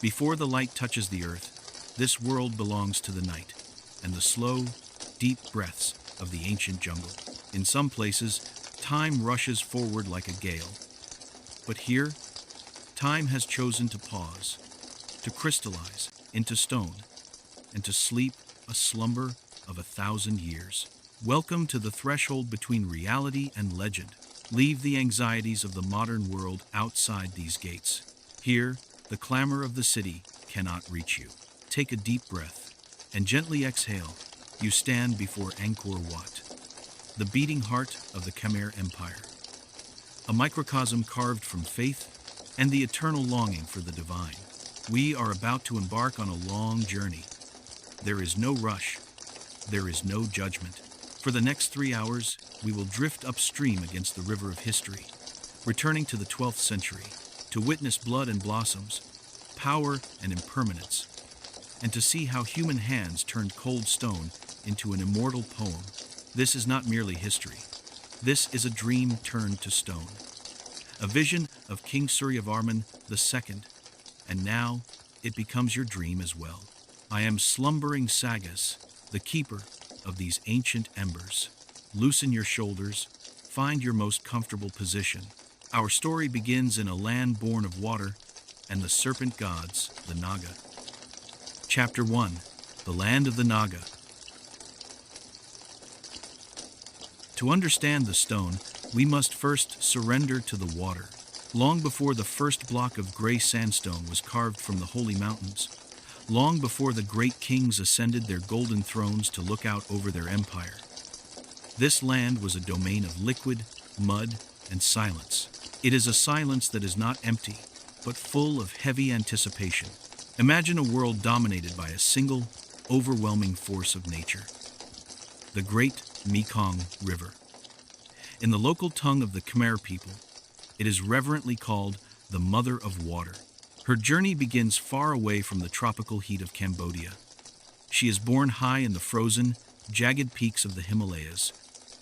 Before the light touches the earth, this world belongs to the night and the slow, deep breaths of the ancient jungle. In some places, time rushes forward like a gale. But here, time has chosen to pause, to crystallize into stone, and to sleep a slumber of 1,000 years. Welcome to the threshold between reality and legend. Leave the anxieties of the modern world outside these gates. Here, the clamor of the city cannot reach you. Take a deep breath and gently exhale. You stand before Angkor Wat, the beating heart of the Khmer Empire, a microcosm carved from faith and the eternal longing for the divine. We are about to embark on a long journey. There is no rush. There is no judgment. For the next 3 hours, we will drift upstream against the river of history, returning to the 12th century, to witness blood and blossoms, power and impermanence, and to see how human hands turned cold stone into an immortal poem. This is not merely history. This is a dream turned to stone, a vision of King Suryavarman II, and now it becomes your dream as well. I am Slumbering Sagas, the keeper of these ancient embers. Loosen your shoulders, find your most comfortable position. Our story begins in a land born of water and the serpent gods, the Naga. Chapter 1. The Land of the Naga. To understand the stone, we must first surrender to the water. Long before the first block of gray sandstone was carved from the holy mountains, long before the great kings ascended their golden thrones to look out over their empire, this land was a domain of liquid, mud, and silence. It is a silence that is not empty, but full of heavy anticipation. Imagine a world dominated by a single, overwhelming force of nature, the Great Mekong River. In the local tongue of the Khmer people, it is reverently called the Mother of Water. Her journey begins far away from the tropical heat of Cambodia. She is born high in the frozen, jagged peaks of the Himalayas,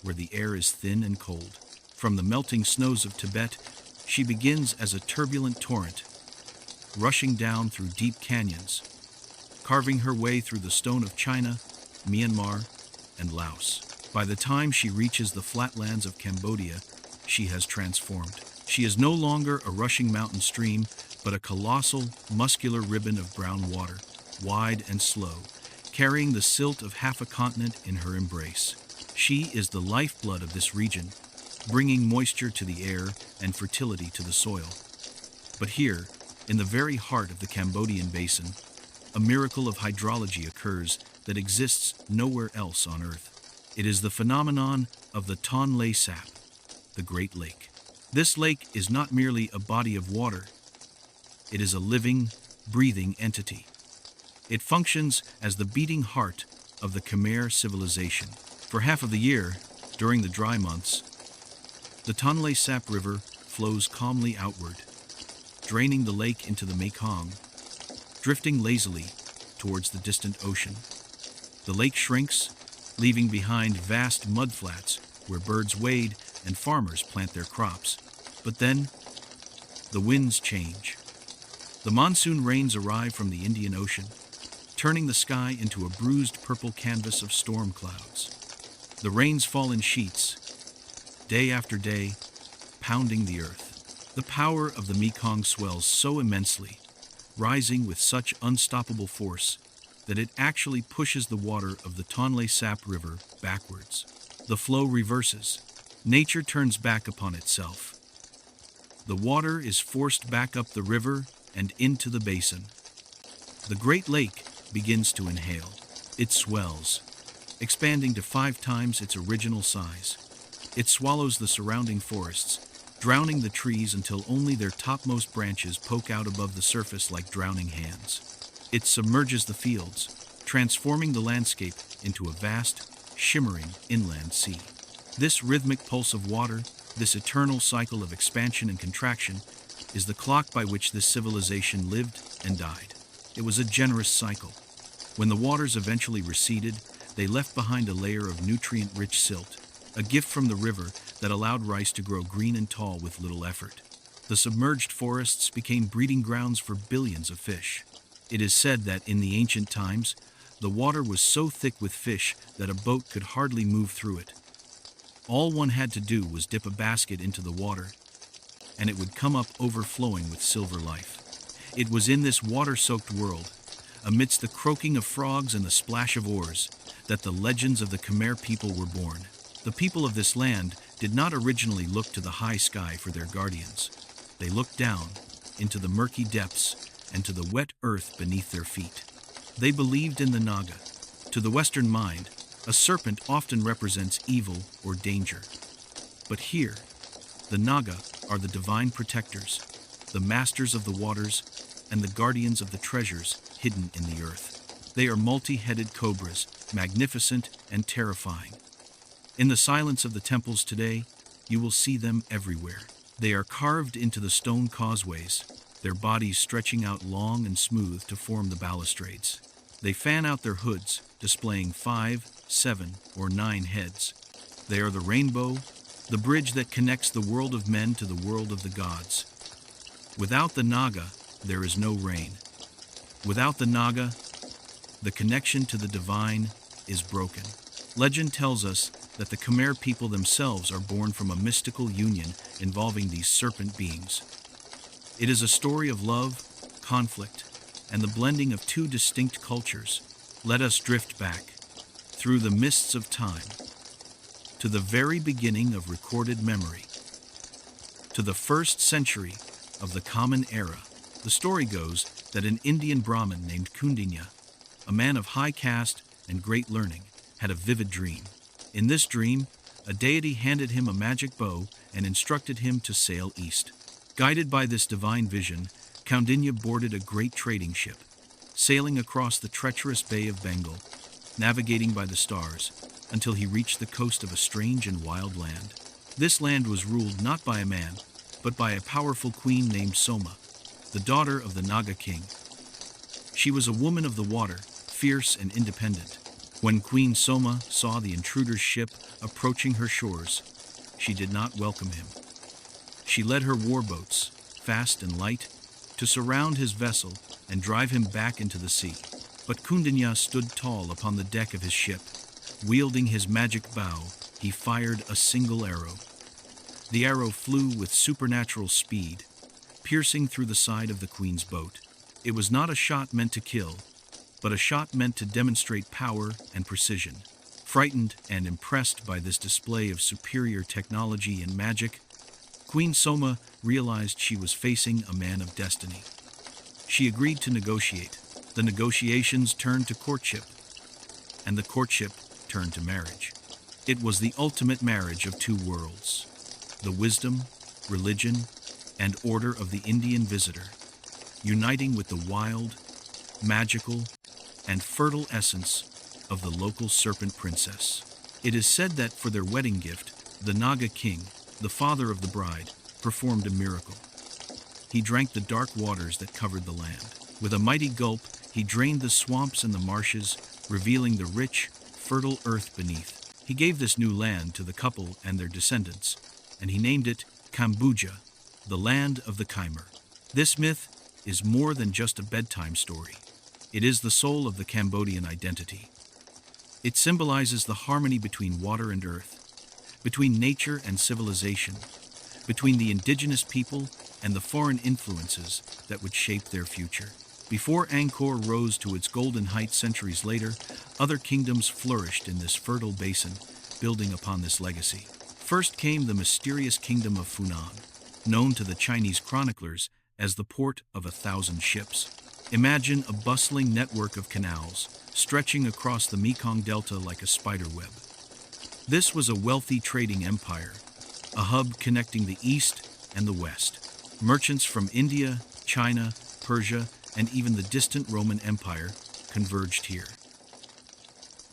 where the air is thin and cold. From the melting snows of Tibet, she begins as a turbulent torrent, rushing down through deep canyons, carving her way through the stone of China, Myanmar, and Laos. By the time she reaches the flatlands of Cambodia, she has transformed. She is no longer a rushing mountain stream, but a colossal, muscular ribbon of brown water, wide and slow, carrying the silt of half a continent in her embrace. She is the lifeblood of this region, bringing moisture to the air and fertility to the soil. But here, in the very heart of the Cambodian basin, a miracle of hydrology occurs that exists nowhere else on Earth. It is the phenomenon of the Tonle Sap, the Great Lake. This lake is not merely a body of water. It is a living, breathing entity. It functions as the beating heart of the Khmer civilization. For half of the year, during the dry months, the Tonle Sap River flows calmly outward, draining the lake into the Mekong, drifting lazily towards the distant ocean. The lake shrinks, leaving behind vast mudflats where birds wade and farmers plant their crops. But then, the winds change. The monsoon rains arrive from the Indian Ocean, turning the sky into a bruised purple canvas of storm clouds. The rains fall in sheets, day after day, pounding the earth. The power of the Mekong swells so immensely, rising with such unstoppable force, that it actually pushes the water of the Tonle Sap River backwards. The flow reverses. Nature turns back upon itself. The water is forced back up the river and into the basin. The Great Lake begins to inhale. It swells, expanding to 5 times its original size. It swallows the surrounding forests, drowning the trees until only their topmost branches poke out above the surface like drowning hands. It submerges the fields, transforming the landscape into a vast, shimmering inland sea. This rhythmic pulse of water, this eternal cycle of expansion and contraction, is the clock by which this civilization lived and died. It was a generous cycle. When the waters eventually receded, they left behind a layer of nutrient-rich silt, a gift from the river that allowed rice to grow green and tall with little effort. The submerged forests became breeding grounds for billions of fish. It is said that in the ancient times, the water was so thick with fish that a boat could hardly move through it. All one had to do was dip a basket into the water, and it would come up overflowing with silver life. It was in this water-soaked world, amidst the croaking of frogs and the splash of oars, that the legends of the Khmer people were born. The people of this land did not originally look to the high sky for their guardians. They looked down into the murky depths and to the wet earth beneath their feet. They believed in the Naga. To the Western mind, a serpent often represents evil or danger. But here, the Naga are the divine protectors, the masters of the waters, and the guardians of the treasures hidden in the earth. They are multi-headed cobras, magnificent and terrifying. In the silence of the temples today, you will see them everywhere. They are carved into the stone causeways, their bodies stretching out long and smooth to form the balustrades. They fan out their hoods, displaying 5, 7, or 9 heads. They are the rainbow, the bridge that connects the world of men to the world of the gods. Without the Naga, there is no rain. Without the Naga, the connection to the divine is broken. Legend tells us that the Khmer people themselves are born from a mystical union involving these serpent beings. It is a story of love, conflict, and the blending of two distinct cultures. Let us drift back, through the mists of time, to the very beginning of recorded memory, to the 1st century of the Common Era. The story goes that an Indian Brahmin named Kundinya, a man of high caste and great learning, had a vivid dream. In this dream, a deity handed him a magic bow and instructed him to sail east. Guided by this divine vision, Kundinya boarded a great trading ship, sailing across the treacherous Bay of Bengal, navigating by the stars, until he reached the coast of a strange and wild land. This land was ruled not by a man, but by a powerful queen named Soma, the daughter of the Naga king. She was a woman of the water, fierce and independent. When Queen Soma saw the intruder's ship approaching her shores, she did not welcome him. She led her warboats, fast and light, to surround his vessel and drive him back into the sea. But Kundinya stood tall upon the deck of his ship. Wielding his magic bow, he fired a single arrow. The arrow flew with supernatural speed, piercing through the side of the queen's boat. It was not a shot meant to kill, but a shot meant to demonstrate power and precision. Frightened and impressed by this display of superior technology and magic, Queen Soma realized she was facing a man of destiny. She agreed to negotiate. The negotiations turned to courtship, and the courtship turned to marriage. It was the ultimate marriage of two worlds, the wisdom, religion, and order of the Indian visitor, uniting with the wild, magical, and fertile essence of the local serpent princess. It is said that for their wedding gift, the Naga king, the father of the bride, performed a miracle. He drank the dark waters that covered the land. With a mighty gulp, he drained the swamps and the marshes, revealing the rich, fertile earth beneath. He gave this new land to the couple and their descendants, and he named it Cambodia, the land of the Khmer. This myth is more than just a bedtime story. It is the soul of the Cambodian identity. It symbolizes the harmony between water and earth, between nature and civilization, between the indigenous people and the foreign influences that would shape their future. Before Angkor rose to its golden height centuries later, other kingdoms flourished in this fertile basin, building upon this legacy. First came the mysterious kingdom of Funan, known to the Chinese chroniclers as the port of 1,000 ships. Imagine a bustling network of canals, stretching across the Mekong Delta like a spider web. This was a wealthy trading empire, a hub connecting the East and the West. Merchants from India, China, Persia, and even the distant Roman Empire converged here.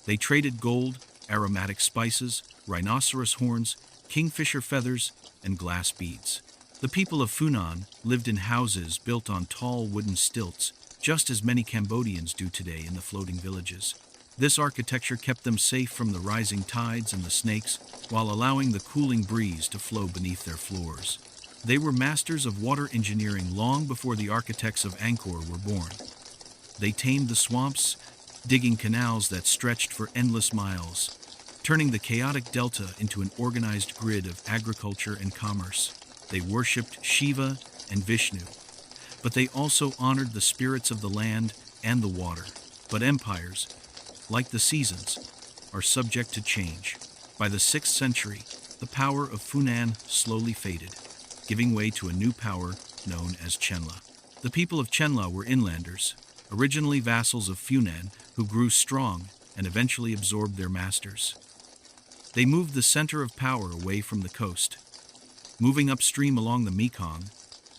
They traded gold, aromatic spices, rhinoceros horns, kingfisher feathers, and glass beads. The people of Funan lived in houses built on tall wooden stilts, just as many Cambodians do today in the floating villages. This architecture kept them safe from the rising tides and the snakes, while allowing the cooling breeze to flow beneath their floors. They were masters of water engineering long before the architects of Angkor were born. They tamed the swamps, digging canals that stretched for endless miles, turning the chaotic delta into an organized grid of agriculture and commerce. They worshipped Shiva and Vishnu, but they also honored the spirits of the land and the water. But empires, like the seasons, are subject to change. By the 6th century, the power of Funan slowly faded, giving way to a new power known as Chenla. The people of Chenla were inlanders, originally vassals of Funan, who grew strong and eventually absorbed their masters. They moved the center of power away from the coast, moving upstream along the Mekong,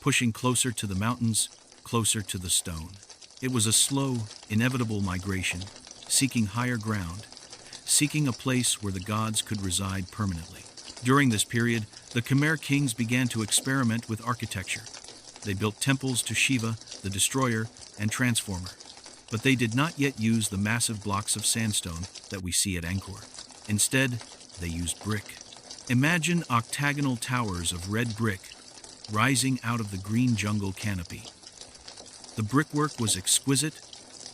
pushing closer to the mountains, closer to the stone. It was a slow, inevitable migration, seeking higher ground, seeking a place where the gods could reside permanently. During this period, the Khmer kings began to experiment with architecture. They built temples to Shiva, the destroyer, and transformer. But they did not yet use the massive blocks of sandstone that we see at Angkor. Instead, they used brick. Imagine octagonal towers of red brick rising out of the green jungle canopy. The brickwork was exquisite,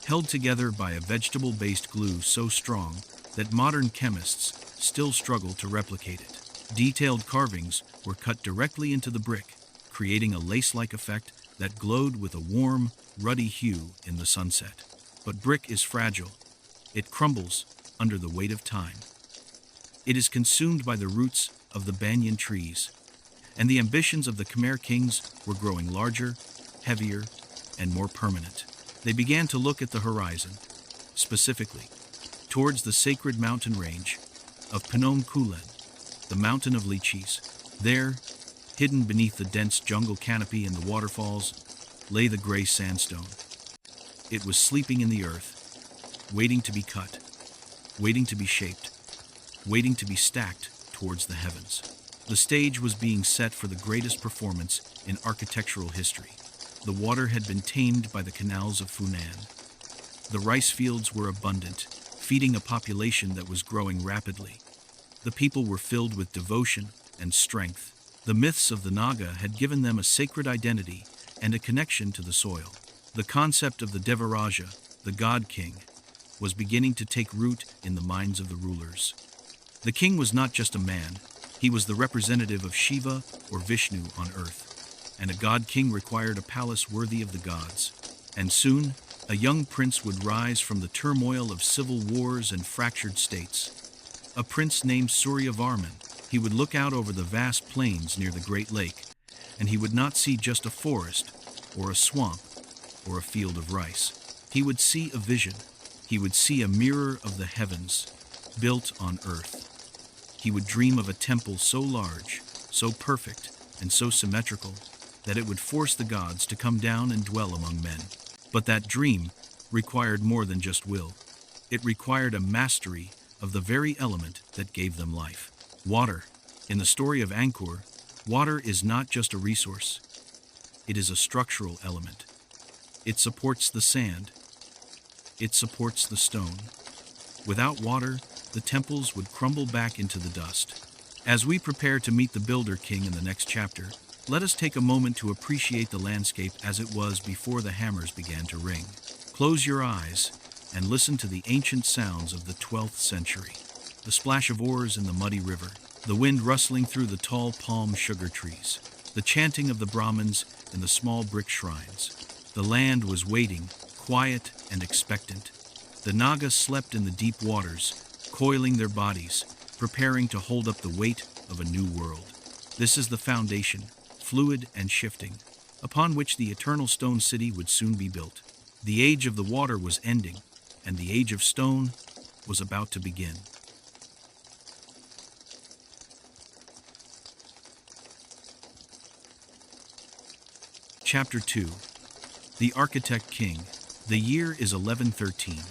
held together by a vegetable-based glue so strong that modern chemists still struggle to replicate it. Detailed carvings were cut directly into the brick, creating a lace-like effect that glowed with a warm, ruddy hue in the sunset. But brick is fragile. It crumbles under the weight of time. It is consumed by the roots of the banyan trees, and the ambitions of the Khmer kings were growing larger, heavier, and more permanent. They began to look at the horizon, specifically towards the sacred mountain range of Phnom Kulen, the mountain of lychees. There, hidden beneath the dense jungle canopy and the waterfalls, lay the gray sandstone. It was sleeping in the earth, waiting to be cut, waiting to be shaped, waiting to be stacked towards the heavens. The stage was being set for the greatest performance in architectural history. The water had been tamed by the canals of Funan. The rice fields were abundant, feeding a population that was growing rapidly. The people were filled with devotion and strength. The myths of the Naga had given them a sacred identity and a connection to the soil. The concept of the Devaraja, the god king, was beginning to take root in the minds of the rulers. The king was not just a man, he was the representative of Shiva or Vishnu on earth, and a god king required a palace worthy of the gods. And soon, a young prince would rise from the turmoil of civil wars and fractured states. A prince named Suryavarman. He would look out over the vast plains near the Great Lake, and he would not see just a forest, or a swamp, or a field of rice. He would see a vision. He would see a mirror of the heavens, built on earth. He would dream of a temple so large, so perfect, and so symmetrical, that it would force the gods to come down and dwell among men. But that dream required more than just will. It required a mastery of the very element that gave them life. Water. In the story of Angkor, water is not just a resource. It is a structural element. It supports the sand. It supports the stone. Without water, the temples would crumble back into the dust. As we prepare to meet the Builder King in the next chapter, let us take a moment to appreciate the landscape as it was before the hammers began to ring. Close your eyes and listen to the ancient sounds of the 12th century. The splash of oars in the muddy river, the wind rustling through the tall palm sugar trees, the chanting of the Brahmins in the small brick shrines. The land was waiting, quiet and expectant. The Nagas slept in the deep waters, coiling their bodies, preparing to hold up the weight of a new world. This is the foundation, fluid and shifting, upon which the eternal stone city would soon be built. The age of the water was ending, and the age of stone was about to begin. Chapter 2. The Architect King. The year is 1113.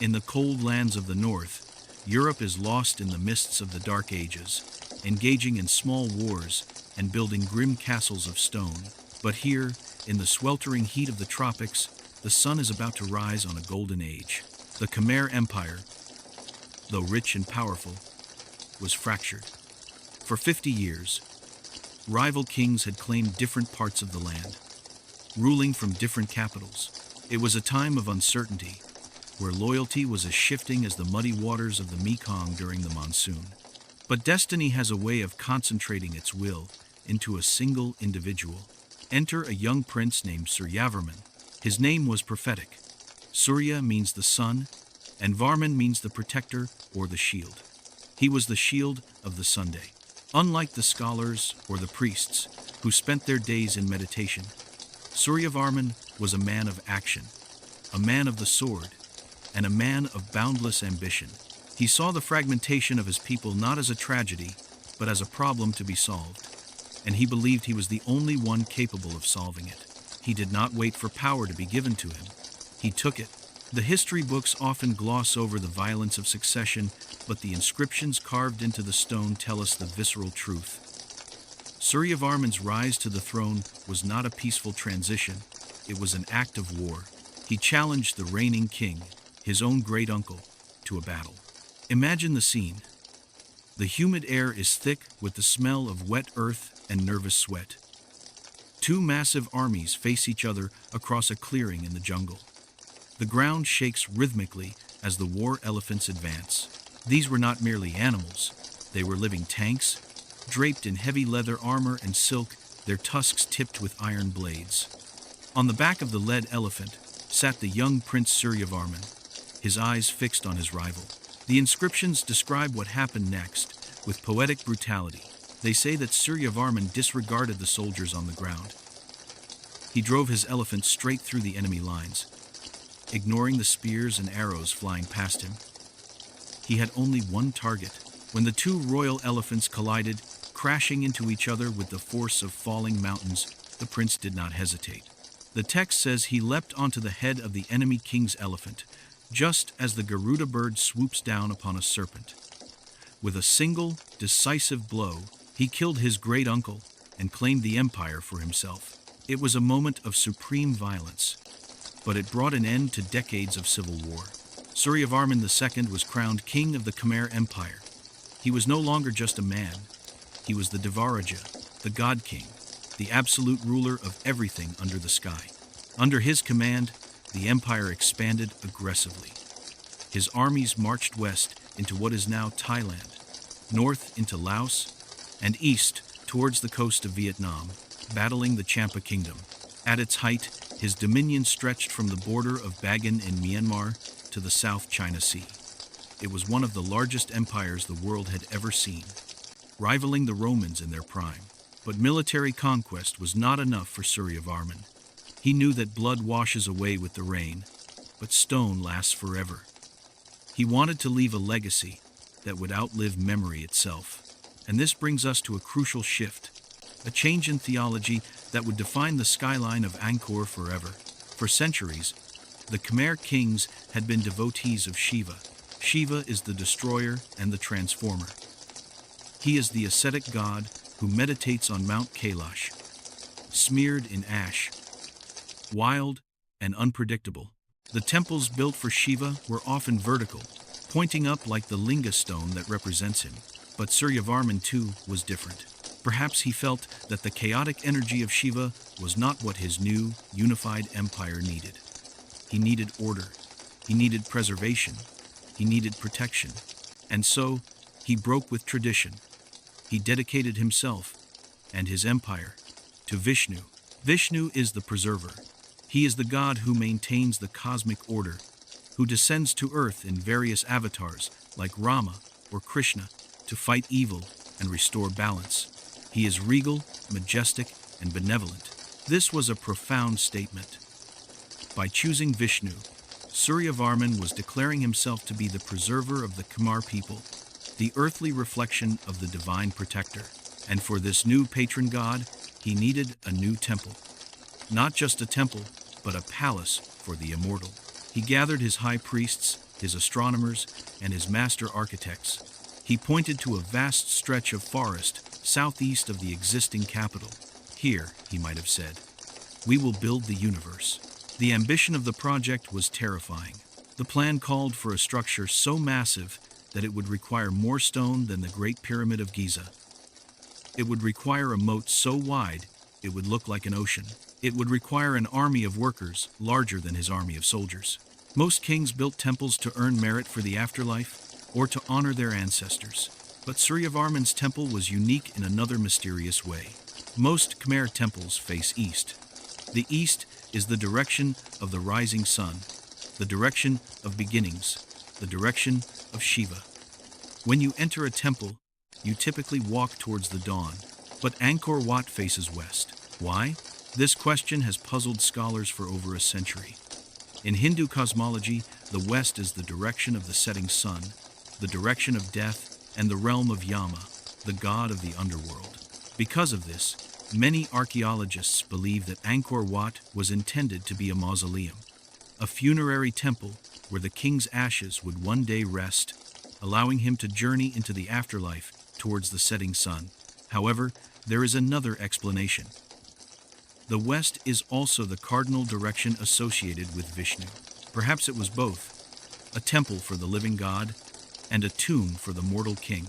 In the cold lands of the north, Europe is lost in the mists of the Dark Ages, engaging in small wars and building grim castles of stone. But here, in the sweltering heat of the tropics, the sun is about to rise on a golden age. The Khmer Empire, though rich and powerful, was fractured. For 50 years, Rival kings had claimed different parts of the land, ruling from different capitals. It was a time of uncertainty, where loyalty was as shifting as the muddy waters of the Mekong during the monsoon. But destiny has a way of concentrating its will into a single individual. Enter a young prince named Suryavarman. His name was prophetic. Surya means the sun, and Varman means the protector or the shield. He was the shield of the Sunday. Unlike the scholars or the priests who spent their days in meditation, Suryavarman was a man of action, a man of the sword, and a man of boundless ambition. He saw the fragmentation of his people not as a tragedy, but as a problem to be solved, and he believed he was the only one capable of solving it. He did not wait for power to be given to him. He took it. The history books often gloss over the violence of succession, but the inscriptions carved into the stone tell us the visceral truth. Suryavarman's rise to the throne was not a peaceful transition, it was an act of war. He challenged the reigning king, his own great-uncle, to a battle. Imagine the scene. The humid air is thick with the smell of wet earth and nervous sweat. Two massive armies face each other across a clearing in the jungle. The ground shakes rhythmically as the war elephants advance. These were not merely animals, they were living tanks, draped in heavy leather armor and silk, their tusks tipped with iron blades. On the back of the led elephant sat the young Prince Suryavarman, his eyes fixed on his rival. The inscriptions describe what happened next with poetic brutality. They say that Suryavarman disregarded the soldiers on the ground. He drove his elephant straight through the enemy lines, ignoring the spears and arrows flying past him. He had only one target. When the two royal elephants collided, crashing into each other with the force of falling mountains, the prince did not hesitate. The text says he leapt onto the head of the enemy king's elephant, just as the Garuda bird swoops down upon a serpent. With a single, decisive blow, he killed his great-uncle and claimed the empire for himself. It was a moment of supreme violence, but it brought an end to decades of civil war. Suryavarman II was crowned king of the Khmer Empire. He was no longer just a man. He was the Devaraja, the God King, the absolute ruler of everything under the sky. Under his command, the empire expanded aggressively. His armies marched west into what is now Thailand, north into Laos, and east towards the coast of Vietnam, battling the Champa kingdom. At its height, his dominion stretched from the border of Bagan in Myanmar to the South China Sea. It was one of the largest empires the world had ever seen, rivaling the Romans in their prime. But military conquest was not enough for Suryavarman. He knew that blood washes away with the rain, but stone lasts forever. He wanted to leave a legacy that would outlive memory itself. And this brings us to a crucial shift, a change in theology that would define the skyline of Angkor forever. For centuries, the Khmer kings had been devotees of Shiva. Shiva is the destroyer and the transformer. He is the ascetic god who meditates on Mount Kailash, smeared in ash, wild and unpredictable. The temples built for Shiva were often vertical, pointing up like the linga stone that represents him. But Suryavarman too was different. Perhaps he felt that the chaotic energy of Shiva was not what his new, unified empire needed. He needed order, he needed preservation, he needed protection. And so, he broke with tradition. He dedicated himself and his empire to Vishnu. Vishnu is the preserver. He is the god who maintains the cosmic order, who descends to earth in various avatars like Rama or Krishna to fight evil and restore balance. He is regal, majestic, and benevolent. This was a profound statement. By choosing Vishnu, Suryavarman was declaring himself to be the preserver of the Khmer people, the earthly reflection of the divine protector. And for this new patron god, he needed a new temple. Not just a temple, but a palace for the immortal. He gathered his high priests, his astronomers, and his master architects. He pointed to a vast stretch of forest southeast of the existing capital. Here, he might have said, we will build the universe. The ambition of the project was terrifying. The plan called for a structure so massive that it would require more stone than the Great Pyramid of Giza. It would require a moat so wide, it would look like an ocean. It would require an army of workers larger than his army of soldiers. Most kings built temples to earn merit for the afterlife or to honor their ancestors. But Suryavarman's temple was unique in another mysterious way. Most Khmer temples face east. The east is the direction of the rising sun, the direction of beginnings, the direction of Shiva. When you enter a temple, you typically walk towards the dawn, but Angkor Wat faces west. Why? This question has puzzled scholars for over a century. In Hindu cosmology, the west is the direction of the setting sun, the direction of death, and the realm of Yama, the god of the underworld. Because of this, many archaeologists believe that Angkor Wat was intended to be a mausoleum, a funerary temple where the king's ashes would one day rest, allowing him to journey into the afterlife towards the setting sun. However, there is another explanation. The west is also the cardinal direction associated with Vishnu. Perhaps it was both, a temple for the living god and a tomb for the mortal king,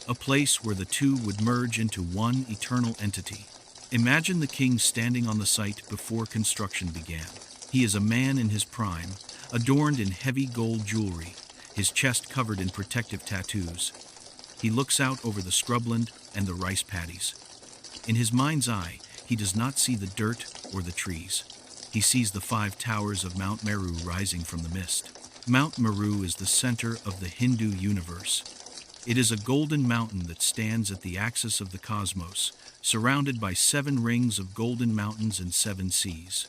a place where the two would merge into one eternal entity. Imagine the king standing on the site before construction began. He is a man in his prime, adorned in heavy gold jewelry, his chest covered in protective tattoos. He looks out over the scrubland and the rice paddies. In his mind's eye, he does not see the dirt or the trees. He sees the 5 towers of Mount Meru rising from the mist. Mount Meru is the center of the Hindu universe. It is a golden mountain that stands at the axis of the cosmos, surrounded by 7 rings of golden mountains and 7 seas.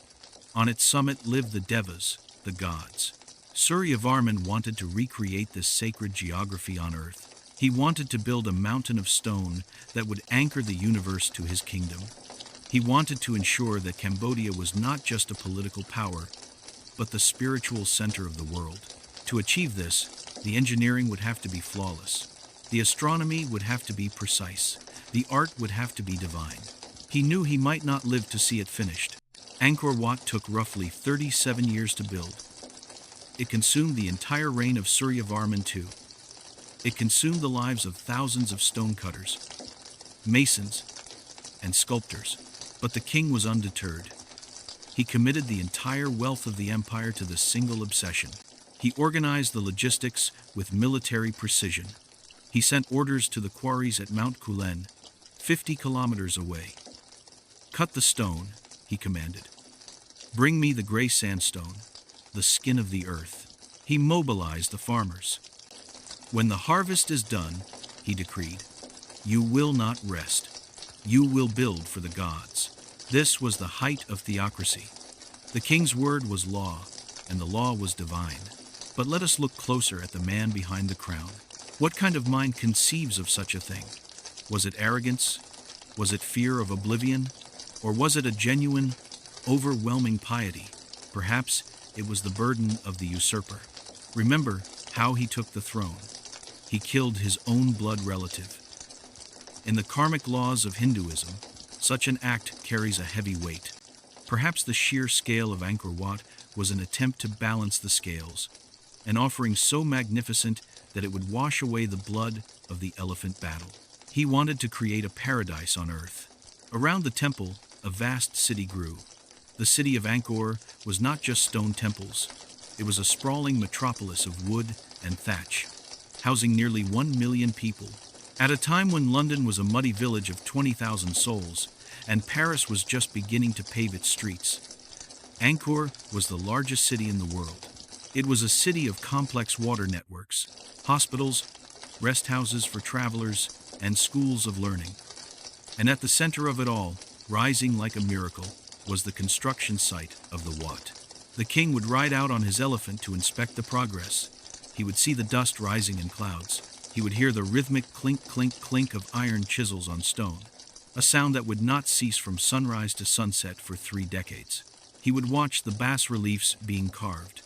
On its summit live the Devas, the gods. Suryavarman wanted to recreate this sacred geography on Earth. He wanted to build a mountain of stone that would anchor the universe to his kingdom. He wanted to ensure that Cambodia was not just a political power, but the spiritual center of the world. To achieve this, the engineering would have to be flawless. The astronomy would have to be precise. The art would have to be divine. He knew he might not live to see it finished. Angkor Wat took roughly 37 years to build. It consumed the entire reign of Suryavarman II. It consumed the lives of thousands of stonecutters, masons, and sculptors. But the king was undeterred. He committed the entire wealth of the empire to this single obsession. He organized the logistics with military precision. He sent orders to the quarries at Mount Kulen, 50 kilometers away. "Cut the stone," he commanded. "Bring me the gray sandstone, the skin of the earth." He mobilized the farmers. "When the harvest is done," he decreed, "you will not rest. You will build for the gods." This was the height of theocracy. The king's word was law, and the law was divine. But let us look closer at the man behind the crown. What kind of mind conceives of such a thing? Was it arrogance? Was it fear of oblivion? Or was it a genuine, overwhelming piety? Perhaps it was the burden of the usurper. Remember how he took the throne. He killed his own blood relative. In the karmic laws of Hinduism, such an act carries a heavy weight. Perhaps the sheer scale of Angkor Wat was an attempt to balance the scales, an offering so magnificent that it would wash away the blood of the elephant battle. He wanted to create a paradise on earth. Around the temple, a vast city grew. The city of Angkor was not just stone temples. It was a sprawling metropolis of wood and thatch, housing nearly 1 million people. At a time when London was a muddy village of 20,000 souls, and Paris was just beginning to pave its streets, Angkor was the largest city in the world. It was a city of complex water networks, hospitals, rest houses for travelers, and schools of learning. And at the center of it all, rising like a miracle, was the construction site of the Wat. The king would ride out on his elephant to inspect the progress. He would see the dust rising in clouds. He would hear the rhythmic clink, clink, clink of iron chisels on stone, a sound that would not cease from sunrise to sunset for 3 decades. He would watch the bas-reliefs being carved.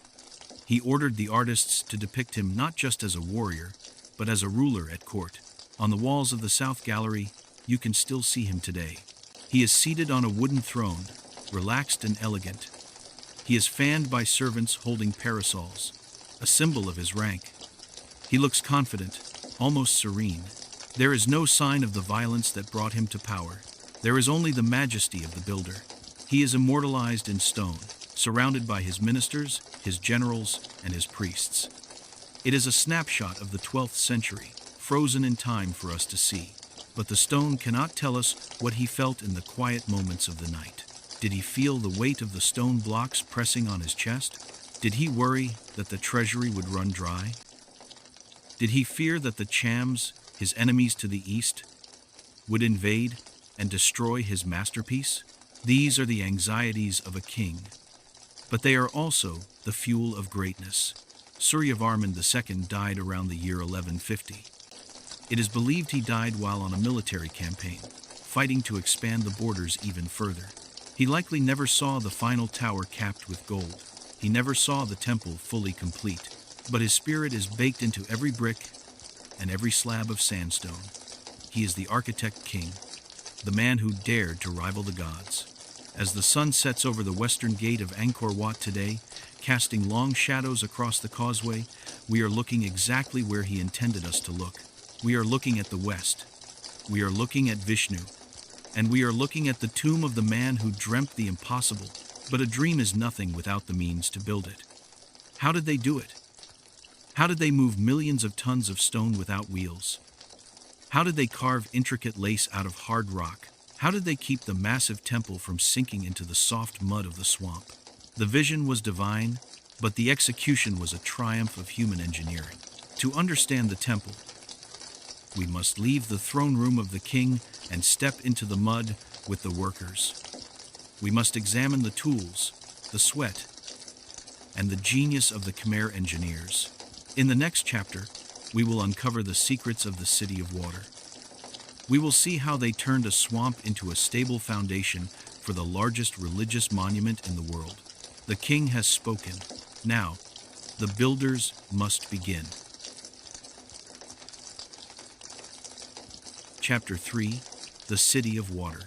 He ordered the artists to depict him not just as a warrior, but as a ruler at court. On the walls of the South Gallery, you can still see him today. He is seated on a wooden throne, relaxed and elegant. He is fanned by servants holding parasols, a symbol of his rank. He looks confident, almost serene. There is no sign of the violence that brought him to power. There is only the majesty of the builder. He is immortalized in stone, surrounded by his ministers, his generals, and his priests. It is a snapshot of the 12th century, frozen in time for us to see. But the stone cannot tell us what he felt in the quiet moments of the night. Did he feel the weight of the stone blocks pressing on his chest? Did he worry that the treasury would run dry? Did he fear that the Chams, his enemies to the east, would invade and destroy his masterpiece? These are the anxieties of a king, but they are also the fuel of greatness. Suryavarman II died around the year 1150. It is believed he died while on a military campaign, fighting to expand the borders even further. He likely never saw the final tower capped with gold. He never saw the temple fully complete, but his spirit is baked into every brick and every slab of sandstone. He is the architect king, the man who dared to rival the gods. As the sun sets over the western gate of Angkor Wat today, casting long shadows across the causeway, we are looking exactly where he intended us to look. We are looking at the west. We are looking at Vishnu. And we are looking at the tomb of the man who dreamt the impossible. But a dream is nothing without the means to build it. How did they do it? How did they move millions of tons of stone without wheels? How did they carve intricate lace out of hard rock? How did they keep the massive temple from sinking into the soft mud of the swamp? The vision was divine, but the execution was a triumph of human engineering. To understand the temple, we must leave the throne room of the king and step into the mud with the workers. We must examine the tools, the sweat, and the genius of the Khmer engineers. In the next chapter, we will uncover the secrets of the City of Water. We will see how they turned a swamp into a stable foundation for the largest religious monument in the world. The king has spoken. Now, the builders must begin. Chapter 3: The City of Water.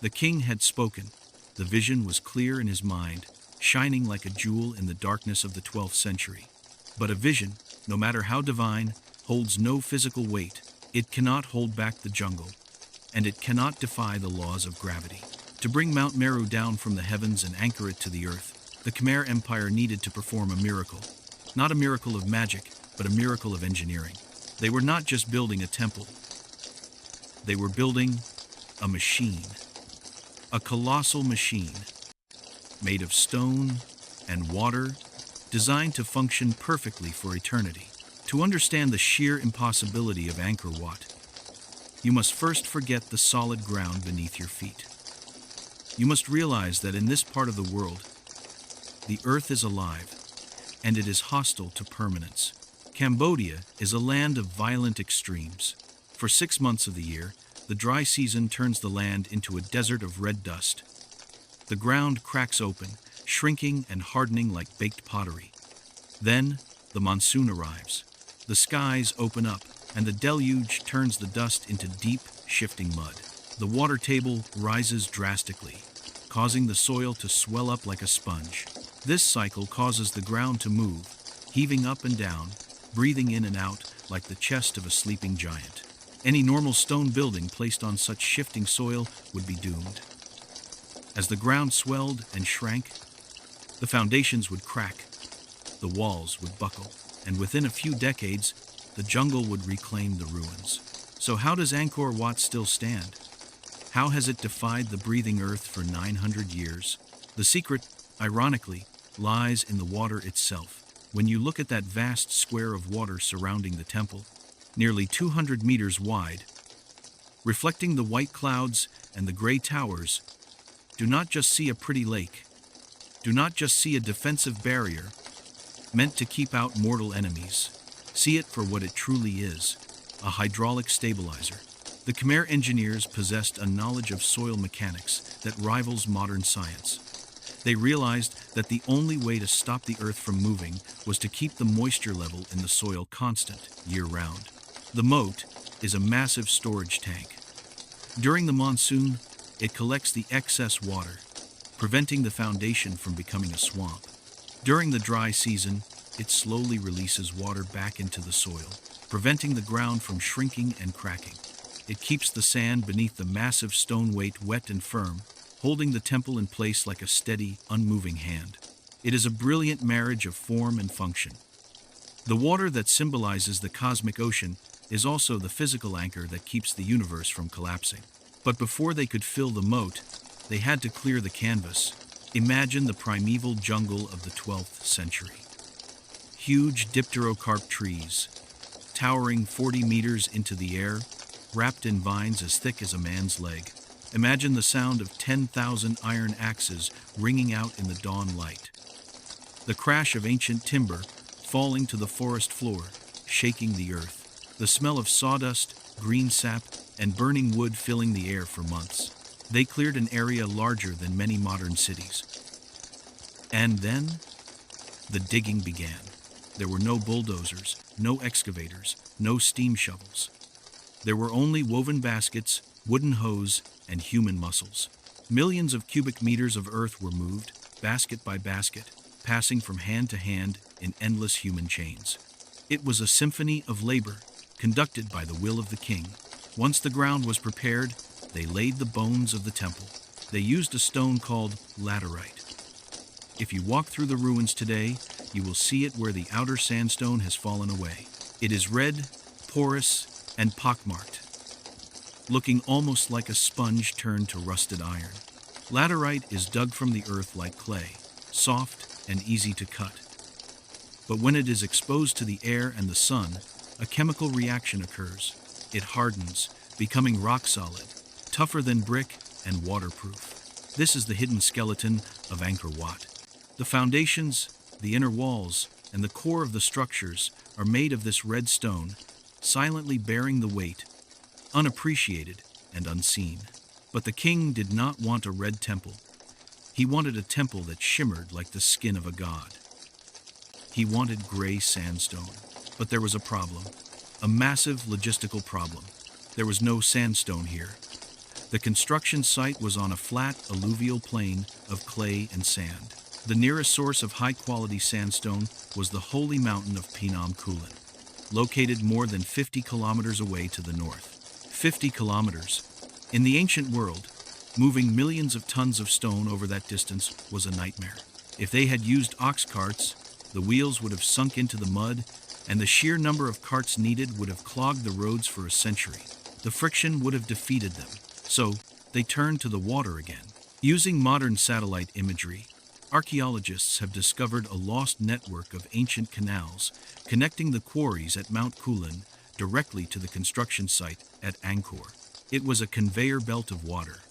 The king had spoken. The vision was clear in his mind, shining like a jewel in the darkness of the 12th century. But a vision, no matter how divine, holds no physical weight. It cannot hold back the jungle, and it cannot defy the laws of gravity. To bring Mount Meru down from the heavens and anchor it to the earth, the Khmer Empire needed to perform a miracle. Not a miracle of magic, but a miracle of engineering. They were not just building a temple. They were building a machine. A colossal machine, made of stone and water, designed to function perfectly for eternity. To understand the sheer impossibility of Angkor Wat, you must first forget the solid ground beneath your feet. You must realize that in this part of the world, the earth is alive, and it is hostile to permanence. Cambodia is a land of violent extremes. For 6 months of the year, the dry season turns the land into a desert of red dust. The ground cracks open, shrinking and hardening like baked pottery. Then, the monsoon arrives. The skies open up, and the deluge turns the dust into deep, shifting mud. The water table rises drastically, causing the soil to swell up like a sponge. This cycle causes the ground to move, heaving up and down, breathing in and out like the chest of a sleeping giant. Any normal stone building placed on such shifting soil would be doomed. As the ground swelled and shrank, the foundations would crack, the walls would buckle, and within a few decades, the jungle would reclaim the ruins. So how does Angkor Wat still stand? How has it defied the breathing earth for 900 years? The secret, ironically, lies in the water itself. When you look at that vast square of water surrounding the temple, nearly 200 meters wide, reflecting the white clouds and the gray towers, do not just see a pretty lake. Do not just see a defensive barrier meant to keep out mortal enemies. See it for what it truly is, a hydraulic stabilizer. The Khmer engineers possessed a knowledge of soil mechanics that rivals modern science. They realized that the only way to stop the earth from moving was to keep the moisture level in the soil constant, year-round. The moat is a massive storage tank. During the monsoon, it collects the excess water, preventing the foundation from becoming a swamp. During the dry season, it slowly releases water back into the soil, preventing the ground from shrinking and cracking. It keeps the sand beneath the massive stone weight wet and firm, holding the temple in place like a steady, unmoving hand. It is a brilliant marriage of form and function. The water that symbolizes the cosmic ocean is also the physical anchor that keeps the universe from collapsing. But before they could fill the moat, they had to clear the canvas. Imagine the primeval jungle of the 12th century. Huge dipterocarp trees, towering 40 meters into the air, wrapped in vines as thick as a man's leg. Imagine the sound of 10,000 iron axes ringing out in the dawn light. The crash of ancient timber falling to the forest floor, shaking the earth. The smell of sawdust, green sap, and burning wood filling the air for months. They cleared an area larger than many modern cities. And then, the digging began. There were no bulldozers, no excavators, no steam shovels. There were only woven baskets, wooden hoes, and human muscles. Millions of cubic meters of earth were moved, basket by basket, passing from hand to hand in endless human chains. It was a symphony of labor, conducted by the will of the king. Once the ground was prepared, they laid the bones of the temple. They used a stone called laterite. If you walk through the ruins today, you will see it where the outer sandstone has fallen away. It is red, porous, and pockmarked, looking almost like a sponge turned to rusted iron. Laterite is dug from the earth like clay, soft and easy to cut. But when it is exposed to the air and the sun, a chemical reaction occurs. It hardens, becoming rock solid, tougher than brick and waterproof. This is the hidden skeleton of Angkor Wat. The foundations, the inner walls, and the core of the structures are made of this red stone, silently bearing the weight, unappreciated and unseen. But the king did not want a red temple. He wanted a temple that shimmered like the skin of a god. He wanted gray sandstone. But there was a problem, a massive logistical problem. There was no sandstone here. The construction site was on a flat alluvial plain of clay and sand. The nearest source of high-quality sandstone was the holy mountain of Phnom Kulen, located more than 50 kilometers away to the north. 50 kilometers. In the ancient world, moving millions of tons of stone over that distance was a nightmare. If they had used ox carts, the wheels would have sunk into the mud, and the sheer number of carts needed would have clogged the roads for a century. The friction would have defeated them. So, they turned to the water again. Using modern satellite imagery, archaeologists have discovered a lost network of ancient canals connecting the quarries at Mount Kulen directly to the construction site at Angkor. It was a conveyor belt of water.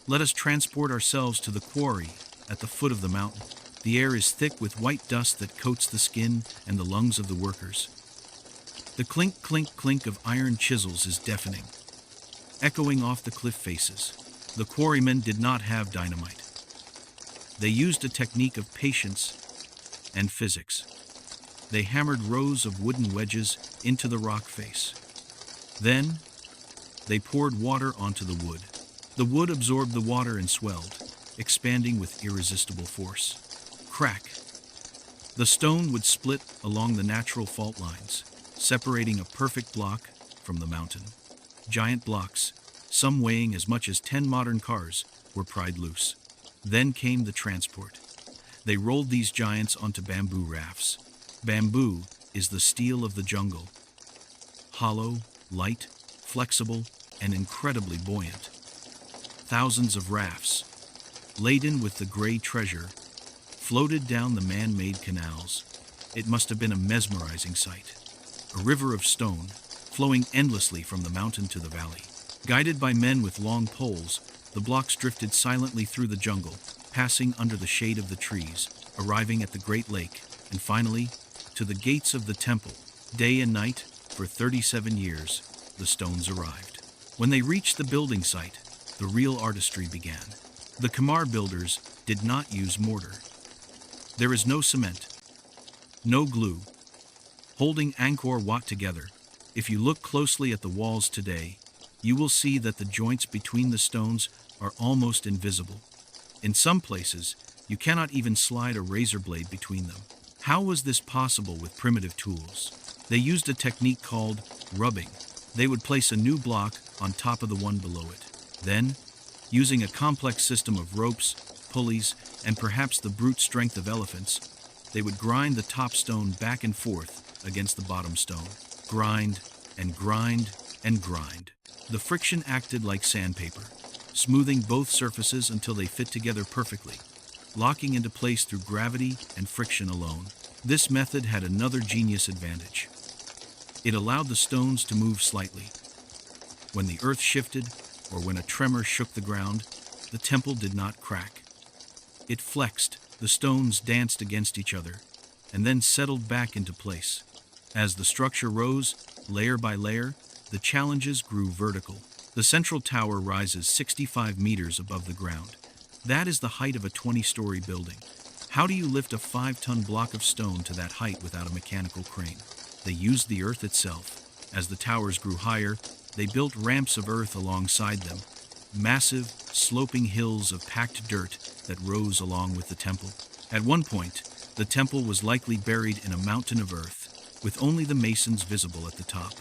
Let us transport ourselves to the quarry at the foot of the mountain. The air is thick with white dust that coats the skin and the lungs of the workers. The clink, clink, clink of iron chisels is deafening, echoing off the cliff faces. The quarrymen did not have dynamite. They used a technique of patience and physics. They hammered rows of wooden wedges into the rock face. Then, they poured water onto the wood. The wood absorbed the water and swelled, expanding with irresistible force. Crack. The stone would split along the natural fault lines, separating a perfect block from the mountain. Giant blocks, some weighing as much as 10 modern cars, were pried loose. Then came the transport. They rolled these giants onto bamboo rafts. Bamboo is the steel of the jungle. Hollow, light, flexible, and incredibly buoyant. Thousands of rafts, laden with the gray treasure, floated down the man-made canals. It must have been a mesmerizing sight. A river of stone, flowing endlessly from the mountain to the valley. Guided by men with long poles, the blocks drifted silently through the jungle, passing under the shade of the trees, arriving at the Great Lake, and finally, to the gates of the temple. Day and night, for 37 years, the stones arrived. When they reached the building site, the real artistry began. The Khmer builders did not use mortar. There is no cement, no glue, holding Angkor Wat together. If you look closely at the walls today, you will see that the joints between the stones are almost invisible. In some places, you cannot even slide a razor blade between them. How was this possible with primitive tools? They used a technique called rubbing. They would place a new block on top of the one below it. Then, using a complex system of ropes, pulleys, and perhaps the brute strength of elephants, they would grind the top stone back and forth against the bottom stone. Grind and grind and grind. The friction acted like sandpaper, smoothing both surfaces until they fit together perfectly, locking into place through gravity and friction alone. This method had another genius advantage. It allowed the stones to move slightly. When the earth shifted, or when a tremor shook the ground, the temple did not crack. It flexed, the stones danced against each other, and then settled back into place. As the structure rose, layer by layer, the challenges grew vertical. The central tower rises 65 meters above the ground. That is the height of a 20-story building. How do you lift a 5-ton block of stone to that height without a mechanical crane? They used the earth itself. As the towers grew higher, they built ramps of earth alongside them, massive, sloping hills of packed dirt that rose along with the temple. At one point, the temple was likely buried in a mountain of earth, with only the masons visible at the top.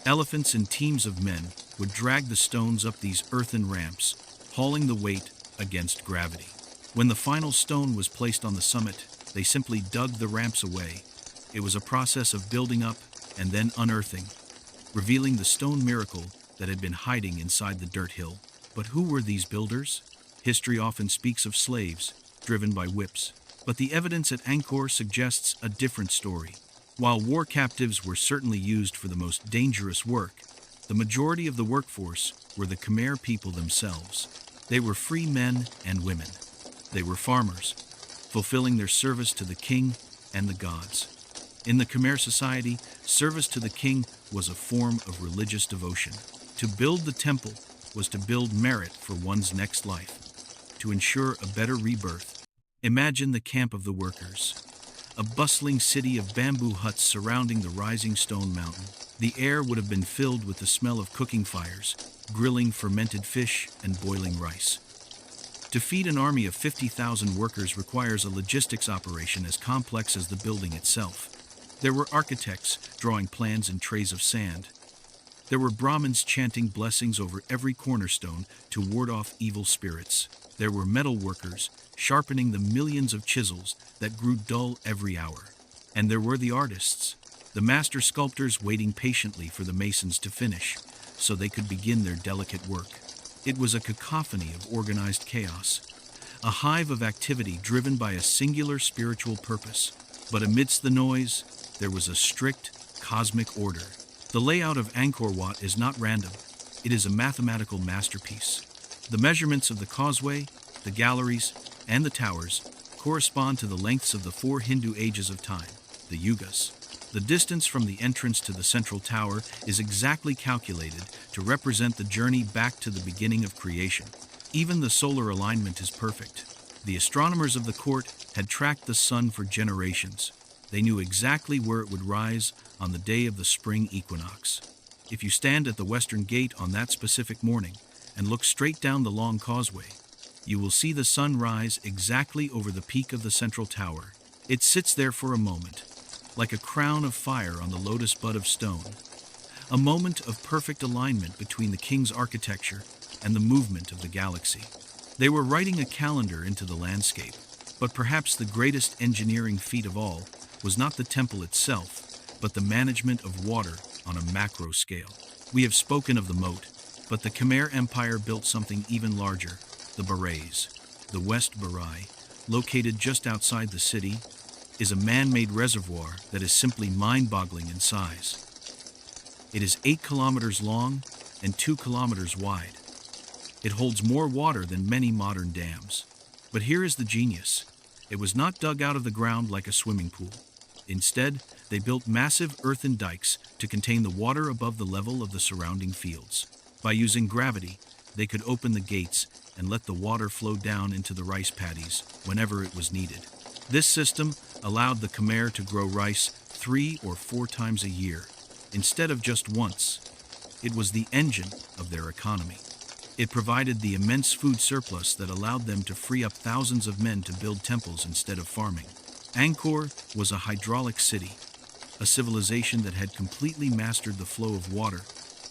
Elephants and teams of men would drag the stones up these earthen ramps, hauling the weight against gravity. When the final stone was placed on the summit, they simply dug the ramps away. It was a process of building up and then unearthing, revealing the stone miracle that had been hiding inside the dirt hill. But who were these builders? History often speaks of slaves, driven by whips. But the evidence at Angkor suggests a different story. While war captives were certainly used for the most dangerous work, the majority of the workforce were the Khmer people themselves. They were free men and women. They were farmers, fulfilling their service to the king and the gods. In the Khmer society, service to the king was a form of religious devotion. To build the temple was to build merit for one's next life, to ensure a better rebirth. Imagine the camp of the workers, a bustling city of bamboo huts surrounding the rising stone mountain. The air would have been filled with the smell of cooking fires, grilling fermented fish, and boiling rice. To feed an army of 50,000 workers requires a logistics operation as complex as the building itself. There were architects drawing plans in trays of sand. There were Brahmins chanting blessings over every cornerstone to ward off evil spirits. There were metal workers sharpening the millions of chisels that grew dull every hour. And there were the artists, the master sculptors waiting patiently for the masons to finish so they could begin their delicate work. It was a cacophony of organized chaos, a hive of activity driven by a singular spiritual purpose. But amidst the noise, there was a strict cosmic order. The layout of Angkor Wat is not random. It is a mathematical masterpiece. The measurements of the causeway, the galleries, and the towers correspond to the lengths of the 4 Hindu ages of time, the yugas. The distance from the entrance to the central tower is exactly calculated to represent the journey back to the beginning of creation. Even the solar alignment is perfect. The astronomers of the court had tracked the sun for generations. They knew exactly where it would rise on the day of the spring equinox. If you stand at the western gate on that specific morning and look straight down the long causeway, you will see the sun rise exactly over the peak of the central tower. It sits there for a moment, like a crown of fire on the lotus bud of stone, a moment of perfect alignment between the king's architecture and the movement of the galaxy. They were writing a calendar into the landscape, but perhaps the greatest engineering feat of all was not the temple itself, but the management of water on a macro scale. We have spoken of the moat, but the Khmer Empire built something even larger, the Barays. The West Barai, located just outside the city, is a man-made reservoir that is simply mind-boggling in size. It is 8 kilometers long and 2 kilometers wide. It holds more water than many modern dams. But here is the genius. It was not dug out of the ground like a swimming pool. Instead, they built massive earthen dikes to contain the water above the level of the surrounding fields. By using gravity, they could open the gates and let the water flow down into the rice paddies whenever it was needed. This system allowed the Khmer to grow rice 3 or 4 times a year, instead of just once. It was the engine of their economy. It provided the immense food surplus that allowed them to free up thousands of men to build temples instead of farming. Angkor was a hydraulic city, a civilization that had completely mastered the flow of water,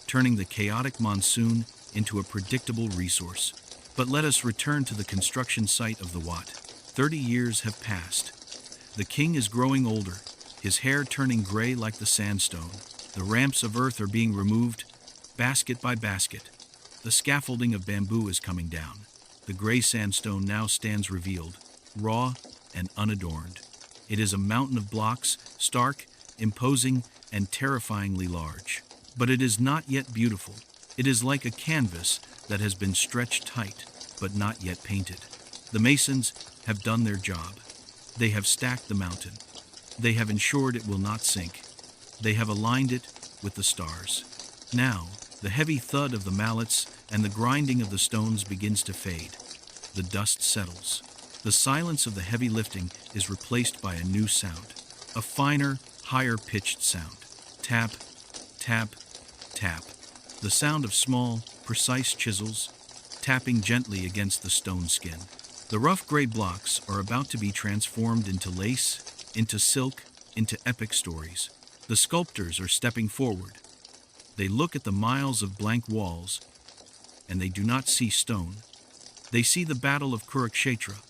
turning the chaotic monsoon into a predictable resource. But let us return to the construction site of the Wat. 30 years have passed. The king is growing older, his hair turning gray like the sandstone. The ramps of earth are being removed, basket by basket. The scaffolding of bamboo is coming down. The gray sandstone now stands revealed, raw and unadorned. It is a mountain of blocks, stark, imposing, and terrifyingly large. But it is not yet beautiful. It is like a canvas that has been stretched tight, but not yet painted. The masons have done their job. They have stacked the mountain. They have ensured it will not sink. They have aligned it with the stars. Now, the heavy thud of the mallets and the grinding of the stones begins to fade. The dust settles. The silence of the heavy lifting is replaced by a new sound, a finer, higher-pitched sound. Tap, tap, tap. The sound of small, precise chisels tapping gently against the stone skin. The rough gray blocks are about to be transformed into lace, into silk, into epic stories. The sculptors are stepping forward. They look at the miles of blank walls, and they do not see stone. They see the battle of Kurukshetra.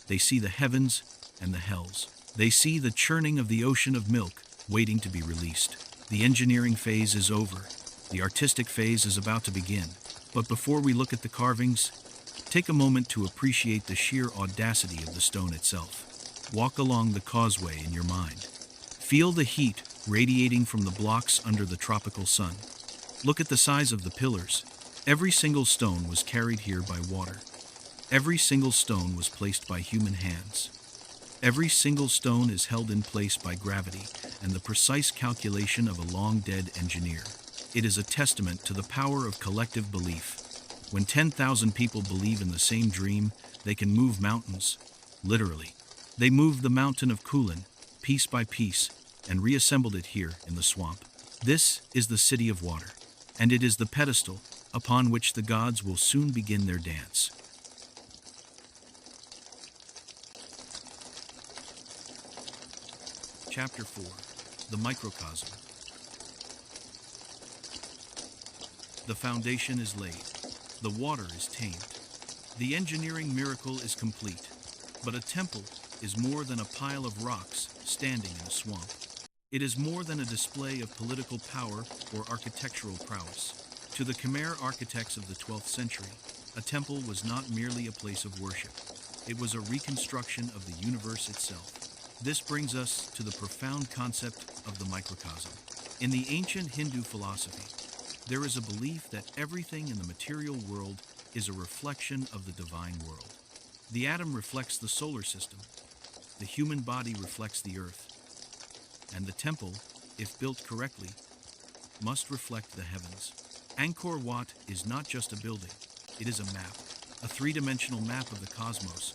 They see the heavens and the hells. They see the churning of the ocean of milk waiting to be released. The engineering phase is over. The artistic phase is about to begin. But before we look at the carvings, take a moment to appreciate the sheer audacity of the stone itself. Walk along the causeway in your mind. Feel the heat radiating from the blocks under the tropical sun. Look at the size of the pillars. Every single stone was carried here by water. Every single stone was placed by human hands. Every single stone is held in place by gravity and the precise calculation of a long-dead engineer. It is a testament to the power of collective belief. When 10,000 people believe in the same dream, they can move mountains, literally. They moved the mountain of Kulin, piece by piece, and reassembled it here in the swamp. This is the city of water, and it is the pedestal upon which the gods will soon begin their dance. Chapter 4. The Microcosm. The foundation is laid. The water is tamed. The engineering miracle is complete. But a temple is more than a pile of rocks standing in a swamp. It is more than a display of political power or architectural prowess. To the Khmer architects of the 12th century, a temple was not merely a place of worship. It was a reconstruction of the universe itself. This brings us to the profound concept of the microcosm. In the ancient Hindu philosophy, there is a belief that everything in the material world is a reflection of the divine world. The atom reflects the solar system, the human body reflects the earth, and the temple, if built correctly, must reflect the heavens. Angkor Wat is not just a building, it is a map, a three-dimensional map of the cosmos,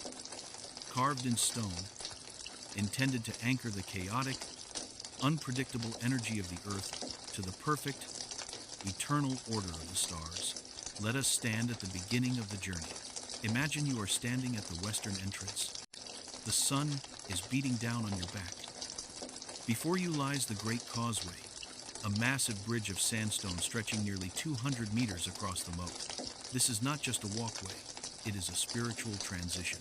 carved in stone, intended to anchor the chaotic, unpredictable energy of the earth to the perfect, eternal order of the stars. Let us stand at the beginning of the journey. Imagine you are standing at the western entrance. The sun is beating down on your back. Before you lies the Great Causeway, a massive bridge of sandstone stretching nearly 200 meters across the moat. This is not just a walkway, it is a spiritual transition.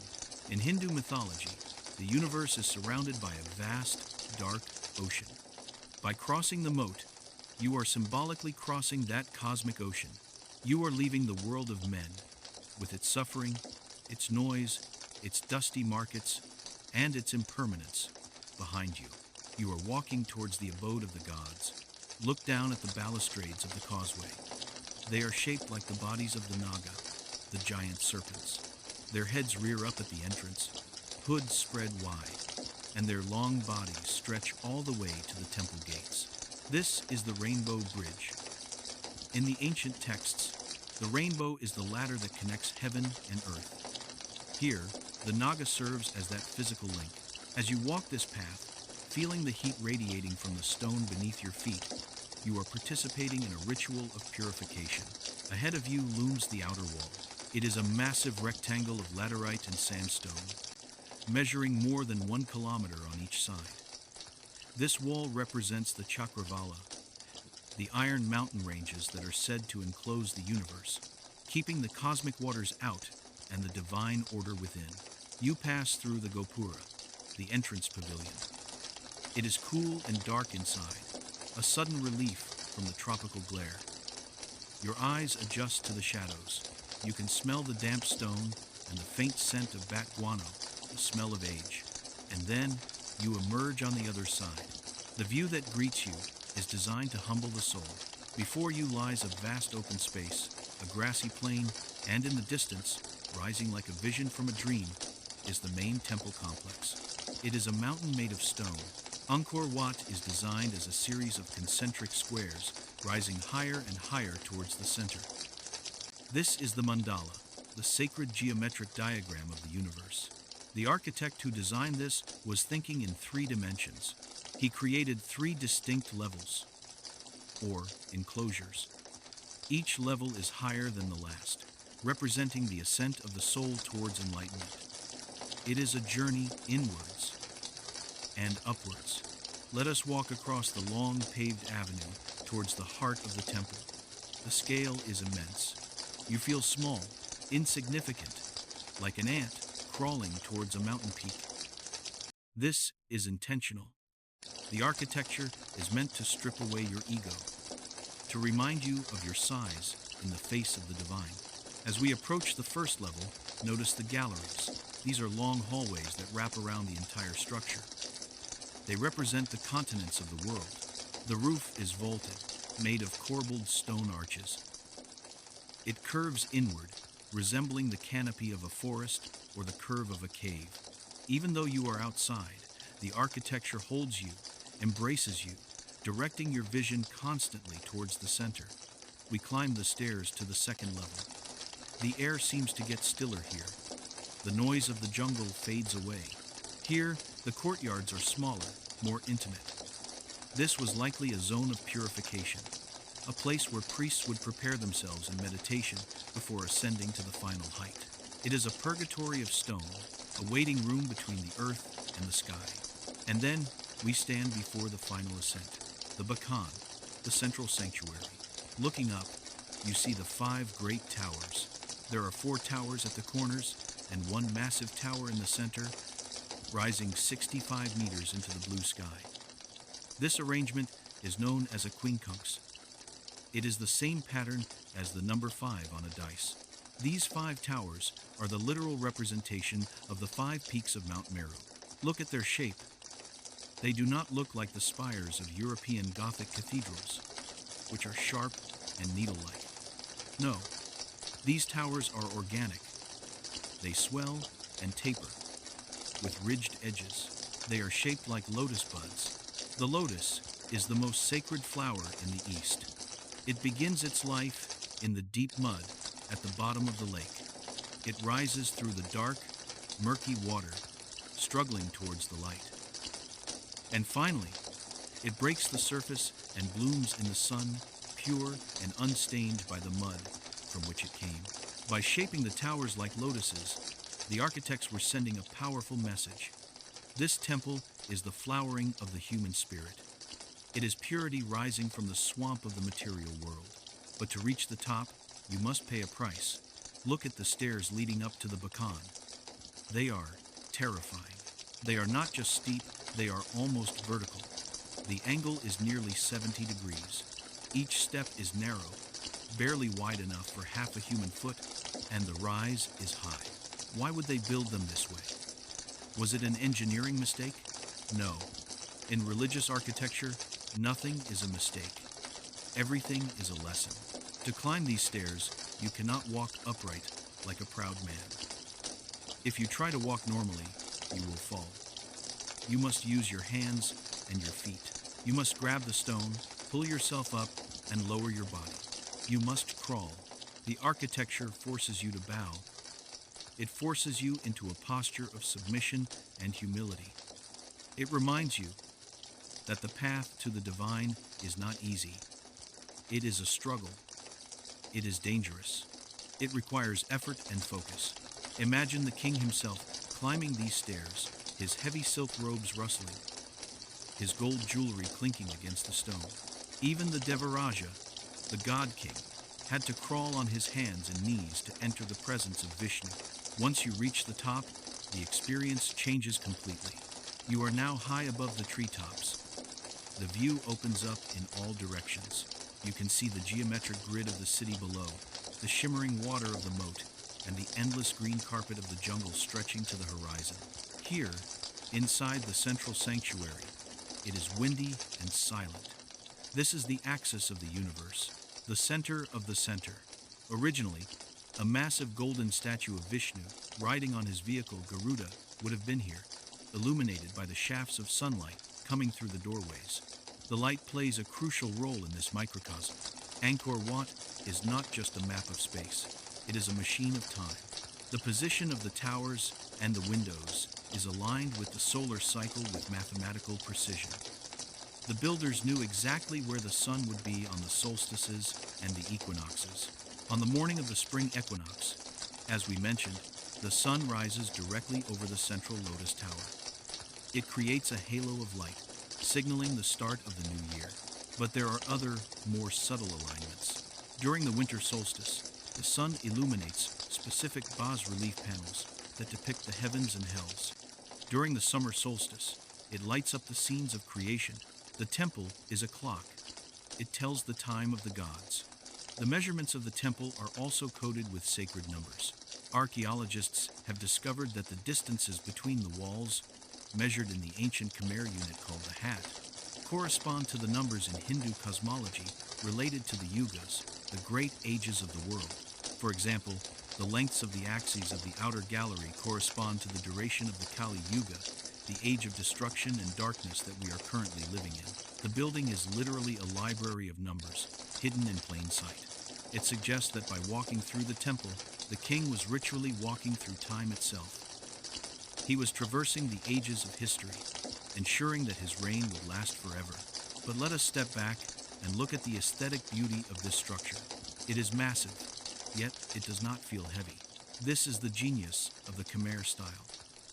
In Hindu mythology, the universe is surrounded by a vast, dark ocean. By crossing the moat, you are symbolically crossing that cosmic ocean. You are leaving the world of men, with its suffering, its noise, its dusty markets, and its impermanence, behind you. You are walking towards the abode of the gods. Look down at the balustrades of the causeway. They are shaped like the bodies of the Naga, the giant serpents. Their heads rear up at the entrance, hoods spread wide, and their long bodies stretch all the way to the temple gates. This is the Rainbow Bridge. In the ancient texts, the rainbow is the ladder that connects heaven and earth. Here, the Naga serves as that physical link. As you walk this path, feeling the heat radiating from the stone beneath your feet, you are participating in a ritual of purification. Ahead of you looms the outer wall. It is a massive rectangle of laterite and sandstone. measuring more than 1 kilometer on each side. This wall represents the Chakravala, the iron mountain ranges that are said to enclose the universe, keeping the cosmic waters out and the divine order within. You pass through the Gopura, the entrance pavilion. It is cool and dark inside, a sudden relief from the tropical glare. Your eyes adjust to the shadows. You can smell the damp stone and the faint scent of bat guano, the smell of age. And then you emerge on the other side. The view that greets you is designed to humble the soul. Before you lies a vast open space, a grassy plain, and in the distance, rising like a vision from a dream, is the main temple complex. It is a mountain made of stone. Angkor Wat is designed as a series of concentric squares, rising higher and higher towards the center. This is the mandala, the sacred geometric diagram of the universe. The architect who designed this was thinking in 3 dimensions. He created 3 distinct levels, or enclosures. Each level is higher than the last, representing the ascent of the soul towards enlightenment. It is a journey inwards and upwards. Let us walk across the long paved avenue towards the heart of the temple. The scale is immense. You feel small, insignificant, like an ant crawling towards a mountain peak. This is intentional. The architecture is meant to strip away your ego, to remind you of your size in the face of the divine. As we approach the first level, notice the galleries. These are long hallways that wrap around the entire structure. They represent the continents of the world. The roof is vaulted, made of corbelled stone arches. It curves inward, resembling the canopy of a forest or the curve of a cave. Even though you are outside, the architecture holds you, embraces you, directing your vision constantly towards the center. We climb the stairs to the second level. The air seems to get stiller here. The noise of the jungle fades away. Here, the courtyards are smaller, more intimate. This was likely a zone of purification, a place where priests would prepare themselves in meditation before ascending to the final height. It is a purgatory of stone, a waiting room between the earth and the sky. And then we stand before the final ascent, the Bakan, the central sanctuary. Looking up, you see the 5 great towers. There are 4 towers at the corners and 1 massive tower in the center, rising 65 meters into the blue sky. This arrangement is known as a quincunx. It is the same pattern as the number 5 on a dice. These 5 towers are the literal representation of the 5 peaks of Mount Meru. Look at their shape. They do not look like the spires of European Gothic cathedrals, which are sharp and needle-like. No, these towers are organic. They swell and taper, with ridged edges. They are shaped like lotus buds. The lotus is the most sacred flower in the East. It begins its life in the deep mud at the bottom of the lake. It rises through the dark, murky water, struggling towards the light. And finally, it breaks the surface and blooms in the sun, pure and unstained by the mud from which it came. By shaping the towers like lotuses, the architects were sending a powerful message. This temple is the flowering of the human spirit. It is purity rising from the swamp of the material world. But to reach the top, you must pay a price. Look at the stairs leading up to the Bakan. They are terrifying. They are not just steep, they are almost vertical. The angle is nearly 70 degrees. Each step is narrow, barely wide enough for half a human foot, and the rise is high. Why would they build them this way? Was it an engineering mistake? No. In religious architecture, nothing is a mistake. Everything is a lesson. To climb these stairs, you cannot walk upright like a proud man. If you try to walk normally, you will fall. You must use your hands and your feet. You must grab the stone, pull yourself up, and lower your body. You must crawl. The architecture forces you to bow. It forces you into a posture of submission and humility. It reminds you that the path to the divine is not easy. It is a struggle. It is dangerous. It requires effort and focus. Imagine the king himself climbing these stairs, his heavy silk robes rustling, his gold jewelry clinking against the stone. Even the Devaraja, the god king, had to crawl on his hands and knees to enter the presence of Vishnu. Once you reach the top, the experience changes completely. You are now high above the treetops. The view opens up in all directions. You can see the geometric grid of the city below, the shimmering water of the moat, and the endless green carpet of the jungle stretching to the horizon. Here, inside the central sanctuary, it is windy and silent. This is the axis of the universe, the center of the center. Originally, a massive golden statue of Vishnu, riding on his vehicle Garuda, would have been here, illuminated by the shafts of sunlight coming through the doorways. The light plays a crucial role in this microcosm. Angkor Wat is not just a map of space, it is a machine of time. The position of the towers and the windows is aligned with the solar cycle with mathematical precision. The builders knew exactly where the sun would be on the solstices and the equinoxes. On the morning of the spring equinox, as we mentioned, the sun rises directly over the central lotus tower. It creates a halo of light, signaling the start of the new year. But there are other, more subtle alignments. During the winter solstice, the sun illuminates specific bas-relief panels that depict the heavens and hells. During the summer solstice, it lights up the scenes of creation. The temple is a clock. It tells the time of the gods. The measurements of the temple are also coded with sacred numbers. Archaeologists have discovered that the distances between the walls, measured in the ancient Khmer unit called the hat, correspond to the numbers in Hindu cosmology related to the yugas, the great ages of the world. For example, the lengths of the axes of the outer gallery correspond to the duration of the Kali Yuga, the age of destruction and darkness that we are currently living in. The building is literally a library of numbers, hidden in plain sight. It suggests that by walking through the temple, the king was ritually walking through time itself. He was traversing the ages of history, ensuring that his reign would last forever. But let us step back and look at the aesthetic beauty of this structure. It is massive, yet it does not feel heavy. This is the genius of the Khmer style.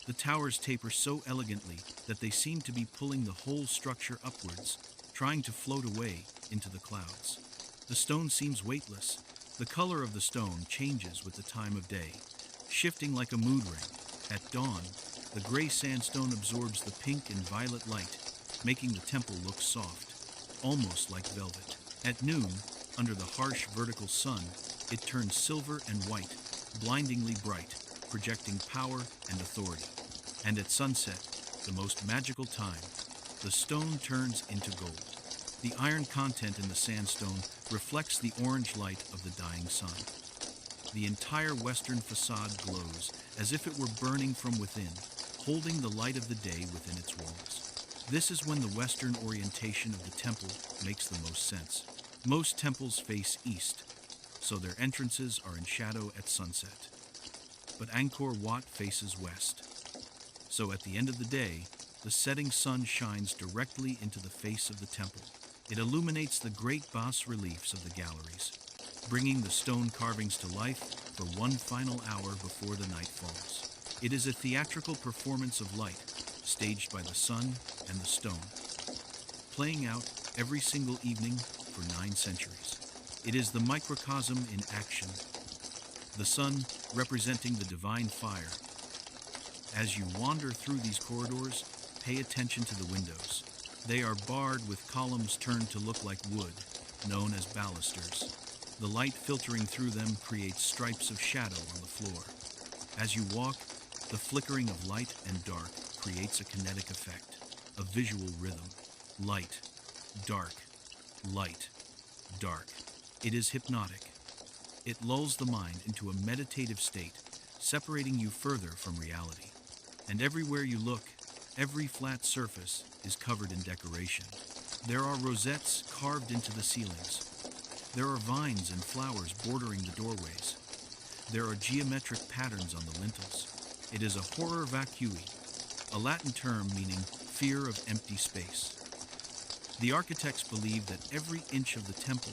The towers taper so elegantly that they seem to be pulling the whole structure upwards, trying to float away into the clouds. The stone seems weightless. The color of the stone changes with the time of day, shifting like a mood ring. At dawn, the gray sandstone absorbs the pink and violet light, making the temple look soft, almost like velvet. At noon, under the harsh vertical sun, it turns silver and white, blindingly bright, projecting power and authority. And at sunset, the most magical time, the stone turns into gold. The iron content in the sandstone reflects the orange light of the dying sun. The entire western facade glows as if it were burning from within, holding the light of the day within its walls. This is when the western orientation of the temple makes the most sense. Most temples face east, so their entrances are in shadow at sunset. But Angkor Wat faces west. So at the end of the day, the setting sun shines directly into the face of the temple. It illuminates the great bas-reliefs of the galleries, bringing the stone carvings to life for one final hour before the night falls. It is a theatrical performance of light, staged by the sun and the stone, playing out every single evening for 9 centuries. It is the microcosm in action, the sun representing the divine fire. As you wander through these corridors, pay attention to the windows. They are barred with columns turned to look like wood, known as balusters. The light filtering through them creates stripes of shadow on the floor. As you walk, the flickering of light and dark creates a kinetic effect, a visual rhythm. Light, dark, light, dark. It is hypnotic. It lulls the mind into a meditative state, separating you further from reality. And everywhere you look, every flat surface is covered in decoration. There are rosettes carved into the ceilings. There are vines and flowers bordering the doorways. There are geometric patterns on the lintels. It is a horror vacui, a Latin term meaning fear of empty space. The architects believed that every inch of the temple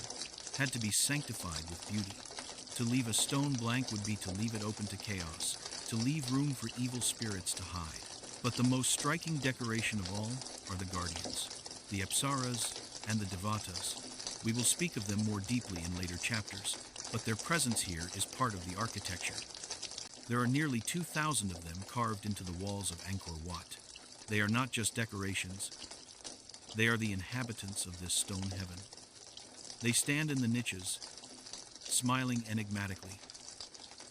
had to be sanctified with beauty. To leave a stone blank would be to leave it open to chaos, to leave room for evil spirits to hide. But the most striking decoration of all are the guardians, the Apsaras and the Devatas. We will speak of them more deeply in later chapters, but their presence here is part of the architecture. There are nearly 2,000 of them carved into the walls of Angkor Wat. They are not just decorations, they are the inhabitants of this stone heaven. They stand in the niches, smiling enigmatically,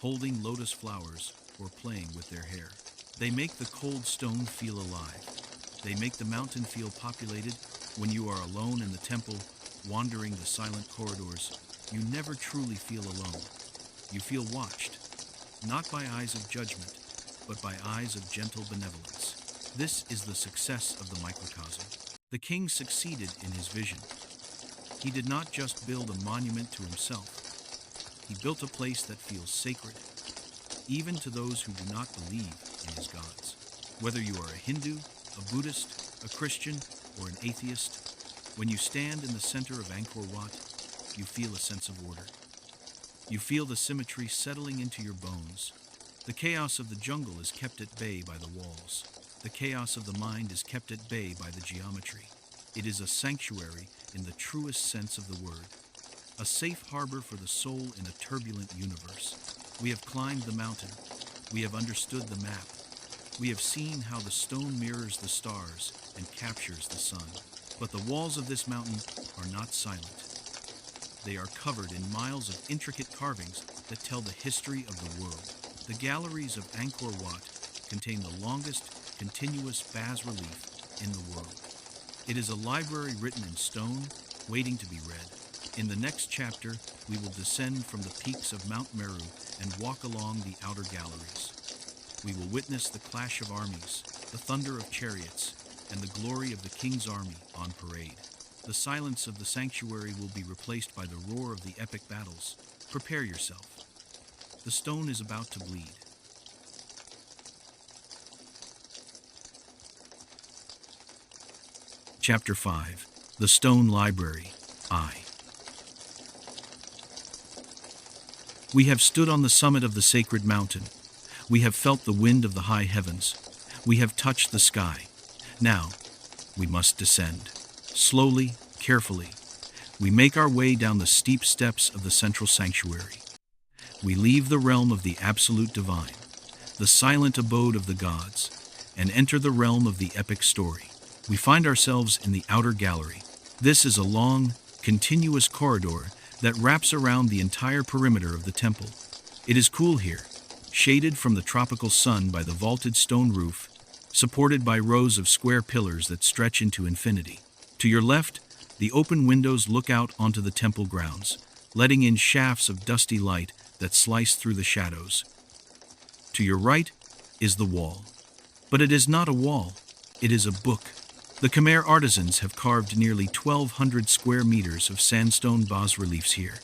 holding lotus flowers or playing with their hair. They make the cold stone feel alive. They make the mountain feel populated. When you are alone in the temple, wandering the silent corridors, you never truly feel alone. You feel watched, not by eyes of judgment, but by eyes of gentle benevolence. This is the success of the microcosm. The king succeeded in his vision. He did not just build a monument to himself. He built a place that feels sacred, even to those who do not believe in his gods. Whether you are a Hindu, a Buddhist, a Christian, or an atheist, when you stand in the center of Angkor Wat, you feel a sense of order. You feel the symmetry settling into your bones. The chaos of the jungle is kept at bay by the walls. The chaos of the mind is kept at bay by the geometry. It is a sanctuary in the truest sense of the word, a safe harbor for the soul in a turbulent universe. We have climbed the mountain. We have understood the map. We have seen how the stone mirrors the stars and captures the sun. But the walls of this mountain are not silent. They are covered in miles of intricate carvings that tell the history of the world. The galleries of Angkor Wat contain the longest continuous bas-relief in the world. It is a library written in stone, waiting to be read. In the next chapter, we will descend from the peaks of Mount Meru and walk along the outer galleries. We will witness the clash of armies, the thunder of chariots, and the glory of the king's army on parade. The silence of the sanctuary will be replaced by the roar of the epic battles. Prepare yourself. The stone is about to bleed. Chapter 5. The Stone Library. We have stood on the summit of the sacred mountain. We have felt the wind of the high heavens. We have touched the sky. Now, we must descend. Slowly, carefully, we make our way down the steep steps of the central sanctuary. We leave the realm of the absolute divine, the silent abode of the gods, and enter the realm of the epic story. We find ourselves in the outer gallery. This is a long, continuous corridor that wraps around the entire perimeter of the temple. It is cool here, shaded from the tropical sun by the vaulted stone roof, supported by rows of square pillars that stretch into infinity. To your left, the open windows look out onto the temple grounds, letting in shafts of dusty light that slice through the shadows. To your right is the wall. But it is not a wall, it is a book. The Khmer artisans have carved nearly 1,200 square meters of sandstone bas-reliefs here.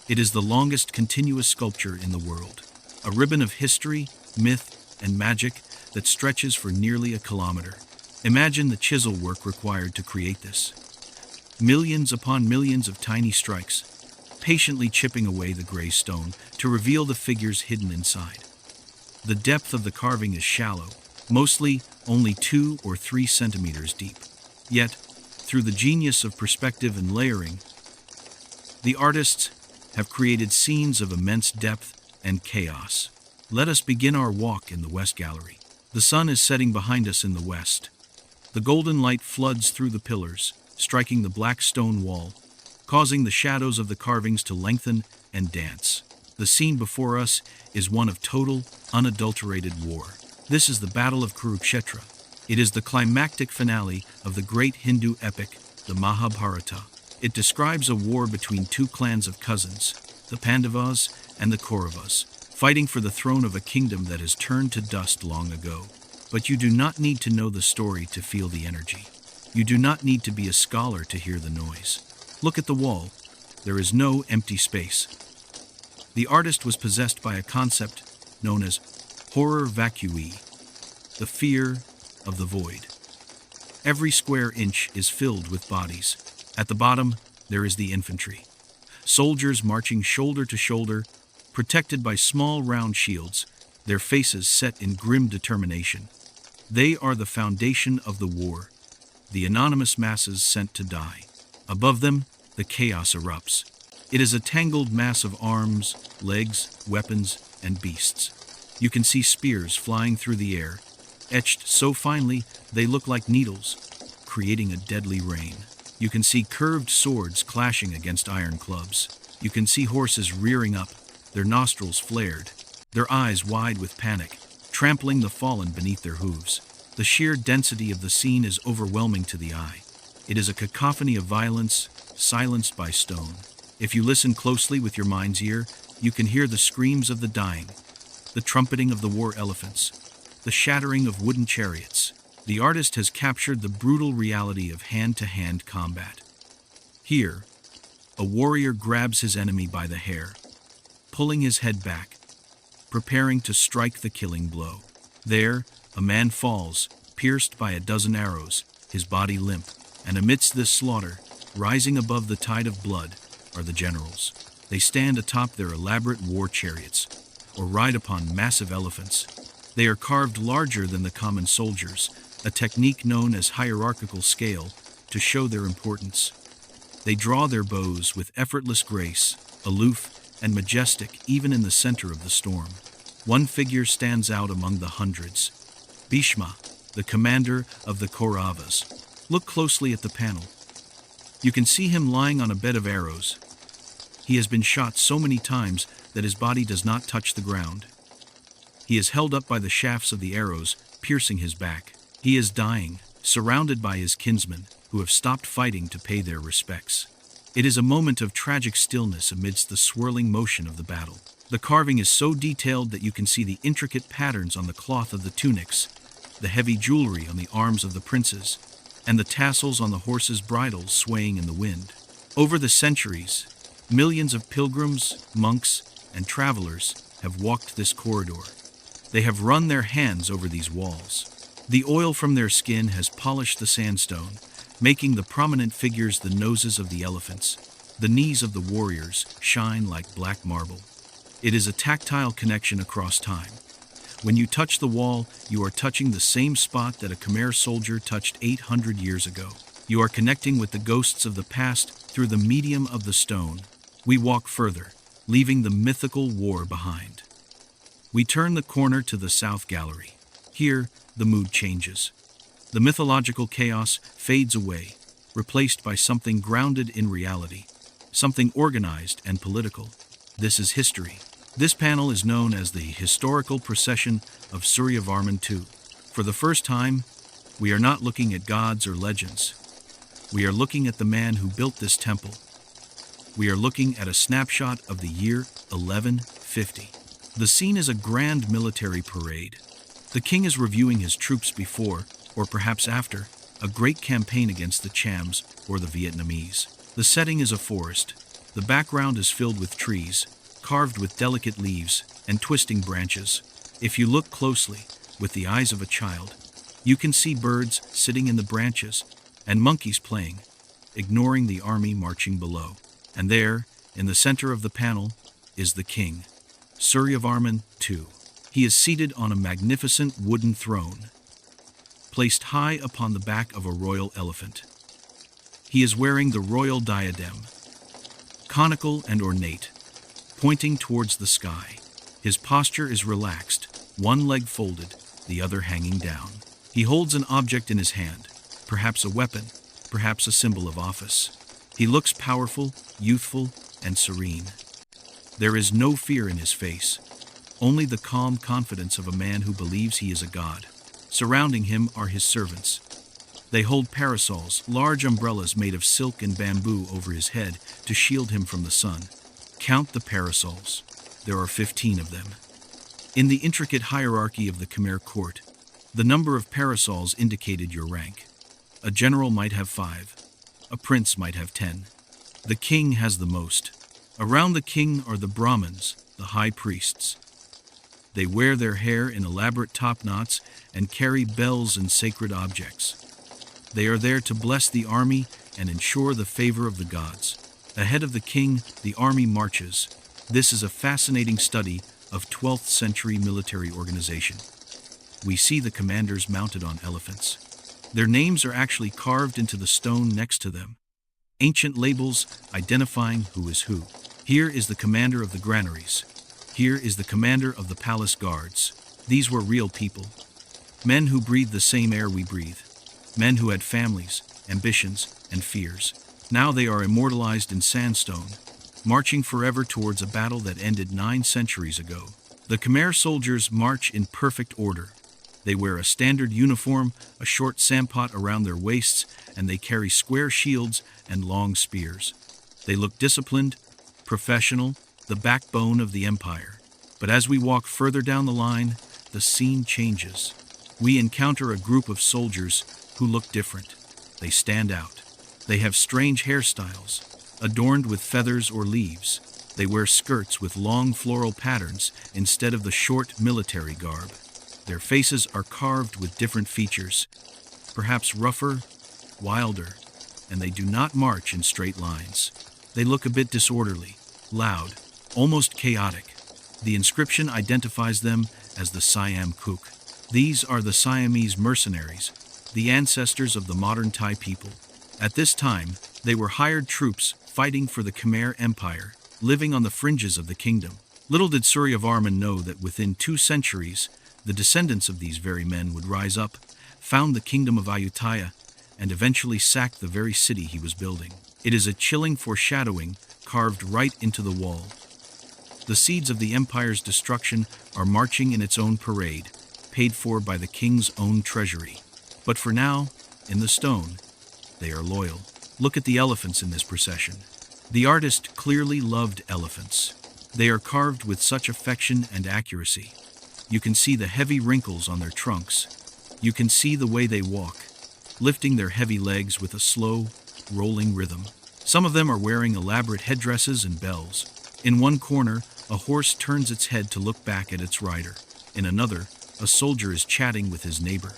It is the longest continuous sculpture in the world, a ribbon of history, myth, and magic that stretches for nearly a kilometer. Imagine the chisel work required to create this. Millions upon millions of tiny strikes, patiently chipping away the gray stone to reveal the figures hidden inside. The depth of the carving is shallow, mostly only 2 or 3 centimeters deep. Yet, through the genius of perspective and layering, the artists have created scenes of immense depth and chaos. Let us begin our walk in the West Gallery. The sun is setting behind us in the west. The golden light floods through the pillars, striking the black stone wall, causing the shadows of the carvings to lengthen and dance. The scene before us is one of total, unadulterated war. This is the Battle of Kurukshetra. It is the climactic finale of the great Hindu epic, the Mahabharata. It describes a war between 2 clans of cousins, the Pandavas and the Kauravas, fighting for the throne of a kingdom that has turned to dust long ago. But you do not need to know the story to feel the energy. You do not need to be a scholar to hear the noise. Look at the wall. There is no empty space. The artist was possessed by a concept known as horror vacui, the fear of the void. Every square inch is filled with bodies. At the bottom, there is the infantry. Soldiers marching shoulder to shoulder, protected by small round shields, their faces set in grim determination. They are the foundation of the war, the anonymous masses sent to die. Above them, the chaos erupts. It is a tangled mass of arms, legs, weapons, and beasts. You can see spears flying through the air, etched so finely they look like needles, creating a deadly rain. You can see curved swords clashing against iron clubs. You can see horses rearing up, their nostrils flared, their eyes wide with panic, trampling the fallen beneath their hooves. The sheer density of the scene is overwhelming to the eye. It is a cacophony of violence, silenced by stone. If you listen closely with your mind's ear, you can hear the screams of the dying, the trumpeting of the war elephants, the shattering of wooden chariots. The artist has captured the brutal reality of hand-to-hand combat. Here, a warrior grabs his enemy by the hair, pulling his head back, preparing to strike the killing blow. There, a man falls, pierced by a dozen arrows, his body limp, and amidst this slaughter, rising above the tide of blood, are the generals. They stand atop their elaborate war chariots, or ride upon massive elephants. They are carved larger than the common soldiers, a technique known as hierarchical scale, to show their importance. They draw their bows with effortless grace, aloof and majestic even in the center of the storm. One figure stands out among the hundreds. Bhishma, the commander of the Kauravas. Look closely at the panel. You can see him lying on a bed of arrows. He has been shot so many times that his body does not touch the ground. He is held up by the shafts of the arrows, piercing his back. He is dying, surrounded by his kinsmen, who have stopped fighting to pay their respects. It is a moment of tragic stillness amidst the swirling motion of the battle. The carving is so detailed that you can see the intricate patterns on the cloth of the tunics, the heavy jewelry on the arms of the princes, and the tassels on the horses' bridles swaying in the wind. Over the centuries, millions of pilgrims, monks, and travelers have walked this corridor. They have run their hands over these walls. The oil from their skin has polished the sandstone, making the prominent figures the noses of the elephants. The knees of the warriors shine like black marble. It is a tactile connection across time. When you touch the wall, you are touching the same spot that a Khmer soldier touched 800 years ago. You are connecting with the ghosts of the past through the medium of the stone. We walk further, leaving the mythical war behind. We turn the corner to the South Gallery. Here, the mood changes. The mythological chaos fades away, replaced by something grounded in reality, something organized and political. This is history. This panel is known as the historical procession of Suryavarman II. For the first time, we are not looking at gods or legends. We are looking at the man who built this temple. We are looking at a snapshot of the year 1150. The scene is a grand military parade. The king is reviewing his troops before, or perhaps after, a great campaign against the Chams or the Vietnamese. The setting is a forest. The background is filled with trees, carved with delicate leaves and twisting branches. If you look closely, with the eyes of a child, you can see birds sitting in the branches and monkeys playing, ignoring the army marching below. And there, in the center of the panel, is the king, Suryavarman II. He is seated on a magnificent wooden throne, placed high upon the back of a royal elephant. He is wearing the royal diadem, conical and ornate, pointing towards the sky. His posture is relaxed, one leg folded, the other hanging down. He holds an object in his hand, perhaps a weapon, perhaps a symbol of office. He looks powerful, youthful, and serene. There is no fear in his face, only the calm confidence of a man who believes he is a god. Surrounding him are his servants. They hold parasols, large umbrellas made of silk and bamboo over his head to shield him from the sun. Count the parasols. There are 15 of them. In the intricate hierarchy of the Khmer court, the number of parasols indicated your rank. A general might have 5. A prince might have 10. The king has the most. Around the king are the Brahmins, the high priests. They wear their hair in elaborate top knots and carry bells and sacred objects. They are there to bless the army and ensure the favor of the gods. Ahead of the king, the army marches. This is a fascinating study of 12th century military organization. We see the commanders mounted on elephants. Their names are actually carved into the stone next to them. Ancient labels identifying who is who. Here is the commander of the granaries. Here is the commander of the palace guards. These were real people. Men who breathed the same air we breathe. Men who had families, ambitions, and fears. Now they are immortalized in sandstone, marching forever towards a battle that ended 9 centuries ago. The Khmer soldiers march in perfect order. They wear a standard uniform, a short sampot around their waists, and they carry square shields and long spears. They look disciplined, professional, the backbone of the empire. But as we walk further down the line, the scene changes. We encounter a group of soldiers who look different. They stand out. They have strange hairstyles, adorned with feathers or leaves. They wear skirts with long floral patterns instead of the short military garb. Their faces are carved with different features, perhaps rougher, wilder, and they do not march in straight lines. They look a bit disorderly, loud, almost chaotic. The inscription identifies them as the Siam Kuk. These are the Siamese mercenaries, the ancestors of the modern Thai people. At this time, they were hired troops fighting for the Khmer Empire, living on the fringes of the kingdom. Little did Suryavarman know that within 2 centuries, the descendants of these very men would rise up, found the kingdom of Ayutthaya, and eventually sack the very city he was building. It is a chilling foreshadowing carved right into the wall. The seeds of the empire's destruction are marching in its own parade, paid for by the king's own treasury. But for now, in the stone, they are loyal. Look at the elephants in this procession. The artist clearly loved elephants. They are carved with such affection and accuracy. You can see the heavy wrinkles on their trunks. You can see the way they walk, lifting their heavy legs with a slow, rolling rhythm. Some of them are wearing elaborate headdresses and bells. In one corner, a horse turns its head to look back at its rider. In another, a soldier is chatting with his neighbor.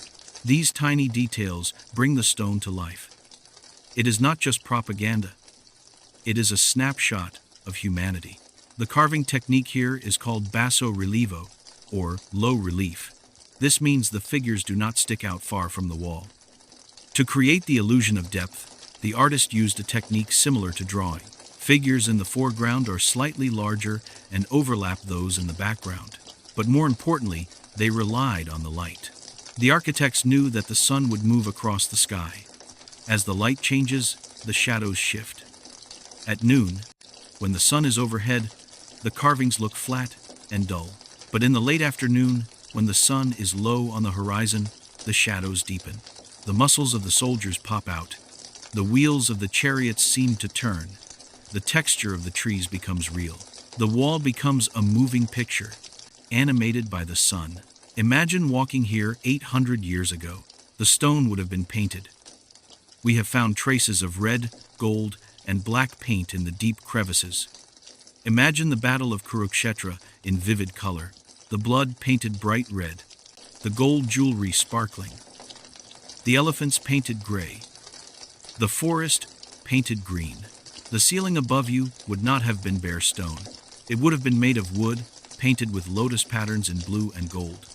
These tiny details bring the stone to life. It is not just propaganda. It is a snapshot of humanity. The carving technique here is called basso relievo, or low relief. This means the figures do not stick out far from the wall. To create the illusion of depth, the artist used a technique similar to drawing. Figures in the foreground are slightly larger and overlap those in the background. But more importantly, they relied on the light. The architects knew that the sun would move across the sky. As the light changes, the shadows shift. At noon, when the sun is overhead, the carvings look flat and dull. But in the late afternoon, when the sun is low on the horizon, the shadows deepen. The muscles of the soldiers pop out. The wheels of the chariots seem to turn. The texture of the trees becomes real. The wall becomes a moving picture, animated by the sun. Imagine walking here 800 years ago. The stone would have been painted. We have found traces of red, gold, and black paint in the deep crevices. Imagine the Battle of Kurukshetra in vivid color. The blood painted bright red, the gold jewelry sparkling, the elephants painted gray, the forest painted green. The ceiling above you would not have been bare stone. It would have been made of wood, painted with lotus patterns in blue and gold.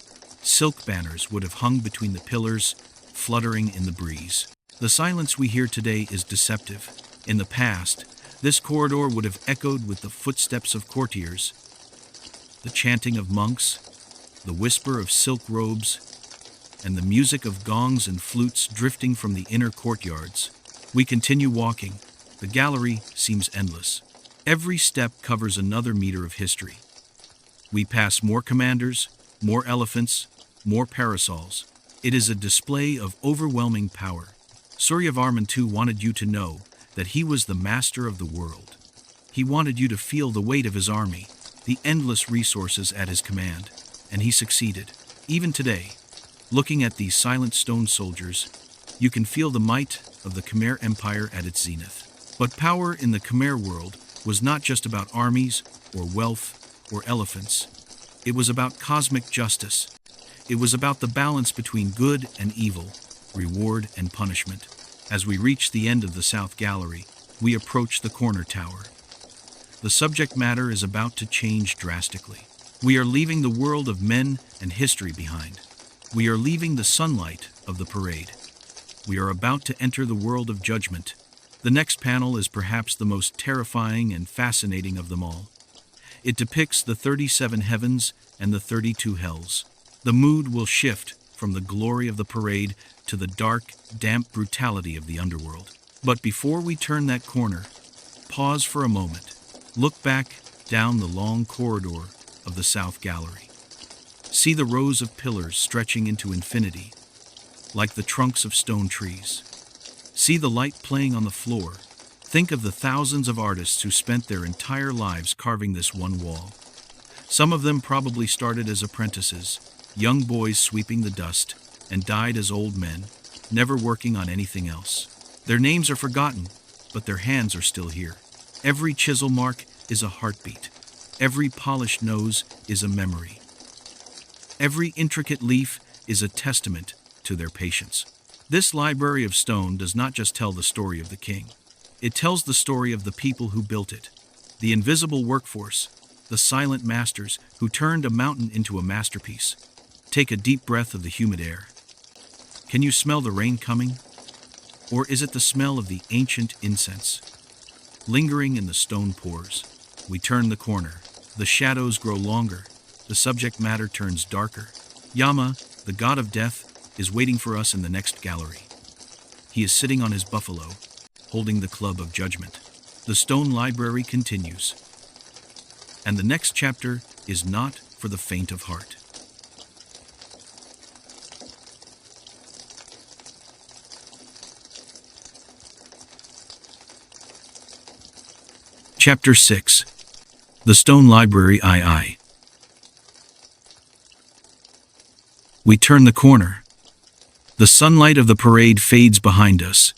Silk banners would have hung between the pillars, fluttering in the breeze. The silence we hear today is deceptive. In the past, this corridor would have echoed with the footsteps of courtiers, the chanting of monks, the whisper of silk robes, and the music of gongs and flutes drifting from the inner courtyards. We continue walking. The gallery seems endless. Every step covers another meter of history. We pass more commanders, more elephants, more parasols. It is a display of overwhelming power. Suryavarman II wanted you to know that he was the master of the world. He wanted you to feel the weight of his army, the endless resources at his command, and he succeeded. Even today, looking at these silent stone soldiers, you can feel the might of the Khmer Empire at its zenith. But power in the Khmer world was not just about armies or wealth or elephants. It was about cosmic justice. It was about the balance between good and evil, reward and punishment. As we reach the end of the South Gallery, we approach the corner tower. The subject matter is about to change drastically. We are leaving the world of men and history behind. We are leaving the sunlight of the parade. We are about to enter the world of judgment. The next panel is perhaps the most terrifying and fascinating of them all. It depicts the 37 heavens and the 32 hells. The mood will shift from the glory of the parade to the dark, damp brutality of the underworld. But before we turn that corner, pause for a moment. Look back down the long corridor of the South Gallery. See the rows of pillars stretching into infinity, like the trunks of stone trees. See the light playing on the floor. Think of the thousands of artists who spent their entire lives carving this one wall. Some of them probably started as apprentices, young boys sweeping the dust, and died as old men, never working on anything else. Their names are forgotten, but their hands are still here. Every chisel mark is a heartbeat. Every polished nose is a memory. Every intricate leaf is a testament to their patience. This library of stone does not just tell the story of the king. It tells the story of the people who built it, the invisible workforce, the silent masters who turned a mountain into a masterpiece. Take a deep breath of the humid air. Can you smell the rain coming? Or is it the smell of the ancient incense? Lingering in the stone pores, we turn the corner. The shadows grow longer. The subject matter turns darker. Yama, the god of death, is waiting for us in the next gallery. He is sitting on his buffalo, holding the club of judgment. The stone library continues. And the next chapter is not for the faint of heart. Chapter 6. The Stone Library II. We turn the corner. The sunlight of the parade fades behind us.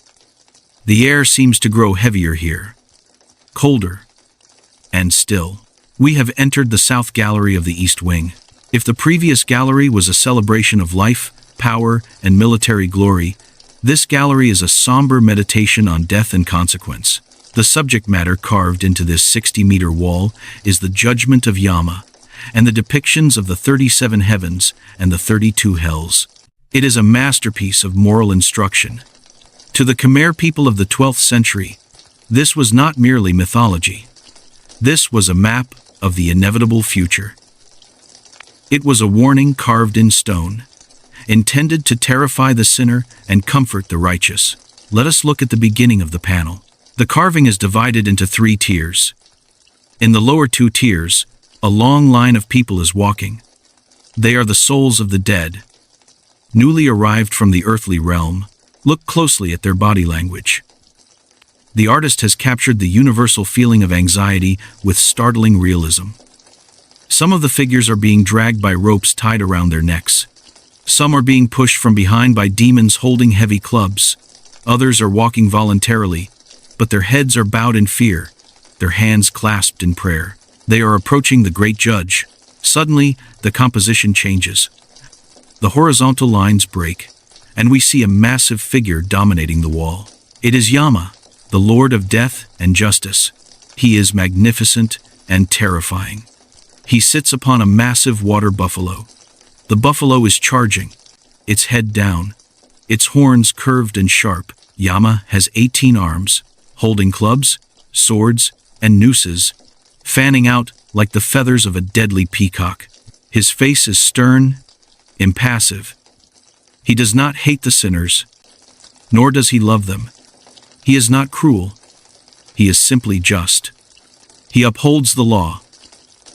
The air seems to grow heavier here, colder, and still. We have entered the South Gallery of the East Wing. If the previous gallery was a celebration of life, power, and military glory, this gallery is a somber meditation on death and consequence. The subject matter carved into this 60-meter wall is the judgment of Yama, and the depictions of the 37 heavens and the 32 hells. It is a masterpiece of moral instruction. To the Khmer people of the 12th century, this was not merely mythology. This was a map of the inevitable future. It was a warning carved in stone, intended to terrify the sinner and comfort the righteous. Let us look at the beginning of the panel. The carving is divided into 3 tiers. In the lower 2 tiers, a long line of people is walking. They are the souls of the dead, newly arrived from the earthly realm. Look closely at their body language. The artist has captured the universal feeling of anxiety with startling realism. Some of the figures are being dragged by ropes tied around their necks. Some are being pushed from behind by demons holding heavy clubs. Others are walking voluntarily, but their heads are bowed in fear, their hands clasped in prayer. They are approaching the great judge. Suddenly, the composition changes. The horizontal lines break, and we see a massive figure dominating the wall. It is Yama, the Lord of Death and Justice. He is magnificent and terrifying. He sits upon a massive water buffalo. The buffalo is charging, its head down, its horns curved and sharp. Yama has 18 arms, holding clubs, swords, and nooses, fanning out like the feathers of a deadly peacock. His face is stern, impassive. He does not hate the sinners, nor does he love them. He is not cruel. He is simply just. He upholds the law,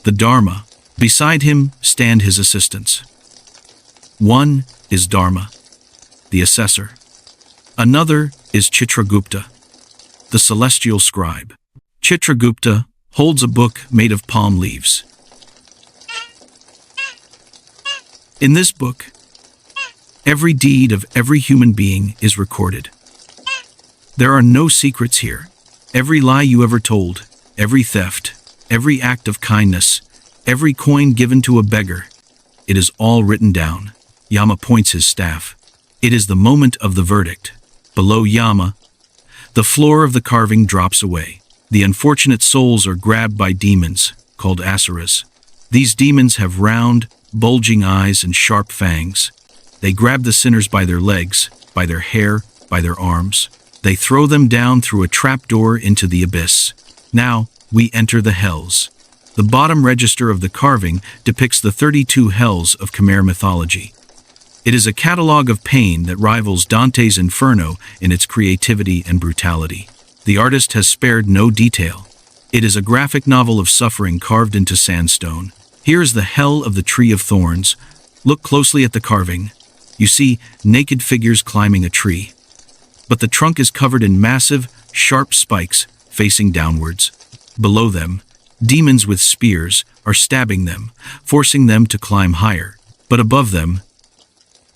the Dharma. Beside him stand his assistants. One is Dharma, the assessor. Another is Chitragupta, the celestial scribe. Chitragupta holds a book made of palm leaves. In this book, every deed of every human being is recorded. There are no secrets here. Every lie you ever told, every theft, every act of kindness, every coin given to a beggar, it is all written down. Yama points his staff. It is the moment of the verdict. Below Yama, the floor of the carving drops away. The unfortunate souls are grabbed by demons, called asuras. These demons have round, bulging eyes and sharp fangs. They grab the sinners by their legs, by their hair, by their arms. They throw them down through a trapdoor into the abyss. Now, we enter the hells. The bottom register of the carving depicts the 32 hells of Khmer mythology. It is a catalogue of pain that rivals Dante's Inferno in its creativity and brutality. The artist has spared no detail. It is a graphic novel of suffering carved into sandstone. Here is the Hell of the Tree of Thorns. Look closely at the carving. You see naked figures climbing a tree. But the trunk is covered in massive, sharp spikes facing downwards. Below them, demons with spears are stabbing them, forcing them to climb higher. But above them,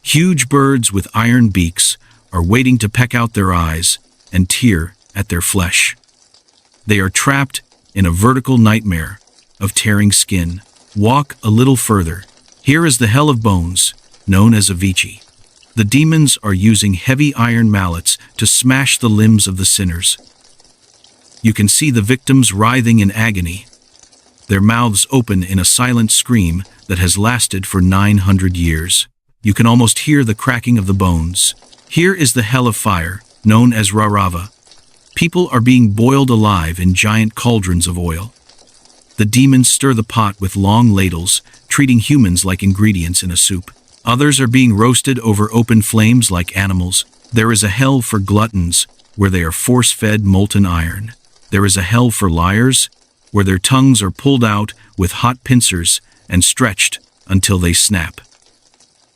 huge birds with iron beaks are waiting to peck out their eyes and tear at their flesh. They are trapped in a vertical nightmare of tearing skin. Walk a little further. Here is the Hell of Bones, known as Avicii. The demons are using heavy iron mallets to smash the limbs of the sinners. You can see the victims writhing in agony, their mouths open in a silent scream that has lasted for 900 years. You can almost hear the cracking of the bones. Here is the Hell of Fire, known as Rarava. People are being boiled alive in giant cauldrons of oil. The demons stir the pot with long ladles, treating humans like ingredients in a soup. Others are being roasted over open flames like animals. There is a hell for gluttons, where they are force-fed molten iron. There is a hell for liars, where their tongues are pulled out with hot pincers and stretched until they snap.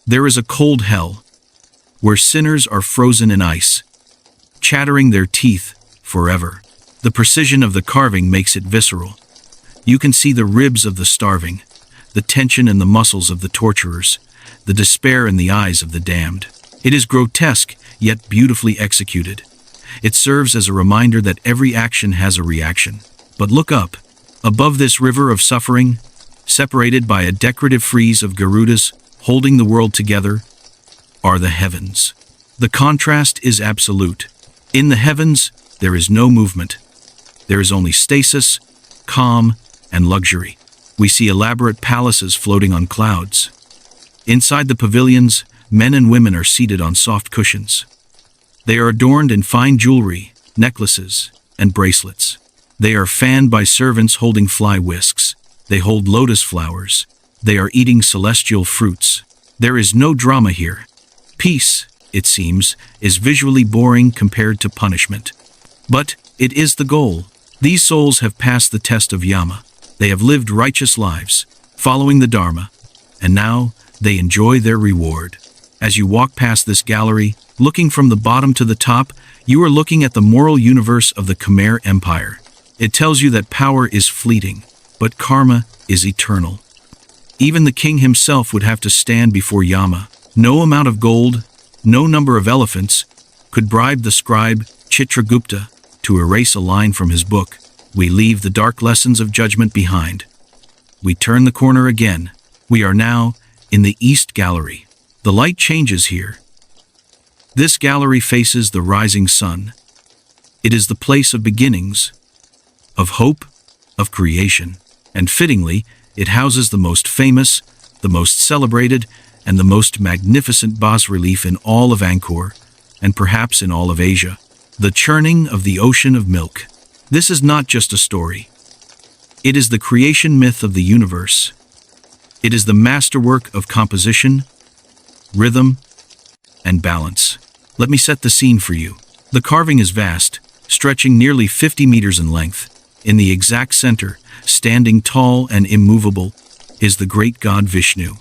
There is a cold hell, where sinners are frozen in ice, chattering their teeth forever. The precision of the carving makes it visceral. You can see the ribs of the starving, the tension in the muscles of the torturers, the despair in the eyes of the damned. It is grotesque, yet beautifully executed. It serves as a reminder that every action has a reaction. But look up. Above this river of suffering, separated by a decorative frieze of Garudas holding the world together, are the heavens. The contrast is absolute. In the heavens, there is no movement. There is only stasis, calm, and luxury. We see elaborate palaces floating on clouds. Inside the pavilions, men and women are seated on soft cushions. They are adorned in fine jewelry, necklaces, and bracelets. They are fanned by servants holding fly whisks. They hold lotus flowers. They are eating celestial fruits. There is no drama here. Peace, it seems, is visually boring compared to punishment. But it is the goal. These souls have passed the test of Yama. They have lived righteous lives, following the Dharma, and now they enjoy their reward. As you walk past this gallery, looking from the bottom to the top, you are looking at the moral universe of the Khmer Empire. It tells you that power is fleeting, but karma is eternal. Even the king himself would have to stand before Yama. No amount of gold, no number of elephants, could bribe the scribe Chitragupta to erase a line from his book. We leave the dark lessons of judgment behind. We turn the corner again. We are now in the East Gallery. The light changes here. This gallery faces the rising sun. It is the place of beginnings, of hope, of creation, and fittingly, it houses the most famous, the most celebrated, and the most magnificent bas-relief in all of Angkor, and perhaps in all of Asia, the churning of the ocean of milk. This is not just a story. It is the creation myth of the universe. It is the masterwork of composition, rhythm, and balance. Let me set the scene for you. The carving is vast, stretching nearly 50 meters in length. In the exact center, standing tall and immovable, is the great god Vishnu.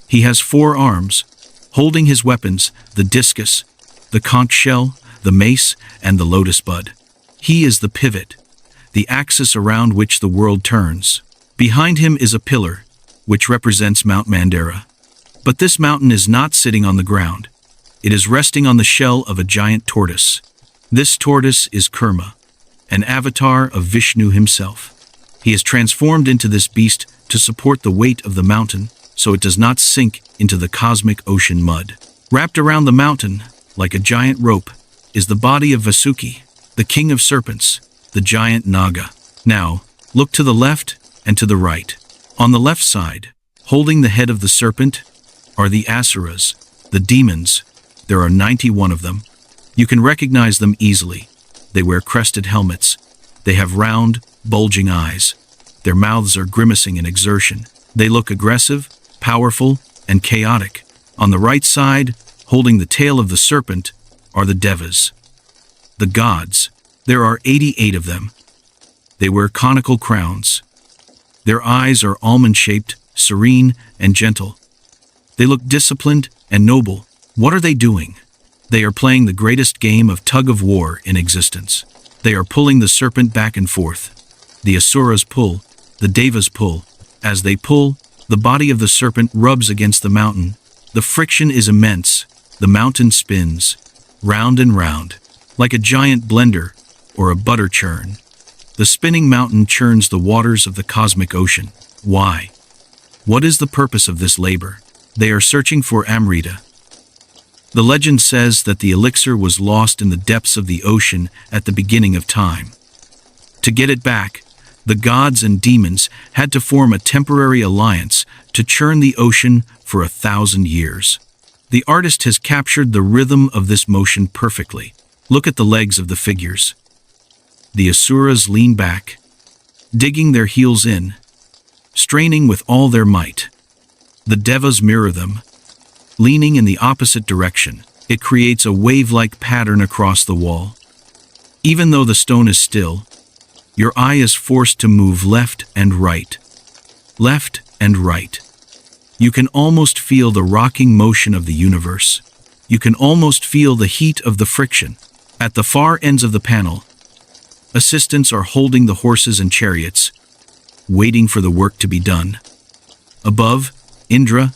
He has 4 arms, holding his weapons, the discus, the conch shell, the mace, and the lotus bud. He is the pivot, the axis around which the world turns. Behind him is a pillar, which represents Mount Mandara. But this mountain is not sitting on the ground. It is resting on the shell of a giant tortoise. This tortoise is Kurma, an avatar of Vishnu himself. He is transformed into this beast to support the weight of the mountain, so it does not sink into the cosmic ocean mud. Wrapped around the mountain, like a giant rope, is the body of Vasuki, the king of serpents, the giant Naga. Now, look to the left and to the right. On the left side, holding the head of the serpent, are the asuras, the demons. There are 91 of them. You can recognize them easily. They wear crested helmets. They have round, bulging eyes. Their mouths are grimacing in exertion. They look aggressive, powerful, and chaotic. On the right side, holding the tail of the serpent, are the devas, the gods. There are 88 of them. They wear conical crowns. Their eyes are almond-shaped, serene, and gentle. They look disciplined and noble. What are they doing? They are playing the greatest game of tug-of-war in existence. They are pulling the serpent back and forth. The asuras pull, the devas pull. As they pull, the body of the serpent rubs against the mountain. The friction is immense. The mountain spins, round and round, like a giant blender or a butter churn. The spinning mountain churns the waters of the cosmic ocean. Why? What is the purpose of this labor? They are searching for Amrita. The legend says that the elixir was lost in the depths of the ocean at the beginning of time. To get it back, the gods and demons had to form a temporary alliance to churn the ocean for 1,000 years. The artist has captured the rhythm of this motion perfectly. Look at the legs of the figures. The asuras lean back, digging their heels in, straining with all their might. The devas mirror them, leaning in the opposite direction. It creates a wave-like pattern across the wall. Even though the stone is still, your eye is forced to move left and right. Left and right. You can almost feel the rocking motion of the universe. You can almost feel the heat of the friction. At the far ends of the panel, assistants are holding the horses and chariots, waiting for the work to be done. Above, Indra,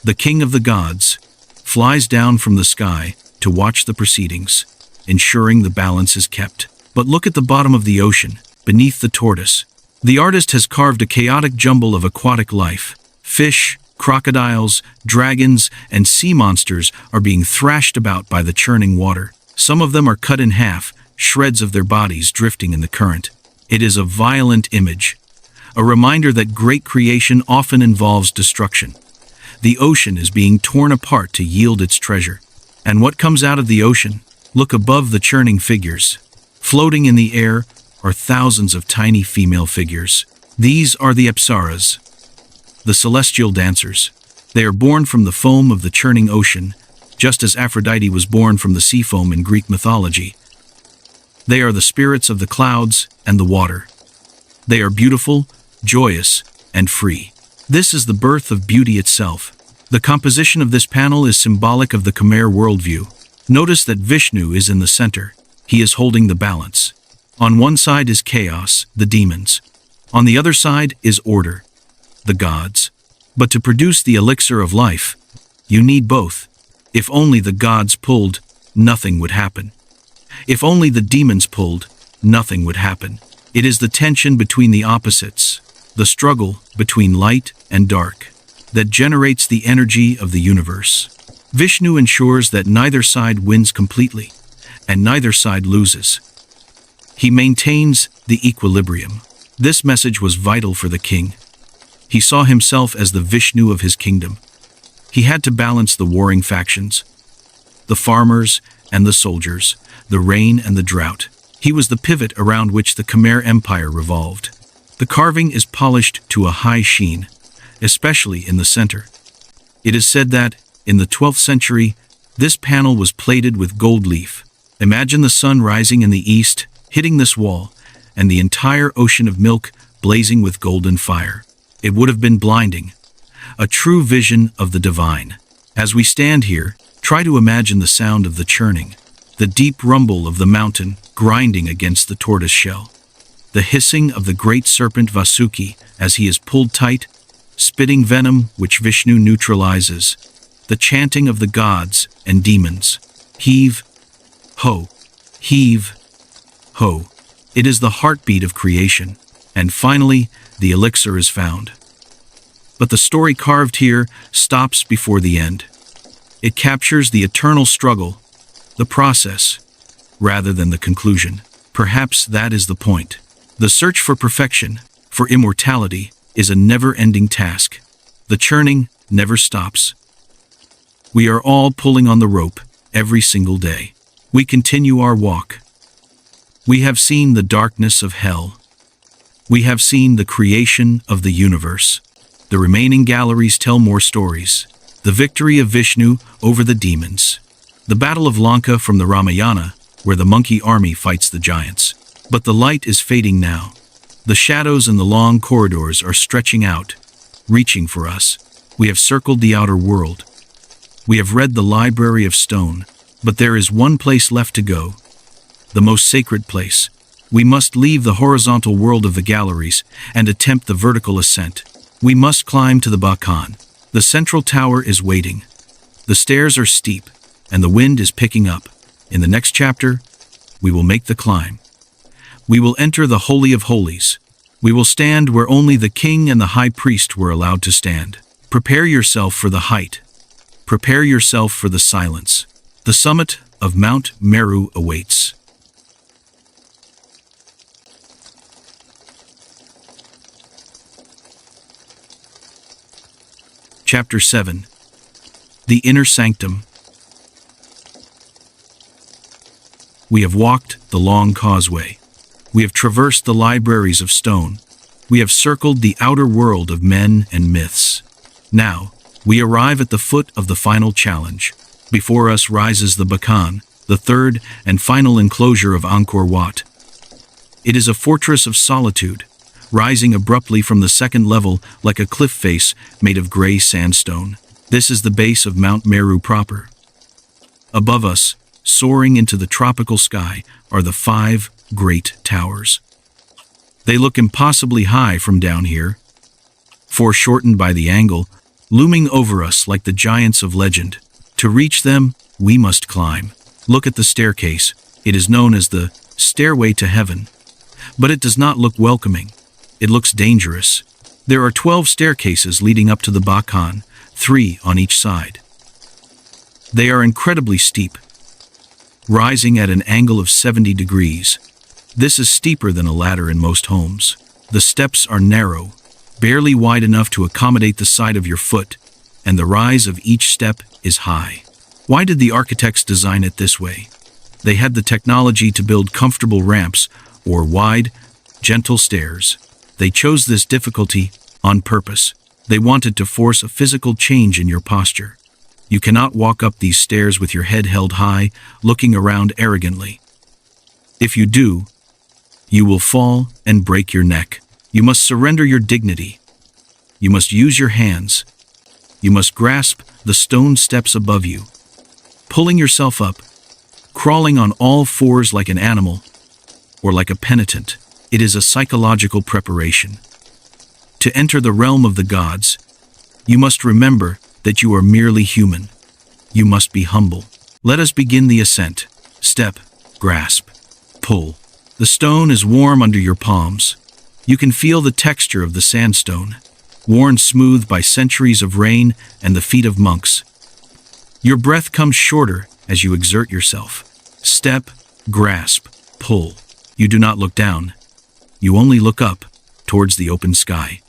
the king of the gods, flies down from the sky to watch the proceedings, ensuring the balance is kept. But look at the bottom of the ocean, beneath the tortoise. The artist has carved a chaotic jumble of aquatic life. Fish, crocodiles, dragons, and sea monsters are being thrashed about by the churning water. Some of them are cut in half, shreds of their bodies drifting in the current. It is a violent image, a reminder that great creation often involves destruction. The ocean is being torn apart to yield its treasure. And what comes out of the ocean? Look above the churning figures. Floating in the air are thousands of tiny female figures. These are the apsaras, the celestial dancers. They are born from the foam of the churning ocean, just as Aphrodite was born from the sea foam in Greek mythology. They are the spirits of the clouds and the water. They are beautiful, joyous, and free. This is the birth of beauty itself. The composition of this panel is symbolic of the Khmer worldview. Notice that Vishnu is in the center. He is holding the balance. On one side is chaos, the demons. On the other side is order, the gods. But to produce the elixir of life, you need both. If only the gods pulled, nothing would happen. If only the demons pulled, nothing would happen. It is the tension between the opposites, the struggle between light and dark, that generates the energy of the universe. Vishnu ensures that neither side wins completely, and neither side loses. He maintains the equilibrium. This message was vital for the king. He saw himself as the Vishnu of his kingdom. He had to balance the warring factions, the farmers and the soldiers, the rain and the drought. He was the pivot around which the Khmer Empire revolved. The carving is polished to a high sheen, especially in the center. It is said that, in the 12th century, this panel was plated with gold leaf. Imagine the sun rising in the east, hitting this wall, and the entire ocean of milk blazing with golden fire. It would have been blinding, a true vision of the divine. As we stand here, try to imagine the sound of the churning, the deep rumble of the mountain grinding against the tortoise shell, the hissing of the great serpent Vasuki as he is pulled tight, spitting venom which Vishnu neutralizes, the chanting of the gods and demons. Heave, ho, heave, ho. It is the heartbeat of creation. And finally, the elixir is found. But the story carved here stops before the end. It captures the eternal struggle, the process, rather than the conclusion. Perhaps that is the point. The search for perfection, for immortality, is a never-ending task. The churning never stops. We are all pulling on the rope every single day. We continue our walk. We have seen the darkness of hell. We have seen the creation of the universe. The remaining galleries tell more stories. The victory of Vishnu over the demons. The battle of Lanka from the Ramayana, where the monkey army fights the giants. But the light is fading now. The shadows in the long corridors are stretching out, reaching for us. We have circled the outer world. We have read the library of stone, but there is one place left to go. The most sacred place. We must leave the horizontal world of the galleries and attempt the vertical ascent. We must climb to the Bakan. The central tower is waiting. The stairs are steep, and the wind is picking up. In the next chapter, we will make the climb. We will enter the Holy of Holies. We will stand where only the king and the high priest were allowed to stand. Prepare yourself for the height. Prepare yourself for the silence. The summit of Mount Meru awaits. Chapter 7. The Inner Sanctum. We have walked the long causeway. We have traversed the libraries of stone. We have circled the outer world of men and myths. Now, we arrive at the foot of the final challenge. Before us rises the Bakan, the third and final enclosure of Angkor Wat. It is a fortress of solitude, rising abruptly from the second level like a cliff face made of gray sandstone. This is the base of Mount Meru proper. Above us, soaring into the tropical sky, are the 5 great towers. They look impossibly high from down here, foreshortened by the angle, looming over us like the giants of legend. To reach them, we must climb. Look at the staircase. It is known as the Stairway to Heaven. But it does not look welcoming. It looks dangerous. There are 12 staircases leading up to the Bakan, 3 on each side. They are incredibly steep, rising at an angle of 70 degrees. This is steeper than a ladder in most homes. The steps are narrow, barely wide enough to accommodate the side of your foot, and the rise of each step is high. Why did the architects design it this way? They had the technology to build comfortable ramps or wide, gentle stairs. They chose this difficulty on purpose. They wanted to force a physical change in your posture. You cannot walk up these stairs with your head held high, looking around arrogantly. If you do, you will fall and break your neck. You must surrender your dignity. You must use your hands. You must grasp the stone steps above you, pulling yourself up, crawling on all fours like an animal or like a penitent. It is a psychological preparation. To enter the realm of the gods, you must remember that you are merely human. You must be humble. Let us begin the ascent. Step, grasp, pull. The stone is warm under your palms. You can feel the texture of the sandstone, worn smooth by centuries of rain and the feet of monks. Your breath comes shorter as you exert yourself. Step, grasp, pull. You do not look down. You only look up, towards the open sky.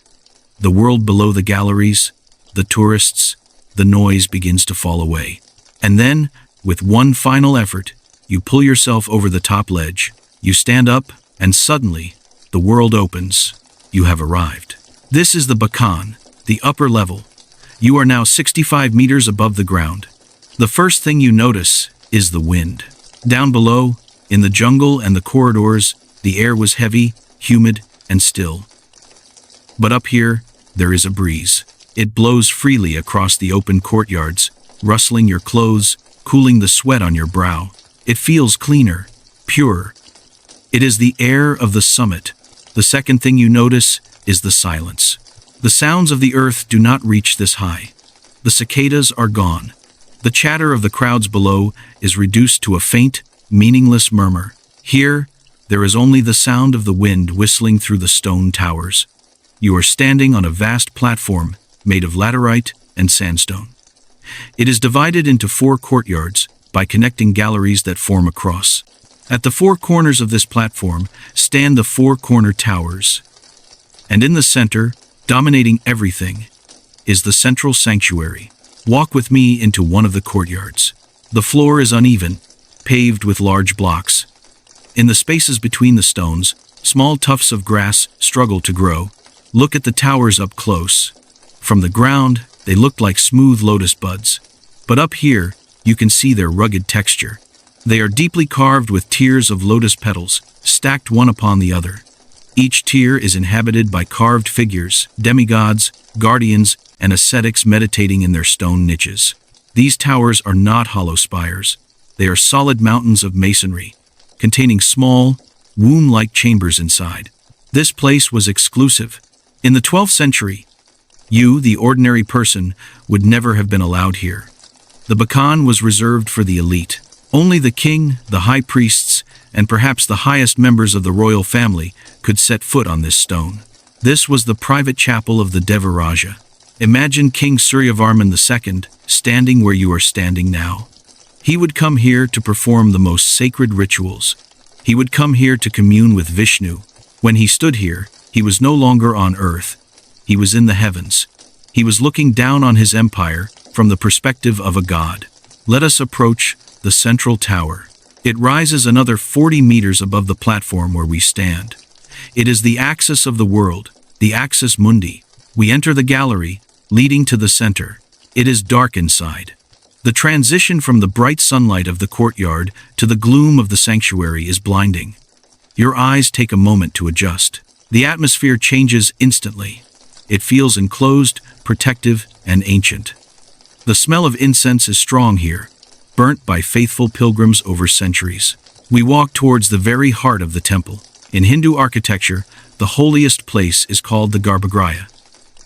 The world below the galleries, the tourists, the noise begins to fall away. And then, with one final effort, you pull yourself over the top ledge. You stand up, and suddenly, the world opens. You have arrived. This is the Bakan, the upper level. You are now 65 meters above the ground. The first thing you notice is the wind. Down below, in the jungle and the corridors, the air was heavy, humid, and still. But up here, there is a breeze. It blows freely across the open courtyards, rustling your clothes, cooling the sweat on your brow. It feels cleaner, purer. It is the air of the summit. The second thing you notice is the silence. The sounds of the earth do not reach this high. The cicadas are gone. The chatter of the crowds below is reduced to a faint, meaningless murmur. Here, there is only the sound of the wind whistling through the stone towers. You are standing on a vast platform made of laterite and sandstone. It is divided into 4 courtyards by connecting galleries that form a cross. At the 4 corners of this platform stand the 4 corner towers. And in the center, Dominating everything is the central sanctuary. Walk with me into one of the courtyards. The floor is uneven, paved with large blocks. In the spaces between the stones, small tufts of grass struggle to grow. Look at the towers up close. From the ground, they look like smooth lotus buds. But up here, you can see their rugged texture. They are deeply carved with tiers of lotus petals, stacked one upon the other. Each tier is inhabited by carved figures, demigods, guardians, and ascetics meditating in their stone niches. These towers are not hollow spires. They are solid mountains of masonry, containing small, womb-like chambers inside. This place was exclusive. In the 12th century, you, the ordinary person, would never have been allowed here. The Bakan was reserved for the elite. Only the king, the high priests, and perhaps the highest members of the royal family could set foot on this stone. This was the private chapel of the Devaraja. Imagine King Suryavarman II standing where you are standing now. He would come here to perform the most sacred rituals. He would come here to commune with Vishnu. When he stood here, he was no longer on earth. He was in the heavens. He was looking down on his empire from the perspective of a god. Let us approach the central tower. It rises another 40 meters above the platform where we stand. It is the axis of the world, the axis mundi. We enter the gallery, leading to the center. It is dark inside. The transition from the bright sunlight of the courtyard to the gloom of the sanctuary is blinding. Your eyes take a moment to adjust. The atmosphere changes instantly. It feels enclosed, protective, and ancient. The smell of incense is strong here, burnt by faithful pilgrims over centuries. We walk towards the very heart of the temple. In Hindu architecture, the holiest place is called the Garbhagriha.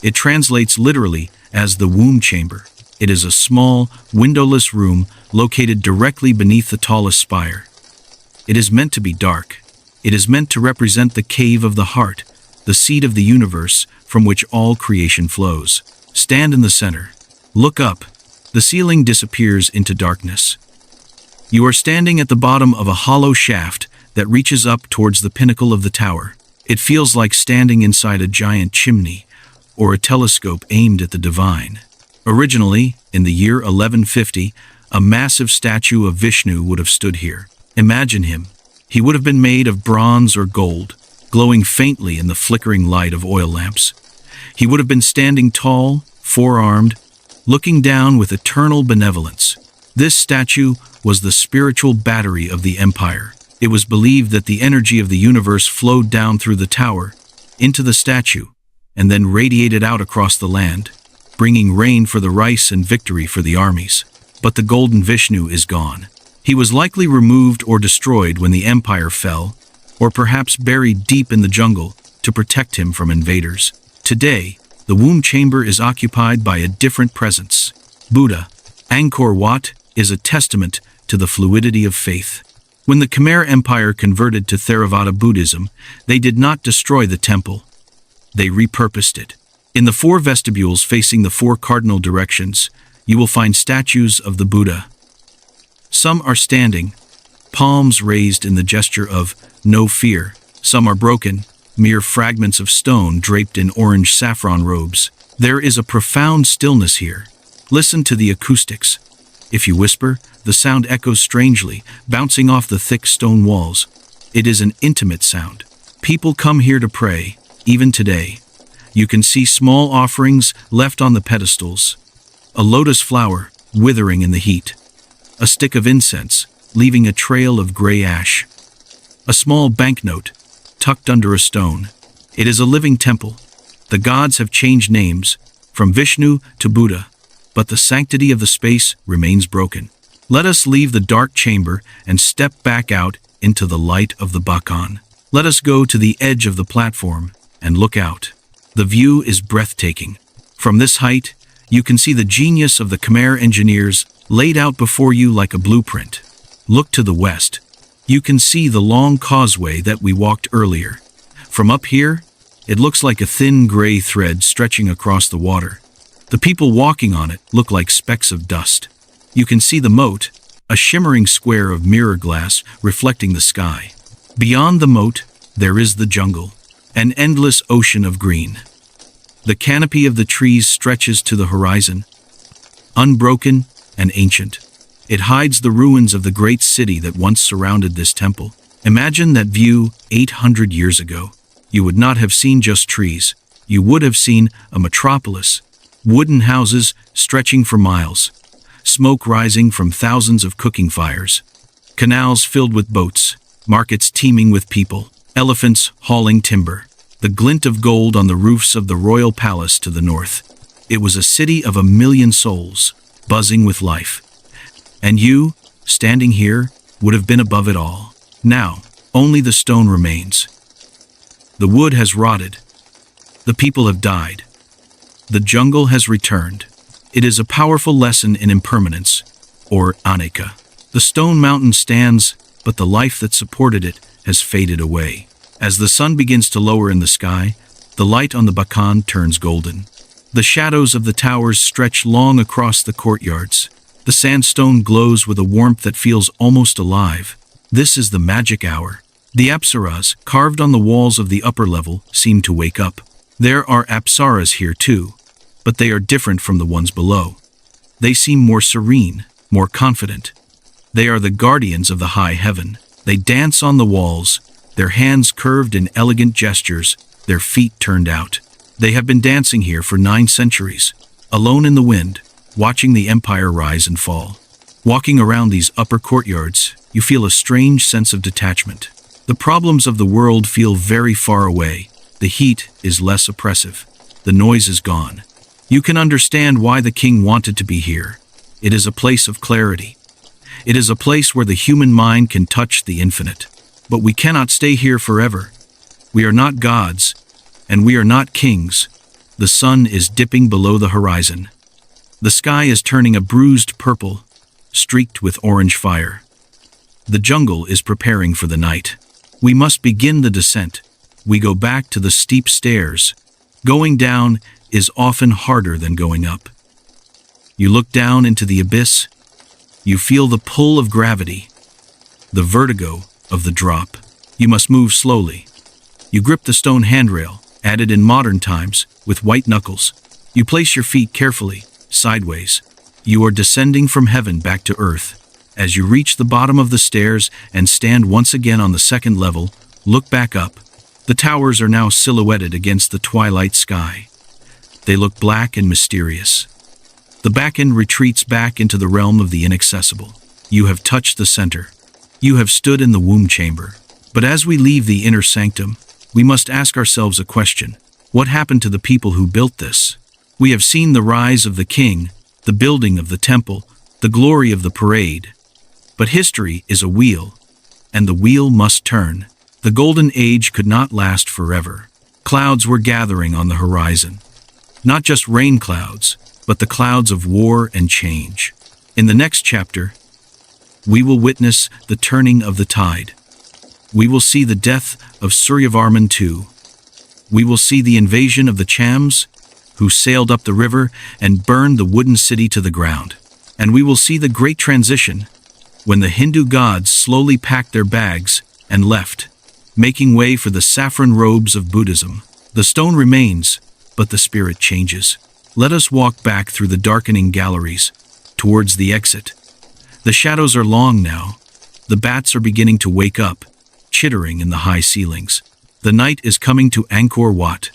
It translates literally as the womb chamber. It is a small, windowless room located directly beneath the tallest spire. It is meant to be dark. It is meant to represent the cave of the heart, the seat of the universe from which all creation flows. Stand in the center. Look up. The ceiling disappears into darkness. You are standing at the bottom of a hollow shaft that reaches up towards the pinnacle of the tower. It feels like standing inside a giant chimney or a telescope aimed at the divine. Originally, in the year 1150, a massive statue of Vishnu would have stood here. Imagine him. He would have been made of bronze or gold, glowing faintly in the flickering light of oil lamps. He would have been standing tall, four-armed, looking down with eternal benevolence. This statue was the spiritual battery of the empire. It was believed that the energy of the universe flowed down through the tower, into the statue, and then radiated out across the land, bringing rain for the rice and victory for the armies. But the golden Vishnu is gone. He was likely removed or destroyed when the empire fell, or perhaps buried deep in the jungle to protect him from invaders. Today, the womb chamber is occupied by a different presence. Buddha. Angkor Wat is a testament to the fluidity of faith. When the Khmer Empire converted to Theravada Buddhism, they did not destroy the temple. They repurposed it. In the 4 vestibules facing the 4 cardinal directions, you will find statues of the Buddha. Some are standing, palms raised in the gesture of no fear. Some are broken, mere fragments of stone draped in orange saffron robes. There is a profound stillness here. Listen to the acoustics. If you whisper, the sound echoes strangely, bouncing off the thick stone walls. It is an intimate sound. People come here to pray, even today. You can see small offerings left on the pedestals. A lotus flower, withering in the heat. A stick of incense, leaving a trail of gray ash. A small banknote, tucked under a stone. It is a living temple. The gods have changed names, from Vishnu to Buddha, but the sanctity of the space remains broken. Let us leave the dark chamber and step back out into the light of the Bakan. Let us go to the edge of the platform and look out. The view is breathtaking. From this height, you can see the genius of the Khmer engineers laid out before you like a blueprint. Look to the west. You can see the long causeway that we walked earlier. From up here, it looks like a thin gray thread stretching across the water. The people walking on it look like specks of dust. You can see the moat, a shimmering square of mirror glass reflecting the sky. Beyond the moat, there is the jungle, an endless ocean of green. The canopy of the trees stretches to the horizon, unbroken and ancient. It hides the ruins of the great city that once surrounded this temple. Imagine that view 800 years ago. You would not have seen just trees. You would have seen a metropolis. Wooden houses stretching for miles. Smoke rising from thousands of cooking fires. Canals filled with boats. Markets teeming with people. Elephants hauling timber. The glint of gold on the roofs of the royal palace to the north. It was a city of 1,000,000 souls, buzzing with life. And you, standing here, would have been above it all. Now, only the stone remains. The wood has rotted. The people have died. The jungle has returned. It is a powerful lesson in impermanence, or aneka. The stone mountain stands, but the life that supported it has faded away. As the sun begins to lower in the sky, the light on the bakan turns golden. The shadows of the towers stretch long across the courtyards. The sandstone glows with a warmth that feels almost alive. This is the magic hour. The apsaras, carved on the walls of the upper level, seem to wake up. There are apsaras here too, but they are different from the ones below. They seem more serene, more confident. They are the guardians of the high heaven. They dance on the walls, their hands curved in elegant gestures, their feet turned out. They have been dancing here for 9 centuries, alone in the wind, watching the empire rise and fall. Walking around these upper courtyards, you feel a strange sense of detachment. The problems of the world feel very far away. The heat is less oppressive. The noise is gone. You can understand why the king wanted to be here. It is a place of clarity. It is a place where the human mind can touch the infinite. But we cannot stay here forever. We are not gods, and we are not kings. The sun is dipping below the horizon. The sky is turning a bruised purple, streaked with orange fire. The jungle is preparing for the night. We must begin the descent. We go back to the steep stairs. Going down is often harder than going up. You look down into the abyss. You feel the pull of gravity, the vertigo of the drop. You must move slowly. You grip the stone handrail, added in modern times, with white knuckles. You place your feet carefully, sideways. You are descending from heaven back to earth. As you reach the bottom of the stairs and stand once again on the second level, look back up. The towers are now silhouetted against the twilight sky. They look black and mysterious. The back-end retreats back into the realm of the inaccessible. You have touched the center. You have stood in the womb chamber. But as we leave the inner sanctum, we must ask ourselves a question. What happened to the people who built this? We have seen the rise of the king, the building of the temple, the glory of the parade. But history is a wheel, and the wheel must turn. The golden age could not last forever. Clouds were gathering on the horizon. Not just rain clouds, but the clouds of war and change. In the next chapter, we will witness the turning of the tide. We will see the death of Suryavarman II. We will see the invasion of the Chams, who sailed up the river and burned the wooden city to the ground. And we will see the great transition, when the Hindu gods slowly packed their bags and left, making way for the saffron robes of Buddhism. The stone remains, but the spirit changes. Let us walk back through the darkening galleries, towards the exit. The shadows are long now. The bats are beginning to wake up, chittering in the high ceilings. The night is coming to Angkor Wat.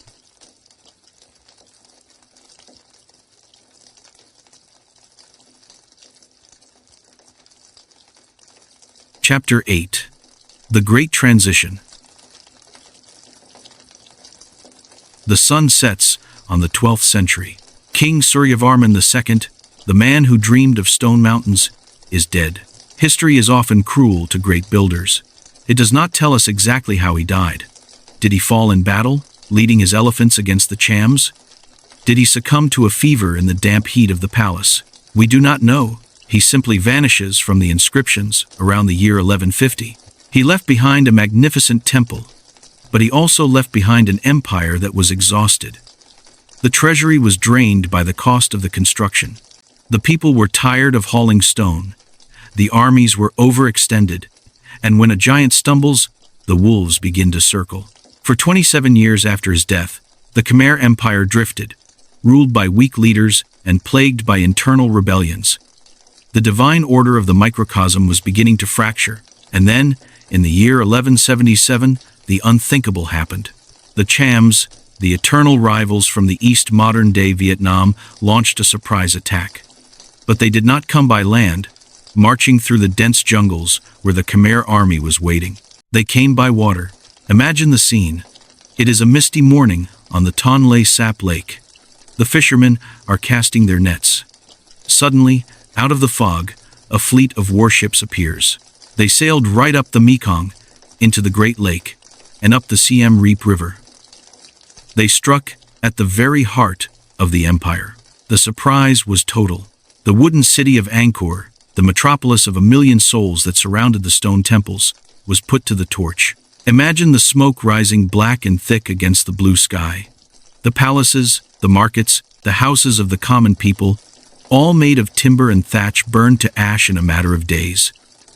Chapter 8. The Great Transition. The sun sets on the 12th century. King Suryavarman II, the man who dreamed of stone mountains, is dead. History is often cruel to great builders. It does not tell us exactly how he died. Did he fall in battle, leading his elephants against the Chams? Did he succumb to a fever in the damp heat of the palace? We do not know. He simply vanishes from the inscriptions around the year 1150. He left behind a magnificent temple, but he also left behind an empire that was exhausted. The treasury was drained by the cost of the construction. The people were tired of hauling stone. The armies were overextended, and when a giant stumbles, the wolves begin to circle. For 27 years after his death, The Khmer Empire drifted, ruled by weak leaders and plagued by internal rebellions. The divine order of the microcosm was beginning to fracture, and then, in the year 1177, the unthinkable happened. The Chams, the eternal rivals from the East modern-day Vietnam, launched a surprise attack. But they did not come by land, marching through the dense jungles where the Khmer army was waiting. They came by water. Imagine the scene. It is a misty morning on the Tonle Sap Lake. The fishermen are casting their nets. Suddenly, out of the fog, a fleet of warships appears. They sailed right up the Mekong, into the Great Lake, and up the Siem Reap River. They struck at the very heart of the empire. The surprise was total. The wooden city of Angkor, the metropolis of 1,000,000 souls that surrounded the stone temples, was put to the torch. Imagine the smoke rising black and thick against the blue sky. The palaces, the markets, the houses of the common people, all made of timber and thatch, burned to ash in a matter of days.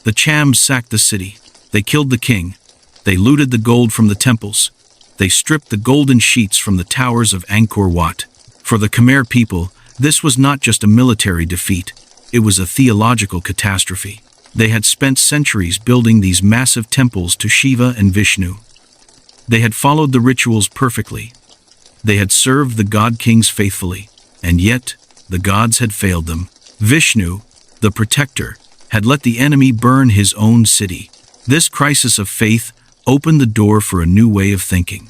The Chams sacked the city. They killed the king. They looted the gold from the temples. They stripped the golden sheets from the towers of Angkor Wat. For the Khmer people, this was not just a military defeat. It was a theological catastrophe. They had spent centuries building these massive temples to Shiva and Vishnu. They had followed the rituals perfectly. They had served the god-kings faithfully, and yet the gods had failed them. Vishnu, the protector, had let the enemy burn his own city. This crisis of faith opened the door for a new way of thinking,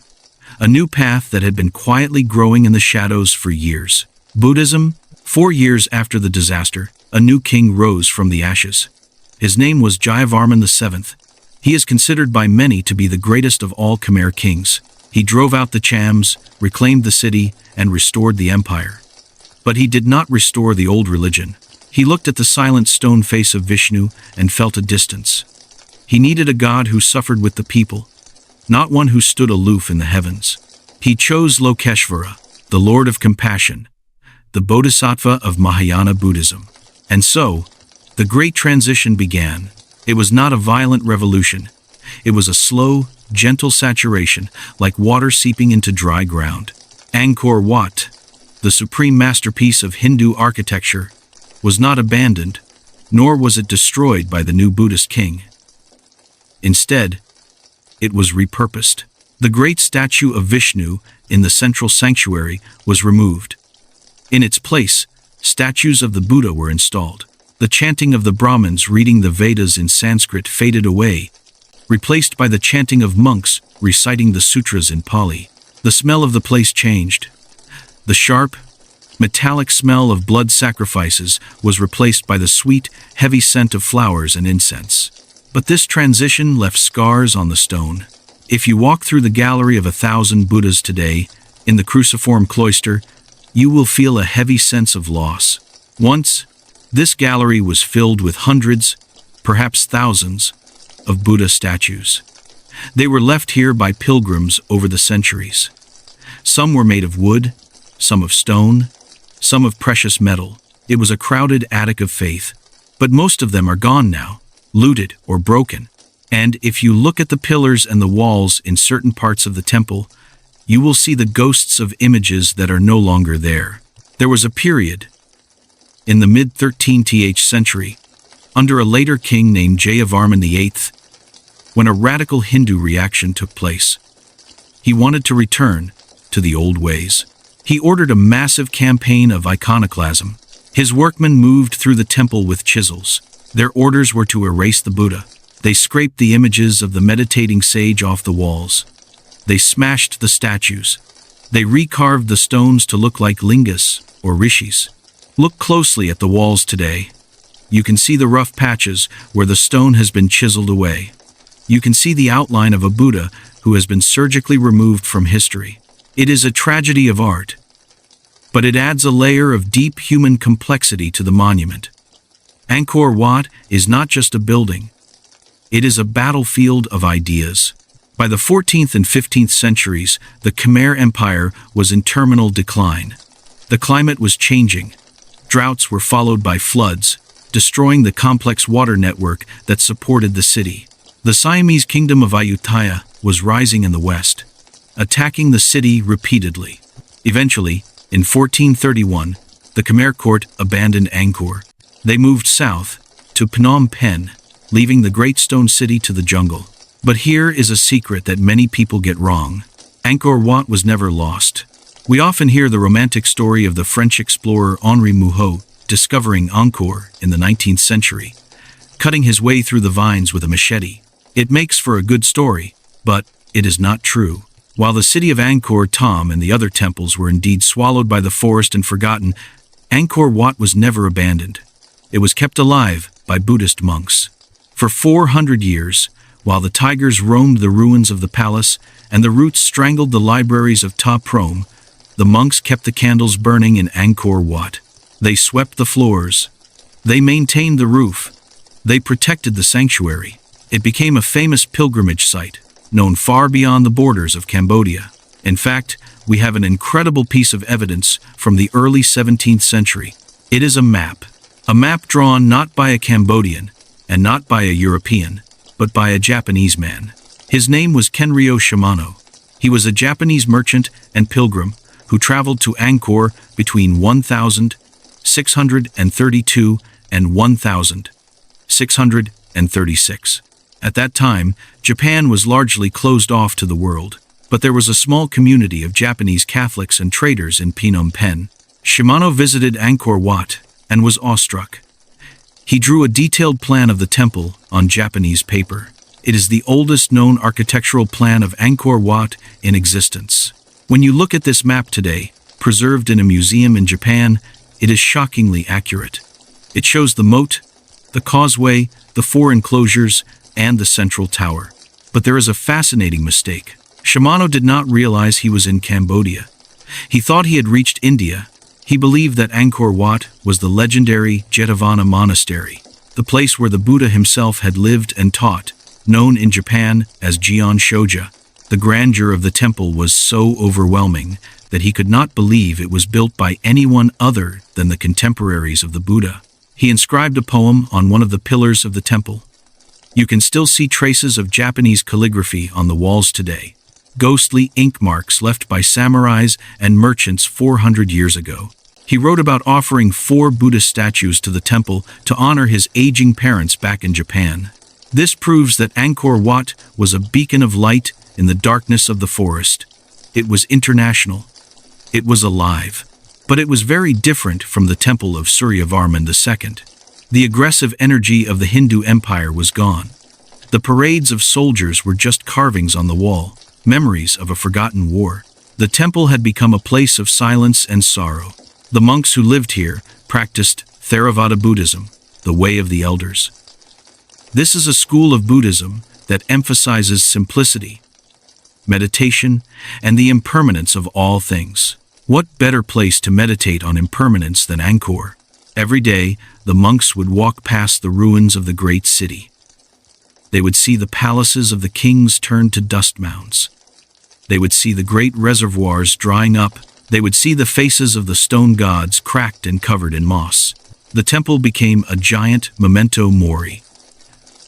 a new path that had been quietly growing in the shadows for years. Buddhism. 4 years after the disaster, a new king rose from the ashes. His name was Suryavarman VII. He is considered by many to be the greatest of all Khmer kings. He drove out the Chams, reclaimed the city, and restored the empire. But he did not restore the old religion. He looked at the silent stone face of Vishnu and felt a distance. He needed a god who suffered with the people, not one who stood aloof in the heavens. He chose Lokeshvara, the Lord of Compassion, the Bodhisattva of Mahayana Buddhism. And so, the great transition began. It was not a violent revolution. It was a slow, gentle saturation, like water seeping into dry ground. Angkor Wat, the supreme masterpiece of Hindu architecture, was not abandoned, nor was it destroyed by the new Buddhist king. Instead, it was repurposed. The great statue of Vishnu in the central sanctuary was removed. In its place, statues of the Buddha were installed. The chanting of the Brahmins reading the Vedas in Sanskrit faded away, replaced by the chanting of monks reciting the sutras in Pali. The smell of the place changed. The sharp, metallic smell of blood sacrifices was replaced by the sweet, heavy scent of flowers and incense. But this transition left scars on the stone. If you walk through the gallery of 1,000 Buddhas today, in the cruciform cloister, you will feel a heavy sense of loss. Once, this gallery was filled with hundreds, perhaps thousands, of Buddha statues. They were left here by pilgrims over the centuries. Some were made of wood, some of stone, some of precious metal. It was a crowded attic of faith, but most of them are gone now, looted or broken. And if you look at the pillars and the walls in certain parts of the temple, you will see the ghosts of images that are no longer there. There was a period, in the mid-13th century, under a later king named Suryavarman VIII, when a radical Hindu reaction took place. He wanted to return to the old ways. He ordered a massive campaign of iconoclasm. His workmen moved through the temple with chisels. Their orders were to erase the Buddha. They scraped the images of the meditating sage off the walls. They smashed the statues. They recarved the stones to look like lingas or rishis. Look closely at the walls today. You can see the rough patches where the stone has been chiseled away. You can see the outline of a Buddha who has been surgically removed from history. It is a tragedy of art, but it adds a layer of deep human complexity to the monument. Angkor Wat is not just a building. It is a battlefield of ideas. By the 14th and 15th centuries, the Khmer Empire was in terminal decline. The climate was changing. Droughts were followed by floods, destroying the complex water network that supported the city. The Siamese kingdom of Ayutthaya was rising in the west. attacking the city repeatedly. Eventually, in 1431, the Khmer court abandoned Angkor. They moved south to Phnom Penh, leaving the great stone city to the jungle. But here is a secret that many people get wrong. Angkor Wat was never lost. We often hear the romantic story of the French explorer Henri Mouhot discovering Angkor in the 19th century, cutting his way through the vines with a machete. It makes for a good story, but it is not true. While the city of Angkor Thom and the other temples were indeed swallowed by the forest and forgotten, Angkor Wat was never abandoned. It was kept alive by Buddhist monks. For 400 years, while the tigers roamed the ruins of the palace and the roots strangled the libraries of Ta Prohm, the monks kept the candles burning in Angkor Wat. They swept the floors. They maintained the roof. They protected the sanctuary. It became a famous pilgrimage site, known far beyond the borders of Cambodia. In fact, we have an incredible piece of evidence from the early 17th century. It is a map drawn not by a Cambodian and not by a European, but by a Japanese man. His name was Kenryo Shimano. He was a Japanese merchant and pilgrim who traveled to Angkor between 1632 and 1636. At that time, Japan was largely closed off to the world, but there was a small community of Japanese Catholics and traders in Phnom Penh. Shimano visited Angkor Wat and was awestruck. He drew a detailed plan of the temple on Japanese paper. It is the oldest known architectural plan of Angkor Wat in existence. When you look at this map today, preserved in a museum in Japan, it is shockingly accurate. It shows the moat, the causeway, the 4 enclosures, and the central tower. But there is a fascinating mistake. Shimano did not realize he was in Cambodia. He thought he had reached India. He believed that Angkor Wat was the legendary Jetavana Monastery, the place where the Buddha himself had lived and taught, known in Japan as Jian Shoja. The grandeur of the temple was so overwhelming that he could not believe it was built by anyone other than the contemporaries of the Buddha. He inscribed a poem on one of the pillars of the temple. You can still see traces of Japanese calligraphy on the walls today, ghostly ink marks left by samurais and merchants 400 years ago. He wrote about offering 4 Buddhist statues to the temple to honor his aging parents back in Japan. This proves that Angkor Wat was a beacon of light in the darkness of the forest. It was international. It was alive. But it was very different from the temple of Suryavarman II. The aggressive energy of the Hindu Empire was gone. The parades of soldiers were just carvings on the wall, memories of a forgotten war. The temple had become a place of silence and sorrow. The monks who lived here practiced Theravada Buddhism, the way of the elders. This is a school of Buddhism that emphasizes simplicity, meditation, and the impermanence of all things. What better place to meditate on impermanence than Angkor? Every day, the monks would walk past the ruins of the great city. They would see the palaces of the kings turned to dust mounds. They would see the great reservoirs drying up. They would see the faces of the stone gods cracked and covered in moss. The temple became a giant memento mori,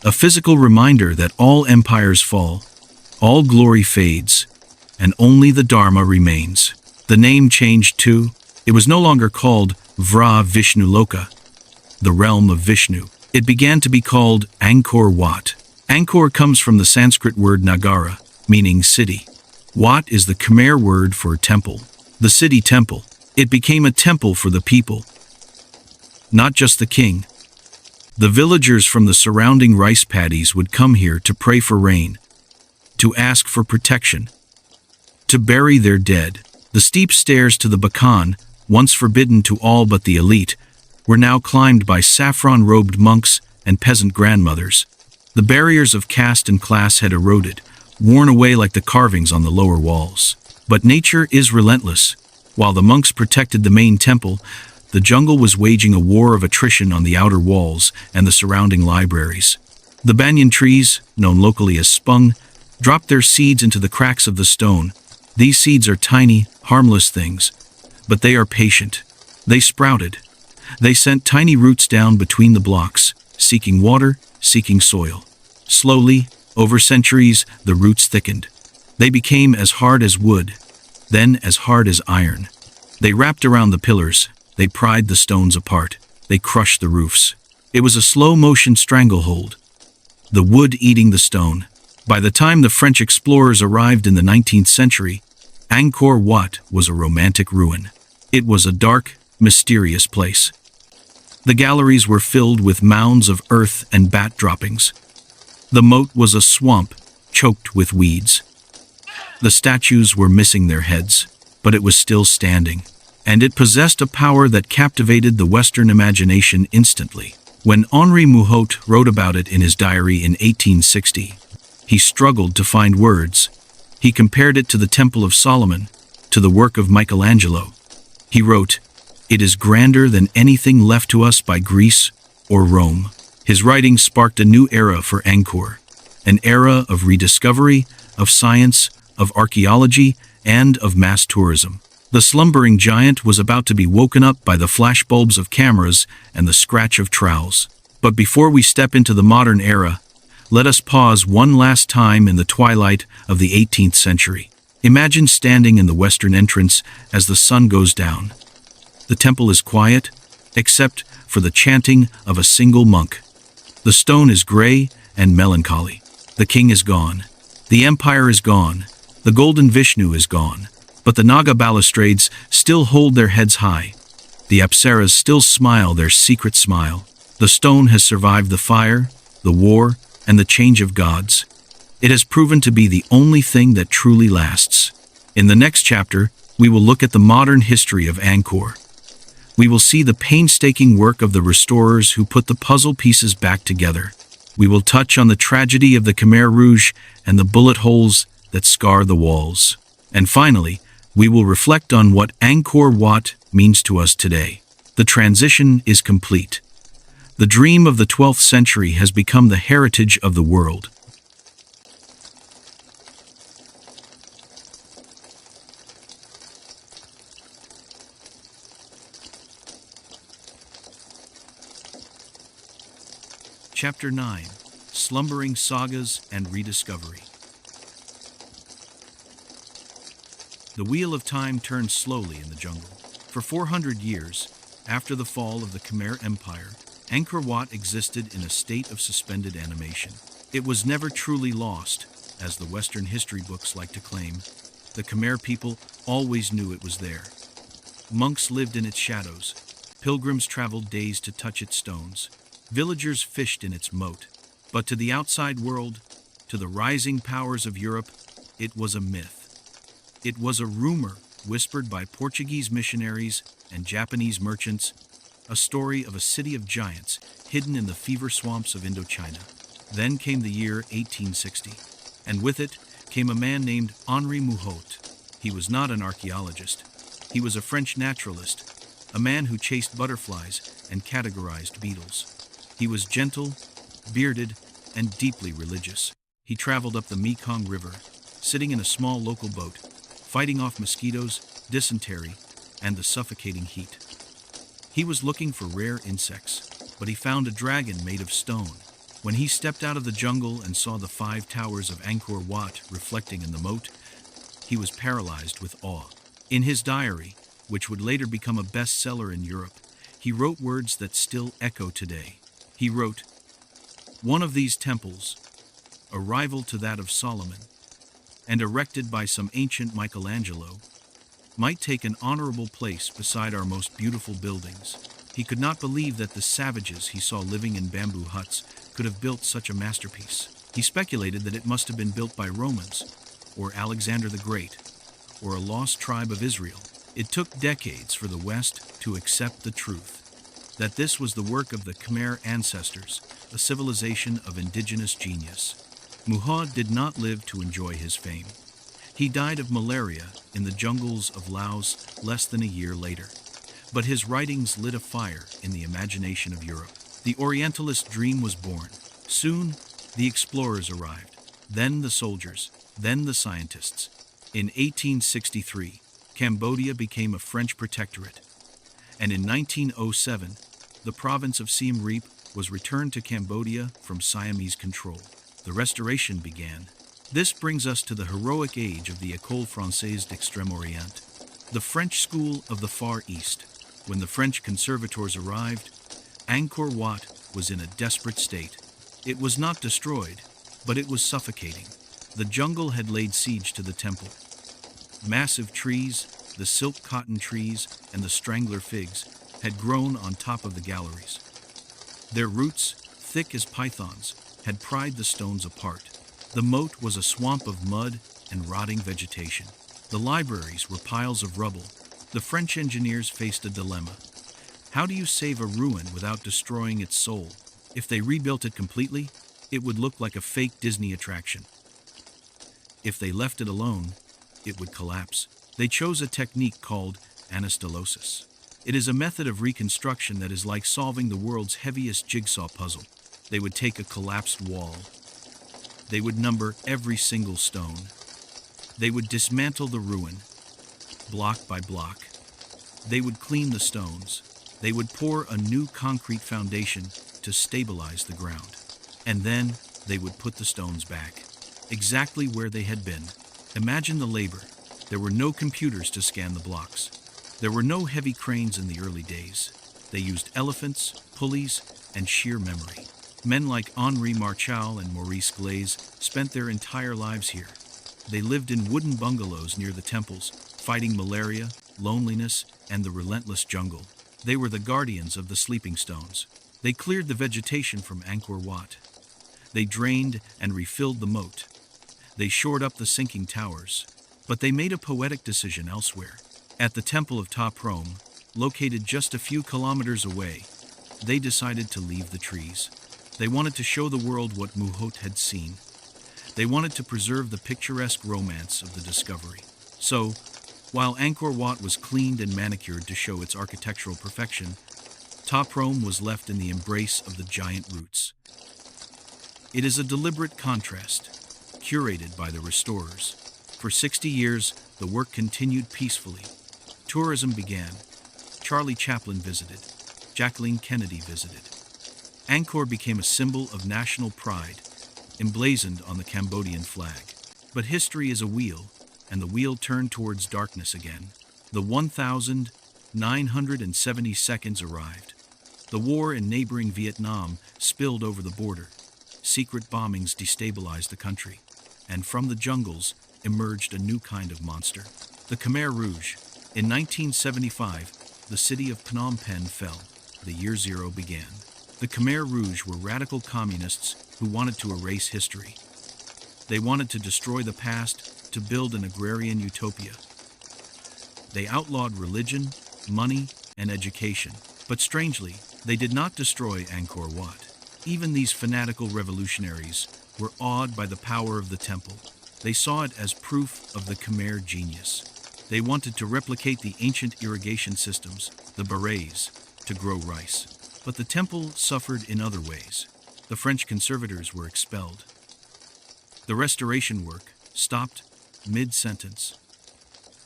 a physical reminder that all empires fall, all glory fades, and only the Dharma remains. The name changed too. It was no longer called Vra Vishnu Loka, the realm of Vishnu. It began to be called Angkor Wat. Angkor comes from the Sanskrit word Nagara, meaning city. Wat is the Khmer word for temple, the city temple. It became a temple for the people, not just the king. The villagers from the surrounding rice paddies would come here to pray for rain, to ask for protection, to bury their dead. The steep stairs to the Bakan, once forbidden to all but the elite, were now climbed by saffron-robed monks and peasant grandmothers. The barriers of caste and class had eroded, worn away like the carvings on the lower walls. But nature is relentless. While the monks protected the main temple, the jungle was waging a war of attrition on the outer walls and the surrounding libraries. The banyan trees, known locally as spung, dropped their seeds into the cracks of the stone. These seeds are tiny, harmless things, but they are patient. They sprouted. They sent tiny roots down between the blocks, seeking water, seeking soil. Slowly, over centuries, the roots thickened. They became as hard as wood, then as hard as iron. They wrapped around the pillars, they pried the stones apart, they crushed the roofs. It was a slow-motion stranglehold, the wood eating the stone. By the time the French explorers arrived in the 19th century, Angkor Wat was a romantic ruin. It was a dark, mysterious place. The galleries were filled with mounds of earth and bat droppings. The moat was a swamp, choked with weeds. The statues were missing their heads, but it was still standing, and it possessed a power that captivated the Western imagination instantly. When Henri Mouhot wrote about it in his diary in 1860, he struggled to find words. He compared it to the Temple of Solomon, to the work of Michelangelo. He wrote, "It is grander than anything left to us by Greece or Rome." His writing sparked a new era for Angkor, an era of rediscovery, of science, of archaeology, and of mass tourism. The slumbering giant was about to be woken up by the flashbulbs of cameras and the scratch of trowels. But before we step into the modern era, let us pause one last time in the twilight of the 18th century. Imagine standing in the western entrance as the sun goes down. The temple is quiet, except for the chanting of a single monk. The stone is gray and melancholy. The king is gone. The empire is gone. The golden Vishnu is gone. But the Naga balustrades still hold their heads high. The apsaras still smile their secret smile. The stone has survived the fire, the war, and the change of gods. It has proven to be the only thing that truly lasts. In the next chapter, we will look at the modern history of Angkor. We will see the painstaking work of the restorers who put the puzzle pieces back together. We will touch on the tragedy of the Khmer Rouge and the bullet holes that scar the walls. And finally, we will reflect on what Angkor Wat means to us today. The transition is complete. The dream of the 12th century has become the heritage of the world. Chapter 9: Slumbering Sagas and Rediscovery. The wheel of time turned slowly in the jungle. For 400 years, after the fall of the Khmer Empire, Angkor Wat existed in a state of suspended animation. It was never truly lost, as the Western history books like to claim. The Khmer people always knew it was there. Monks lived in its shadows. Pilgrims traveled days to touch its stones. Villagers fished in its moat. But to the outside world, to the rising powers of Europe, it was a myth. It was a rumor whispered by Portuguese missionaries and Japanese merchants, a story of a city of giants hidden in the fever swamps of Indochina. Then came the year 1860, and with it came a man named Henri Mouhot. He was not an archaeologist. He was a French naturalist, a man who chased butterflies and categorized beetles. He was gentle, bearded, and deeply religious. He traveled up the Mekong River, sitting in a small local boat, fighting off mosquitoes, dysentery, and the suffocating heat. He was looking for rare insects, but he found a dragon made of stone. When he stepped out of the jungle and saw the 5 towers of Angkor Wat reflecting in the moat, he was paralyzed with awe. In his diary, which would later become a bestseller in Europe, he wrote words that still echo today. He wrote, "One of these temples, a rival to that of Solomon, and erected by some ancient Michelangelo, might take an honorable place beside our most beautiful buildings." He could not believe that the savages he saw living in bamboo huts could have built such a masterpiece. He speculated that it must have been built by Romans, or Alexander the Great, or a lost tribe of Israel. It took decades for the West to accept the truth, that this was the work of the Khmer ancestors, a civilization of indigenous genius. Mouhot did not live to enjoy his fame. He died of malaria in the jungles of Laos less than a year later. But his writings lit a fire in the imagination of Europe. The Orientalist dream was born. Soon, the explorers arrived, then the soldiers, then the scientists. In 1863, Cambodia became a French protectorate, and in 1907, the province of Siem Reap was returned to Cambodia from Siamese control. The restoration began. This brings us to the heroic age of the École Française d'Extrême-Orient, the French school of the Far East. When the French conservators arrived, Angkor Wat was in a desperate state. It was not destroyed, but it was suffocating. The jungle had laid siege to the temple. Massive trees, the silk cotton trees and the strangler figs, had grown on top of the galleries. Their roots, thick as pythons, had pried the stones apart. The moat was a swamp of mud and rotting vegetation. The libraries were piles of rubble. The French engineers faced a dilemma. How do you save a ruin without destroying its soul? If they rebuilt it completely, it would look like a fake Disney attraction. If they left it alone, it would collapse. They chose a technique called anastylosis. It is a method of reconstruction that is like solving the world's heaviest jigsaw puzzle. They would take a collapsed wall. They would number every single stone. They would dismantle the ruin, block by block. They would clean the stones. They would pour a new concrete foundation to stabilize the ground. And then they would put the stones back, exactly where they had been. Imagine the labor. There were no computers to scan the blocks. There were no heavy cranes in the early days. They used elephants, pulleys, and sheer memory. Men like Henri Marchal and Maurice Glaze spent their entire lives here. They lived in wooden bungalows near the temples, fighting malaria, loneliness, and the relentless jungle. They were the guardians of the sleeping stones. They cleared the vegetation from Angkor Wat. They drained and refilled the moat. They shored up the sinking towers. But they made a poetic decision elsewhere. At the Temple of Ta Prohm, located just a few kilometers away, they decided to leave the trees. They wanted to show the world what Muhot had seen. They wanted to preserve the picturesque romance of the discovery. So, while Angkor Wat was cleaned and manicured to show its architectural perfection, Ta Prohm was left in the embrace of the giant roots. It is a deliberate contrast, curated by the restorers. For 60 years, the work continued peacefully. Tourism began. Charlie Chaplin visited. Jacqueline Kennedy visited. Angkor became a symbol of national pride, emblazoned on the Cambodian flag. But history is a wheel, and the wheel turned towards darkness again. The 1,970 seconds arrived. The war in neighboring Vietnam spilled over the border. Secret bombings destabilized the country, and from the jungles emerged a new kind of monster, the Khmer Rouge. In 1975, the city of Phnom Penh fell. The year zero began. The Khmer Rouge were radical communists who wanted to erase history. They wanted to destroy the past to build an agrarian utopia. They outlawed religion, money, and education. But strangely, they did not destroy Angkor Wat. Even these fanatical revolutionaries were awed by the power of the temple. They saw it as proof of the Khmer genius. They wanted to replicate the ancient irrigation systems, the barrays, to grow rice. But the temple suffered in other ways. The French conservators were expelled. The restoration work stopped mid-sentence.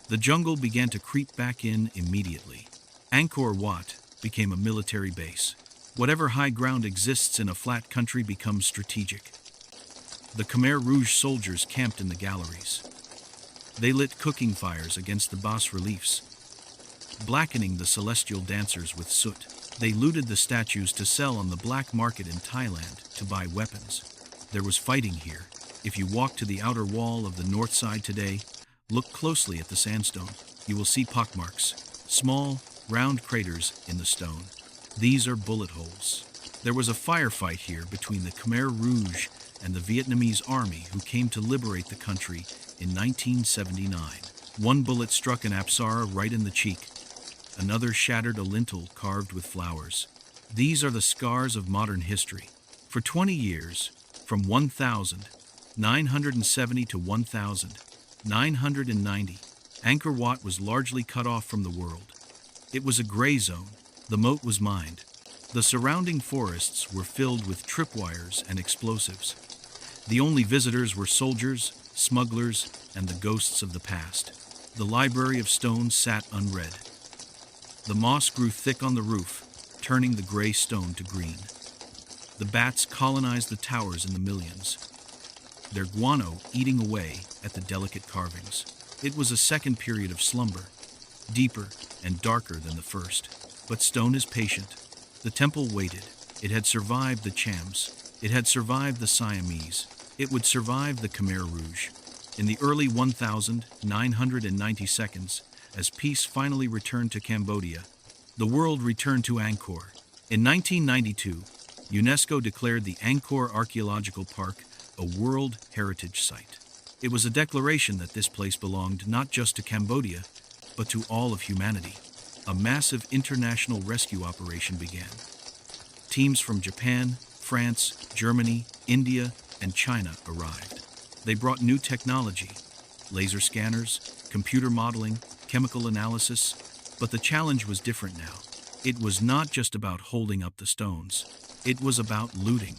The jungle began to creep back in immediately. Angkor Wat became a military base. Whatever high ground exists in a flat country becomes strategic. The Khmer Rouge soldiers camped in the galleries. They lit cooking fires against the bas-reliefs, blackening the celestial dancers with soot. They looted the statues to sell on the black market in Thailand to buy weapons. There was fighting here. If you walk to the outer wall of the north side today, look closely at the sandstone. You will see pockmarks, small, round craters in the stone. These are bullet holes. There was a firefight here between the Khmer Rouge and the Vietnamese army who came to liberate the country in 1979. One bullet struck an Apsara right in the cheek. Another shattered a lintel carved with flowers. These are the scars of modern history. For 20 years, from 1,970 to 1,990, Angkor Wat was largely cut off from the world. It was a gray zone. The moat was mined. The surrounding forests were filled with tripwires and explosives. The only visitors were soldiers, smugglers, and the ghosts of the past. The library of stones sat unread. The moss grew thick on the roof, turning the gray stone to green. The bats colonized the towers in the millions. their guano eating away at the delicate carvings. It was a second period of slumber, deeper and darker than the first. But stone is patient. The temple waited. It had survived the Chams. It had survived the Siamese. It would survive the Khmer Rouge. In the early 1992, as peace finally returned to Cambodia, the world returned to Angkor. In 1992, UNESCO declared the Angkor Archaeological Park a World Heritage Site. It was a declaration that this place belonged not just to Cambodia, but to all of humanity. A massive international rescue operation began. Teams from Japan, France, Germany, India, and China arrived. They brought new technology, laser scanners, computer modeling, chemical analysis, but the challenge was different now. It was not just about holding up the stones. It was about looting.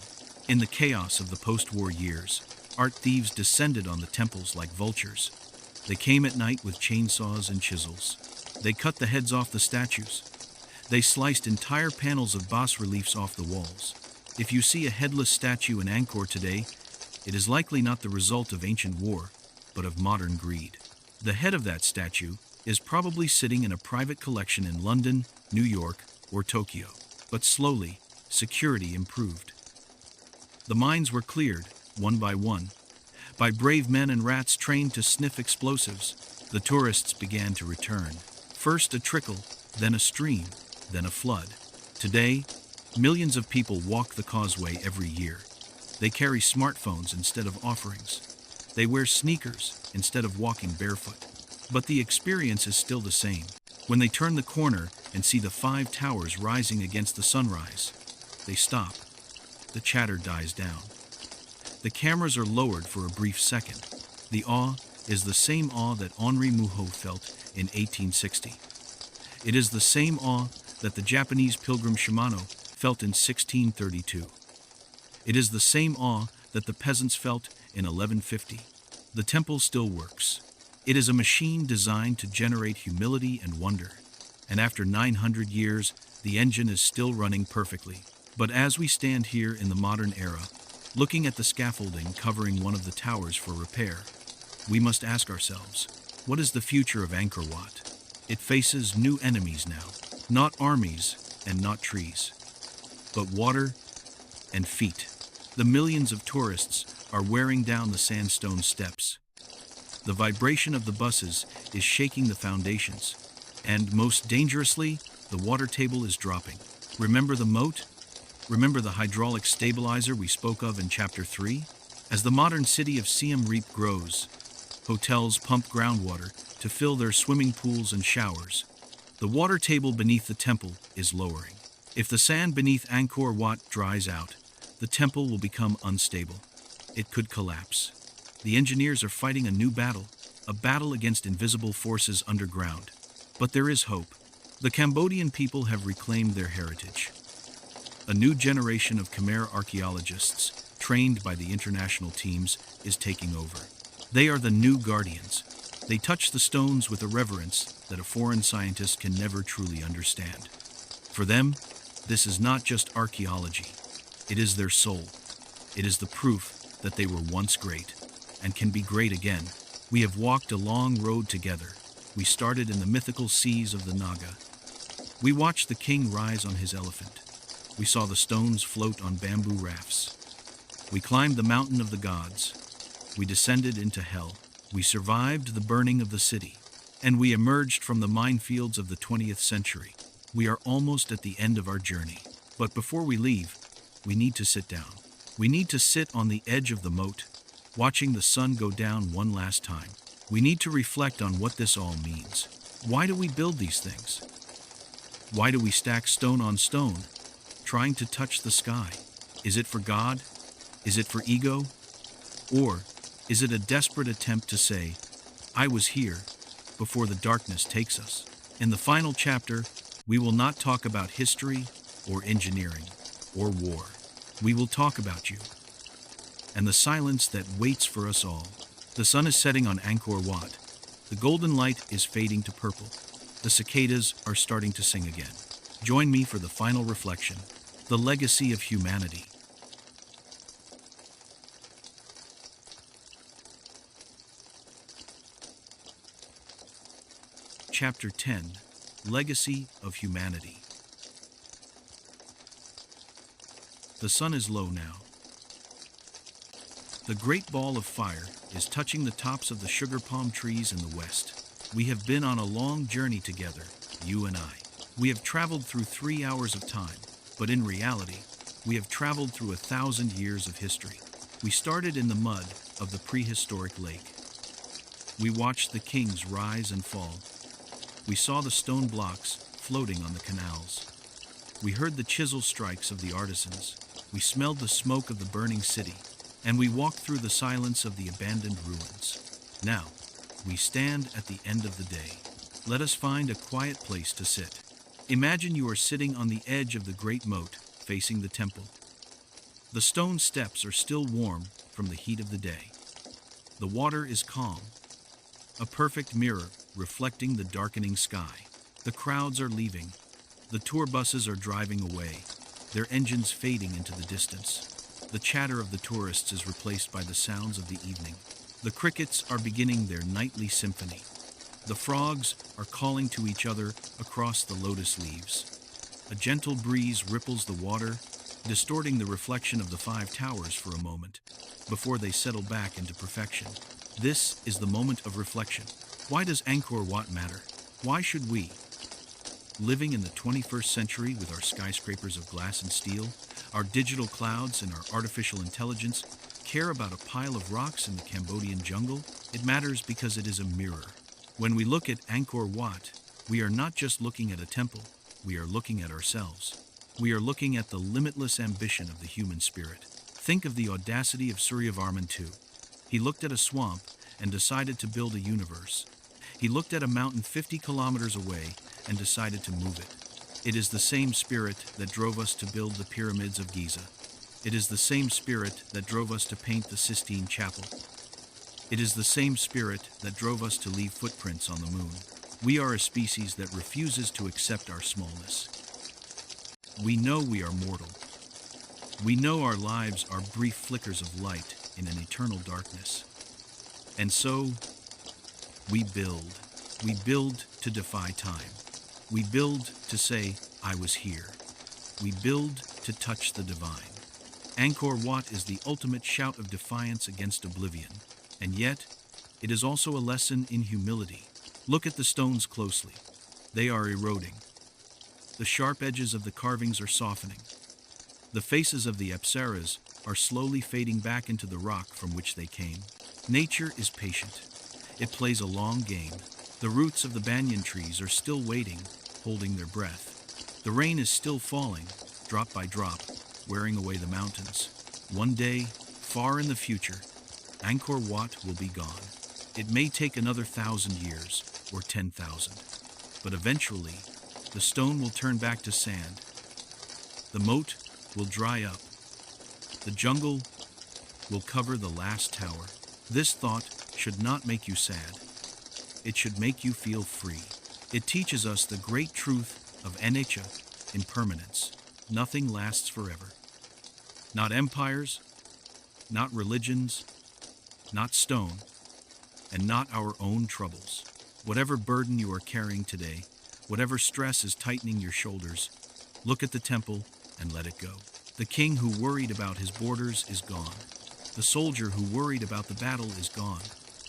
In the chaos of the post-war years, art thieves descended on the temples like vultures. They came at night with chainsaws and chisels. They cut the heads off the statues. They sliced entire panels of bas-reliefs off the walls. If you see a headless statue in Angkor today, it is likely not the result of ancient war, but of modern greed. The head of that statue is probably sitting in a private collection in London, New York, or Tokyo. But slowly, security improved. The mines were cleared, one by brave men and rats trained to sniff explosives. The tourists began to return. First a trickle, then a stream, then a flood. Today, millions of people walk the causeway every year. They carry smartphones instead of offerings. They wear sneakers instead of walking barefoot. But the experience is still the same. When they turn the corner and see the 5 towers rising against the sunrise, they stop. The chatter dies down. The cameras are lowered for a brief second. The awe is the same awe that Henri Mouhot felt in 1860. It is the same awe that the Japanese pilgrim Shimano felt in 1632. It is the same awe that the peasants felt in 1150. The temple still works. It is a machine designed to generate humility and wonder. And after 900 years, the engine is still running perfectly. But as we stand here in the modern era, looking at the scaffolding covering one of the towers for repair, we must ask ourselves, what is the future of Angkor Wat? It faces new enemies now, not armies and not trees, but water and feet. The millions of tourists are wearing down the sandstone steps. The vibration of the buses is shaking the foundations, and most dangerously, the water table is dropping. Remember the moat? Remember the hydraulic stabilizer we spoke of in Chapter 3? As the modern city of Siem Reap grows, hotels pump groundwater to fill their swimming pools and showers. The water table beneath the temple is lowering. If the sand beneath Angkor Wat dries out, the temple will become unstable. It could collapse. The engineers are fighting a new battle, a battle against invisible forces underground. But there is hope. The Cambodian people have reclaimed their heritage. A new generation of Khmer archaeologists, trained by the international teams, is taking over. They are the new guardians. They touch the stones with a reverence that a foreign scientist can never truly understand. For them, this is not just archaeology. It is their soul. It is the proof that they were once great and can be great again. We have walked a long road together. We started in the mythical seas of the Naga. We watched the king rise on his elephant. We saw the stones float on bamboo rafts. We climbed the mountain of the gods. We descended into hell. We survived the burning of the city. And we emerged from the minefields of the 20th century. We are almost at the end of our journey. But before we leave, we need to sit down. We need to sit on the edge of the moat, watching the sun go down one last time. We need to reflect on what this all means. Why do we build these things? Why do we stack stone on stone, trying to touch the sky? Is it for God? Is it for ego? Or is it a desperate attempt to say, I was here before the darkness takes us? In the final chapter, we will not talk about history or engineering or war. We will talk about you and the silence that waits for us all. The sun is setting on Angkor Wat. The golden light is fading to purple. The cicadas are starting to sing again. Join me for the final reflection, the legacy of humanity. Chapter 10, Legacy of Humanity. The sun is low now. The great ball of fire is touching the tops of the sugar palm trees in the west. We have been on a long journey together, you and I. We have traveled through 3 hours of time, but in reality, we have traveled through 1,000 years of history. We started in the mud of the prehistoric lake. We watched the kings rise and fall. We saw the stone blocks floating on the canals. We heard the chisel strikes of the artisans. We smelled the smoke of the burning city, and we walked through the silence of the abandoned ruins. Now, we stand at the end of the day. Let us find a quiet place to sit. Imagine you are sitting on the edge of the great moat, facing the temple. The stone steps are still warm from the heat of the day. The water is calm, a perfect mirror reflecting the darkening sky. The crowds are leaving. The tour buses are driving away, their engines fading into the distance. The chatter of the tourists is replaced by the sounds of the evening. The crickets are beginning their nightly symphony. The frogs are calling to each other across the lotus leaves. A gentle breeze ripples the water, distorting the reflection of the 5 towers for a moment, before they settle back into perfection. This is the moment of reflection. Why does Angkor Wat matter? Why should we, living in the 21st century with our skyscrapers of glass and steel, our digital clouds and our artificial intelligence, care about a pile of rocks in the Cambodian jungle? It matters because it is a mirror. When we look at Angkor Wat, we are not just looking at a temple, we are looking at ourselves. We are looking at the limitless ambition of the human spirit. Think of the audacity of Suryavarman II. He looked at a swamp and decided to build a universe. He looked at a mountain 50 kilometers away and decided to move it. It is the same spirit that drove us to build the pyramids of Giza. It is the same spirit that drove us to paint the Sistine Chapel. It is the same spirit that drove us to leave footprints on the moon. We are a species that refuses to accept our smallness. We know we are mortal. We know our lives are brief flickers of light in an eternal darkness. And so, we build. We build to defy time. We build to say, I was here. We build to touch the divine. Angkor Wat is the ultimate shout of defiance against oblivion. And yet, it is also a lesson in humility. Look at the stones closely. They are eroding. The sharp edges of the carvings are softening. The faces of the apsaras are slowly fading back into the rock from which they came. Nature is patient. It plays a long game. The roots of the banyan trees are still waiting, holding their breath. The rain is still falling, drop by drop, wearing away the mountains. One day, far in the future, Angkor Wat will be gone. It may take another 1,000 years, or 10,000, but eventually, the stone will turn back to sand. The moat will dry up. The jungle will cover the last tower. This thought should not make you sad. It should make you feel free. It teaches us the great truth of anicca, impermanence. Nothing lasts forever. Not empires, not religions, not stone, and not our own troubles. Whatever burden you are carrying today, whatever stress is tightening your shoulders, look at the temple and let it go. The king who worried about his borders is gone. The soldier who worried about the battle is gone.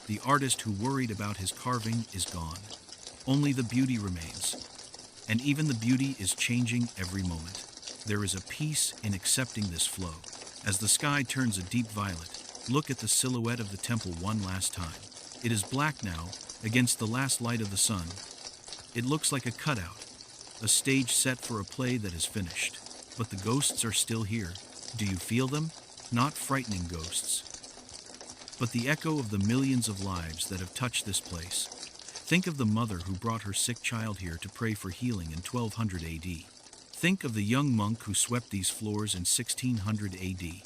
The artist who worried about his carving is gone. Only the beauty remains. And even the beauty is changing every moment. There is a peace in accepting this flow. As the sky turns a deep violet, look at the silhouette of the temple one last time. It is black now, against the last light of the sun. It looks like a cutout, a stage set for a play that is finished. But the ghosts are still here. Do you feel them? Not frightening ghosts, but the echo of the millions of lives that have touched this place. Think of the mother who brought her sick child here to pray for healing in 1200 AD. Think of the young monk who swept these floors in 1600 AD.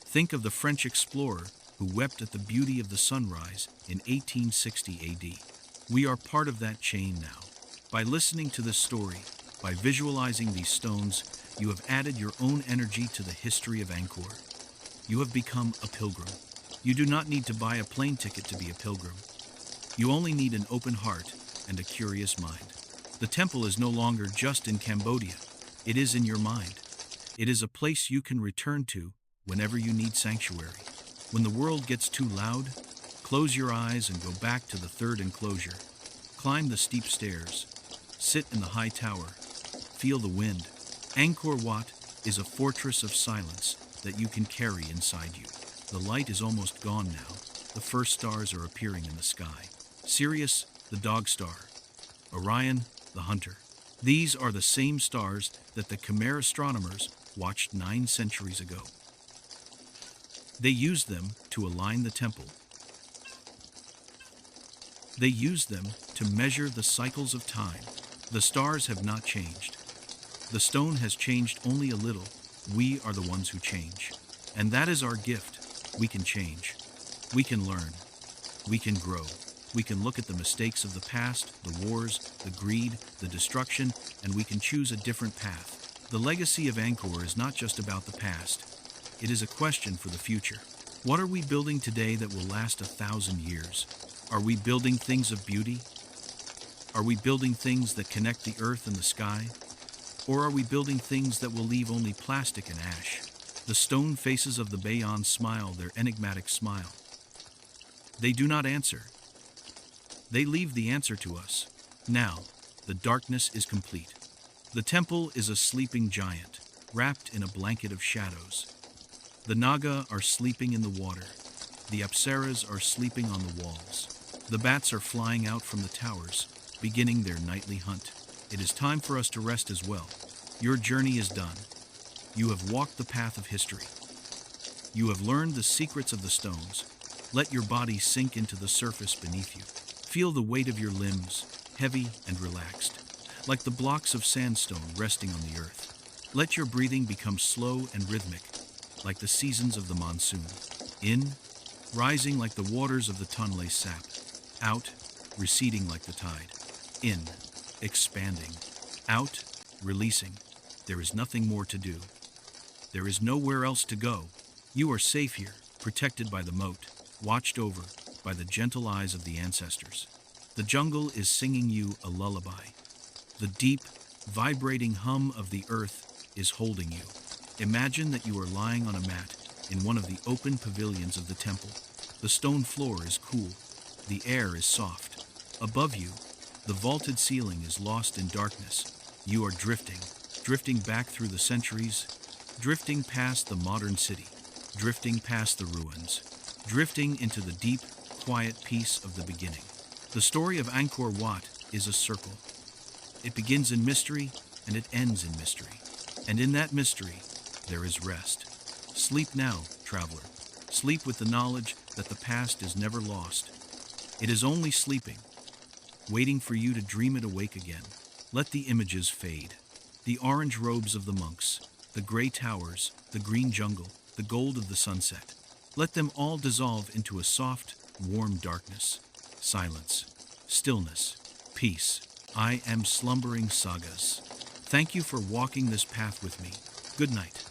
Think of the French explorer who wept at the beauty of the sunrise in 1860 AD. We are part of that chain now. By listening to this story, by visualizing these stones, you have added your own energy to the history of Angkor. You have become a pilgrim. You do not need to buy a plane ticket to be a pilgrim. You only need an open heart and a curious mind. The temple is no longer just in Cambodia. It is in your mind. It is a place you can return to whenever you need sanctuary. When the world gets too loud, close your eyes and go back to the third enclosure. Climb the steep stairs. Sit in the high tower. Feel the wind. Angkor Wat is a fortress of silence that you can carry inside you. The light is almost gone now. The first stars are appearing in the sky. Sirius, the dog star. Orion, the hunter. These are the same stars that the Khmer astronomers watched 9 centuries ago. They used them to align the temple. They used them to measure the cycles of time. The stars have not changed. The stone has changed only a little. We are the ones who change. And that is our gift. We can change. We can learn. We can grow. We can look at the mistakes of the past, the wars, the greed, the destruction, and we can choose a different path. The legacy of Angkor is not just about the past. It is a question for the future. What are we building today that will last 1,000 years? Are we building things of beauty? Are we building things that connect the earth and the sky? Or are we building things that will leave only plastic and ash? The stone faces of the Bayon smile their enigmatic smile. They do not answer. They leave the answer to us. Now, the darkness is complete. The temple is a sleeping giant, wrapped in a blanket of shadows. The Naga are sleeping in the water. The Apsaras are sleeping on the walls. The bats are flying out from the towers, beginning their nightly hunt. It is time for us to rest as well. Your journey is done. You have walked the path of history. You have learned the secrets of the stones. Let your body sink into the surface beneath you. Feel the weight of your limbs, heavy and relaxed, like the blocks of sandstone resting on the earth. Let your breathing become slow and rhythmic, like the seasons of the monsoon. In, rising like the waters of the Tonle Sap. Out, receding like the tide. In, expanding. Out, releasing. There is nothing more to do. There is nowhere else to go. You are safe here, protected by the moat, watched over by the gentle eyes of the ancestors. The jungle is singing you a lullaby. The deep, vibrating hum of the earth is holding you. Imagine that you are lying on a mat in one of the open pavilions of the temple. The stone floor is cool. The air is soft. Above you, the vaulted ceiling is lost in darkness. You are drifting back through the centuries, drifting past the modern city, drifting past the ruins, drifting into the deep, quiet peace of the beginning. The story of Angkor Wat is a circle. It begins in mystery and it ends in mystery. And in that mystery, there is rest. Sleep now, traveler. Sleep with the knowledge that the past is never lost. It is only sleeping, waiting for you to dream it awake again. Let the images fade. The orange robes of the monks, the gray towers, the green jungle, the gold of the sunset. Let them all dissolve into a soft, warm darkness. Silence, stillness, peace. I am Slumbering Sagas. Thank you for walking this path with me. Good night.